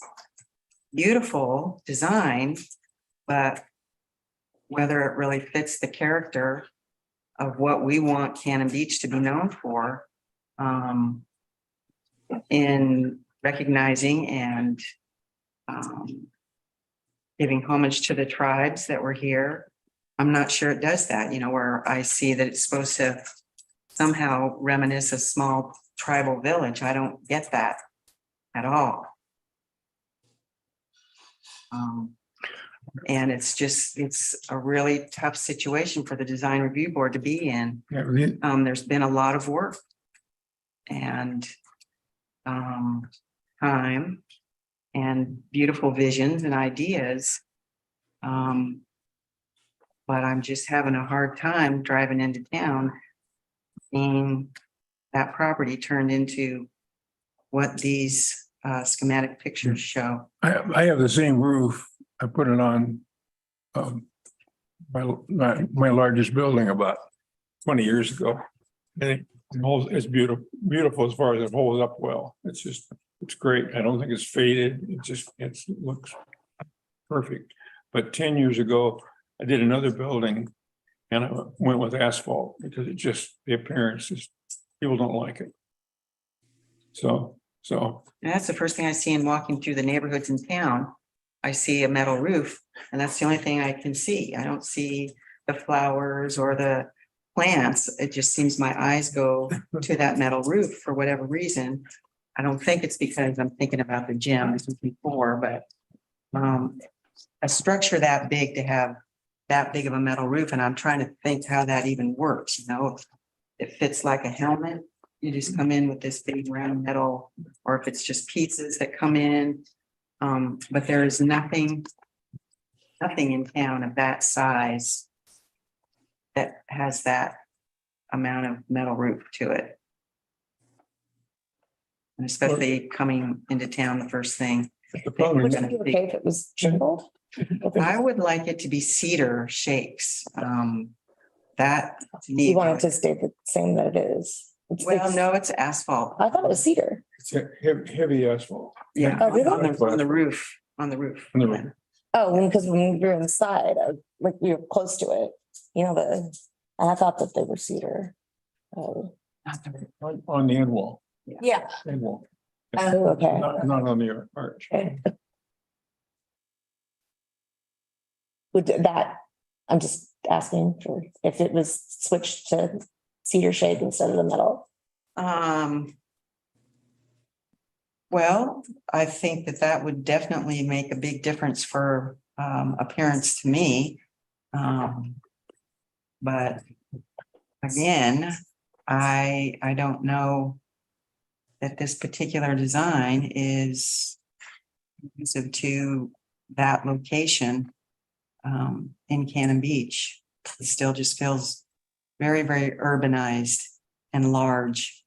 beautiful design, but whether it really fits the character of what we want Cannon Beach to be known for, in recognizing and giving homage to the tribes that were here. I'm not sure it does that, where I see that it's supposed to somehow reminisce a small tribal village. I don't get that at all. And it's a really tough situation for the design review board to be in. Yeah, really. There's been a lot of work and time and beautiful visions and ideas. But I'm just having a hard time driving into town, seeing that property turned into what these schematic pictures show. I have the same roof. I put it on my largest building about 20 years ago. And it's beautiful as far as it holds up well. It's great. I don't think it's faded. It looks perfect. But 10 years ago, I did another building and I went with asphalt because the appearance is, people don't like it. So. And that's the first thing I see in walking through the neighborhoods in town. I see a metal roof and that's the only thing I can see. I don't see the flowers or the plants. It just seems my eyes go to that metal roof for whatever reason. I don't think it's because I'm thinking about the gym this was before, but a structure that big to have that big of a metal roof. And I'm trying to think how that even works. It fits like a helmet. You just come in with this big round metal, or if it's just pieces that come in. But there is nothing in town of that size that has that amount of metal roof to it. And especially coming into town, the first thing. Would you be okay if it was shingled? I would like it to be cedar shakes. That. You want it to stay the same that it is? Well, no, it's asphalt. I thought it was cedar. It's a heavy asphalt. Yeah, Oh, really? on the roof. Oh, because when you're inside, like you're close to it, and I thought that they were cedar. Oh, On the end wall. yeah. End wall. Oh, okay. Not on the arch. Okay. Would that, I'm just asking for if it was switched to cedar shade instead of the metal. Well, I think that would definitely make a big difference for appearance to me. But again, I don't know that this particular design is conducive to that location in Cannon Beach. It still just feels very, very urbanized and large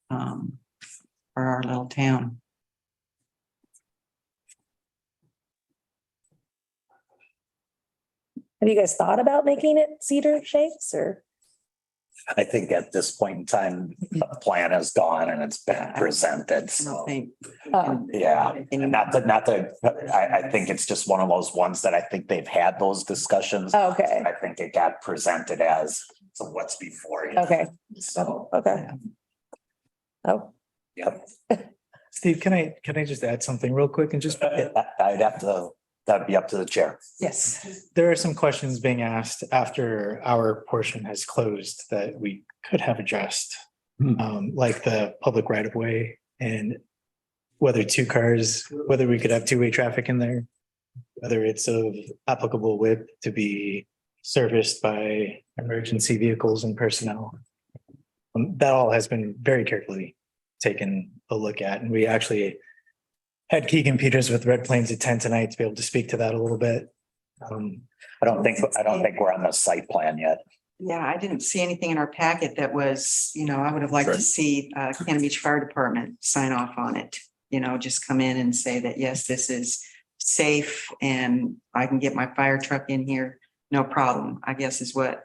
for our little town. Have you guys thought about making it cedar shapes or? I think at this point in time, the plan is gone and it's been presented. I don't So, think. yeah, not that, I think it's just one of those ones that I think they've had those discussions. Okay, I think it got presented as, so what's before you. okay, So, okay. Oh, yep, Steve, can I just add something real quick and just? that'd be up to the chair. Yes, there are some questions being asked after our portion has closed that we could have addressed. Like the public right of way and whether whether we could have two-way traffic in there. Whether it's of applicable width to be serviced by emergency vehicles and personnel. That all has been very carefully taken a look at, and we actually had Keegan Peters with Red Plains at 10 tonight to be able to speak to that a little bit. I don't think we're on the site plan yet. Yeah, I didn't see anything in our packet that was, I would have liked to see Cannon Beach Fire Department sign off on it. Just come in and say that, yes, this is safe and I can get my fire truck in here, no problem, I guess is what.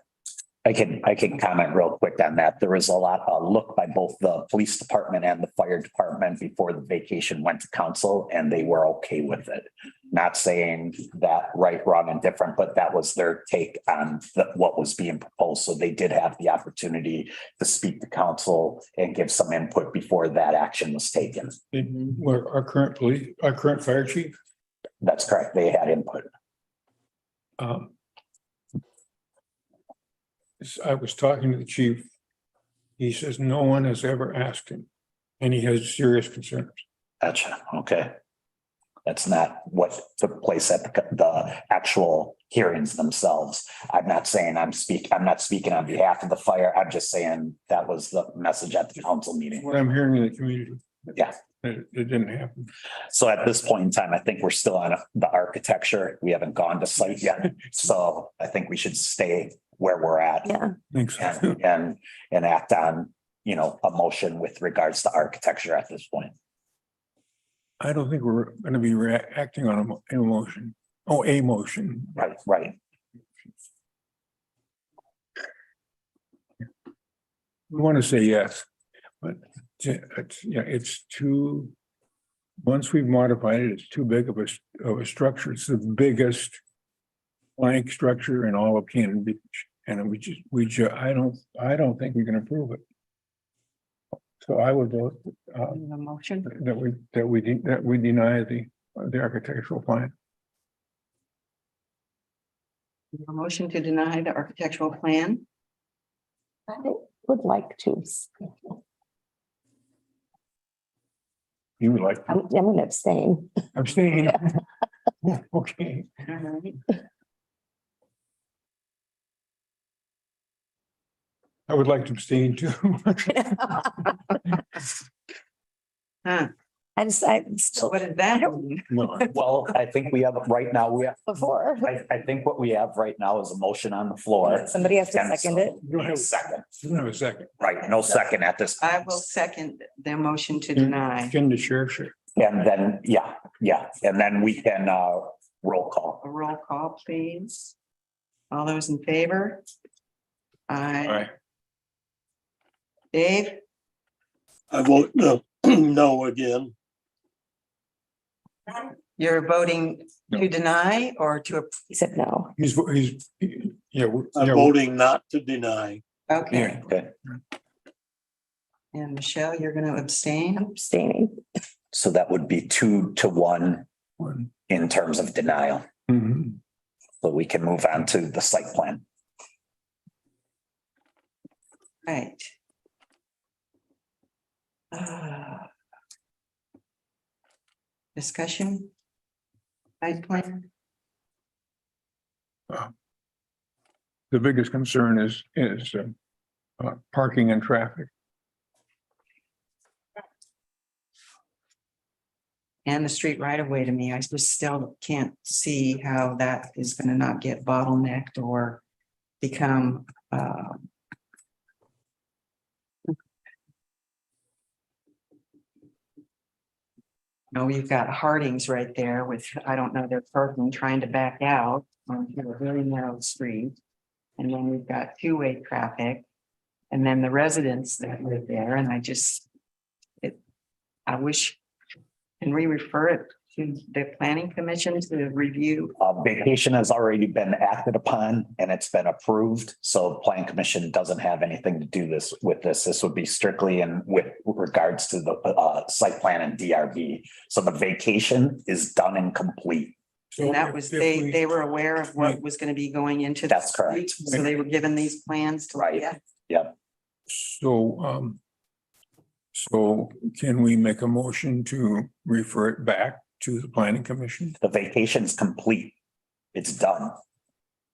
I can comment real quick on that. There was a lot of look by both the police department and the fire department before the vacation went to council, and they were okay with it. Not saying that right, wrong, and different, but that was their take on what was being proposed. So they did have the opportunity to speak to council and give some input before that action was taken. Where our current fire chief. That's correct. They had input. I was talking to the chief. He says no one has ever asked him, and he has serious concerns. Gotcha. Okay. That's not what took place at the actual hearings themselves. I'm not saying I'm not speaking on behalf of the fire. I'm just saying that was the message at the council meeting. What I'm hearing in the community. Yeah. It didn't happen. So at this point in time, I think we're still on the architecture. We haven't gone to site yet. So I think we should stay where we're at. yeah. Thanks. And act on, a motion with regards to architecture at this point. I don't think we're going to be acting on a motion. Oh, a motion. Right. We want to say yes, but it's too, once we've modified it, it's too big of a structure. It's the biggest blank structure in all of Cannon Beach. And I don't think we can approve it. So I would vote A motion. that we deny the architectural plan. A motion to deny the architectural plan. I would like to. You would like. I'm gonna abstain. Abstain. Okay. All right. I would like to abstain too. Huh. I still What does that mean? Well, I think we have right now, before. I think what we have right now is a motion on the floor. Somebody has to And second it. You don't have Second, you don't have a second. right, no second at this. I will second the motion to deny. Can the sheriff share? And then, yeah, and then we can roll call. A roll call, please. All those in favor? Aye. All right. Dave? I vote no, no again. You're voting to deny or to, He said no. Yeah. I'm voting not to deny. okay. Okay, And Michelle, you're going to abstain? Abstaining. so that would be 2-1 in terms of denial. Mhm. So we can move on to the site plan. Right. Discussion? Site plan? The biggest concern is parking and traffic. And the street right of way to me, I just still can't see how that is gonna not get bottlenecked or become Now we've got Harding's right there with, I don't know, they're parking, trying to back out onto a very narrow street. And then we've got two-way traffic. And then the residents that live there, and I wish, can we refer it to the planning commission to review? Vacation has already been acted upon and it's been approved. So plan commission doesn't have anything to do with this. This would be strictly with regards to the site plan and DRB. So the vacation is done and complete. And that was, they were aware of what was going to be going into. That's correct. So they were given these plans to. Right. Yep. So, so can we make a motion to refer it back to the planning commission? The vacation's complete. It's done.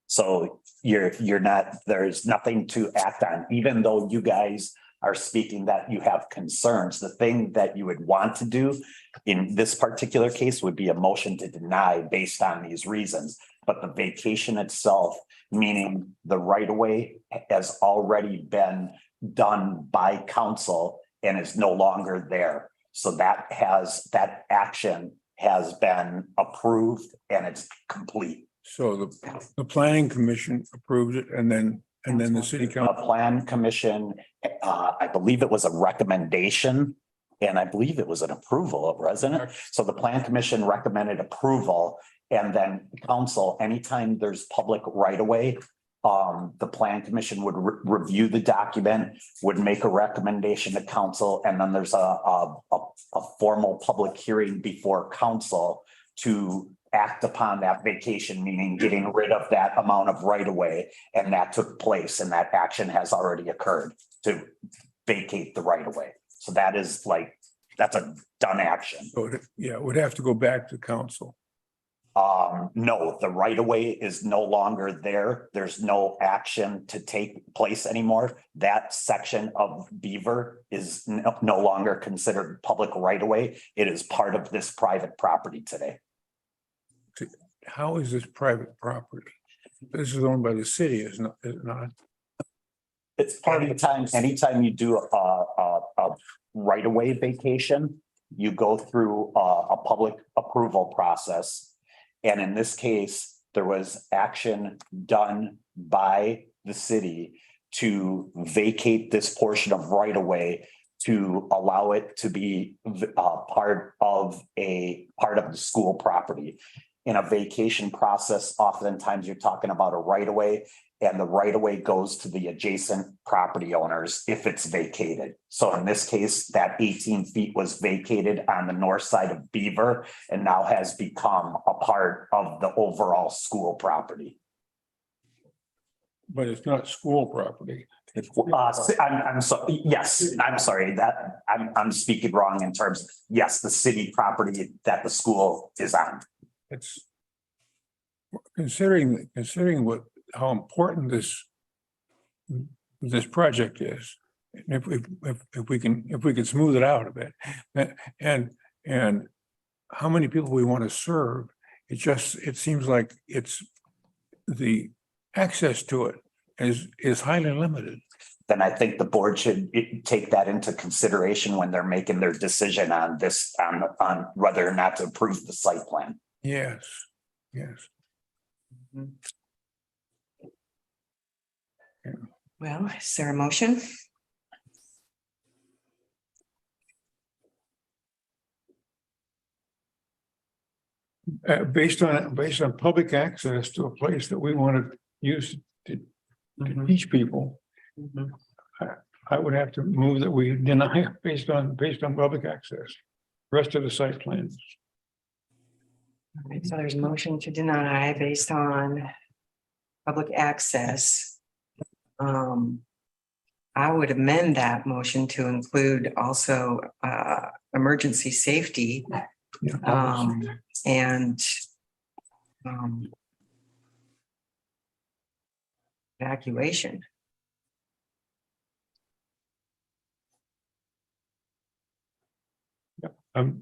So you're not, there's nothing to act on, even though you guys are speaking that you have concerns. The thing that you would want to do in this particular case would be a motion to deny based on these reasons. But the vacation itself, meaning the right of way, has already been done by council and is no longer there. So that action has been approved and it's complete. So the planning commission approved it and then the city The council. plan commission, I believe it was a recommendation and I believe it was an approval of resident. So the plan commission recommended approval and then council, anytime there's public right of way, the plan commission would review the document, would make a recommendation to council, and then there's a formal public hearing before council to act upon that vacation, meaning getting rid of that amount of right of way. And that took place and that action has already occurred to vacate the right of way. So that's a done action. So it would have to go back to council. No, the right of way is no longer there. There's no action to take place anymore. That section of Beaver is no longer considered public right of way. It is part of this private property today. How is this private property? This is owned by the city, is it not? It's part of the time, anytime you do a right of way vacation, you go through a public approval process. And in this case, there was action done by the city to vacate this portion of right of way to allow it to be part of the school property. In a vacation process, oftentimes you're talking about a right of way, and the right of way goes to the adjacent property owners if it's vacated. So in this case, that 18 feet was vacated on the north side of Beaver and now has become a part of the overall school property. But it's not school property. I'm sorry. Yes, I'm sorry that I'm speaking wrong in terms. Yes, the city property that the school is on. It's considering how important this project is. If we can smooth it out a bit, and how many people we want to serve, it seems like it's the access to it is highly limited. Then I think the board should take that into consideration when they're making their decision on this, on whether or not to approve the site plan. Yes, yes. Well, is there a motion? Based on public access to a place that we want to use to teach people, I would have to move that we deny it based on public access. Rest of the site plans. All right, so there's a motion to deny based on public access. I would amend that motion to include also emergency safety and evacuation.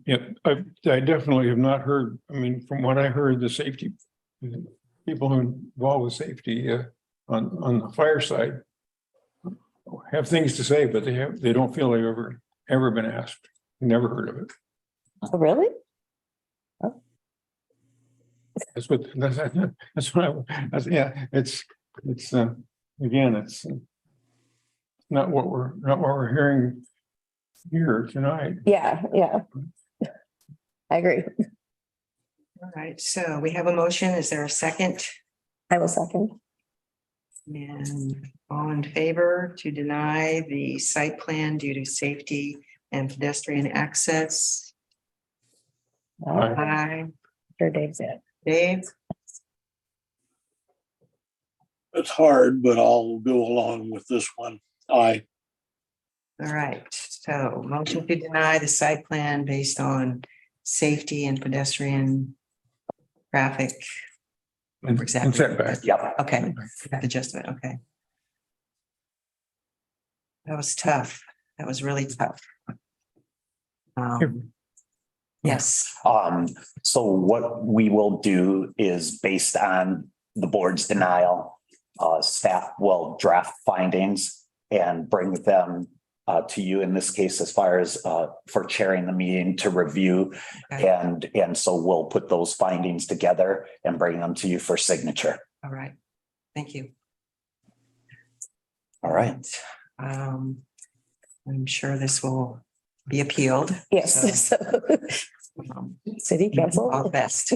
Yeah, I definitely have not heard, I mean, from what I heard, the safety, people who are involved with safety on the fire side have things to say, but they don't feel they've ever been asked. Never heard of it. Oh, really? That's what, that's what yeah, it's, again, it's not what we're hearing here tonight. Yeah, yeah. I agree. All right, so we have a motion. Is there a second? I will second. And all in favor to deny the site plan due to safety and pedestrian access? Aye. Sure, Dave's it. Dave? It's hard, but I'll go along with this one. Aye. All right, so motion to deny the site plan based on safety and pedestrian traffic. And setback. Yep. Okay, got the gist of it, okay. That was tough. That was really tough. Yes, So what we will do is based on the board's denial, staff will draft findings and bring them to you in this case, as far as for chairing the meeting to review. Okay. And so we'll put those findings together and bring them to you for signature. all right. Thank you. All right. I'm sure this will be appealed. Yes. So, So, city council. all the best.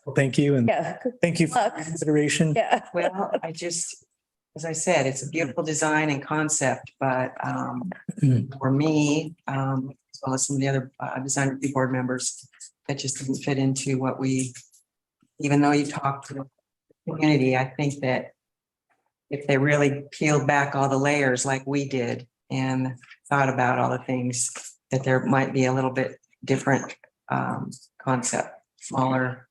Well, thank you and Yeah. thank you for Luck. your consideration. Yeah. Well, as I said, it's a beautiful design and concept, but for me, as well as some of the other design review board members, that just didn't fit into what even though you talked to the community, I think that if they really peeled back all the layers like we did and thought about all the things, that there might be a little bit different concept, smaller.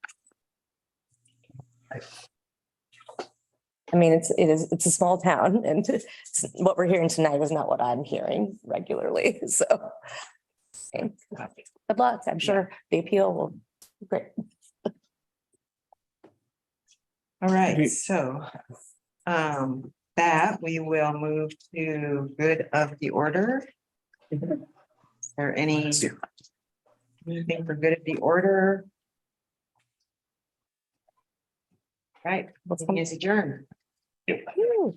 I mean, it's a small town and what we're hearing tonight is not what I'm hearing regularly, so. Okay. Good luck. I'm sure the appeal will, great. All right, so that we will move to good of the order. Is there anything for good of the order? Right, meeting is adjourned. Woo.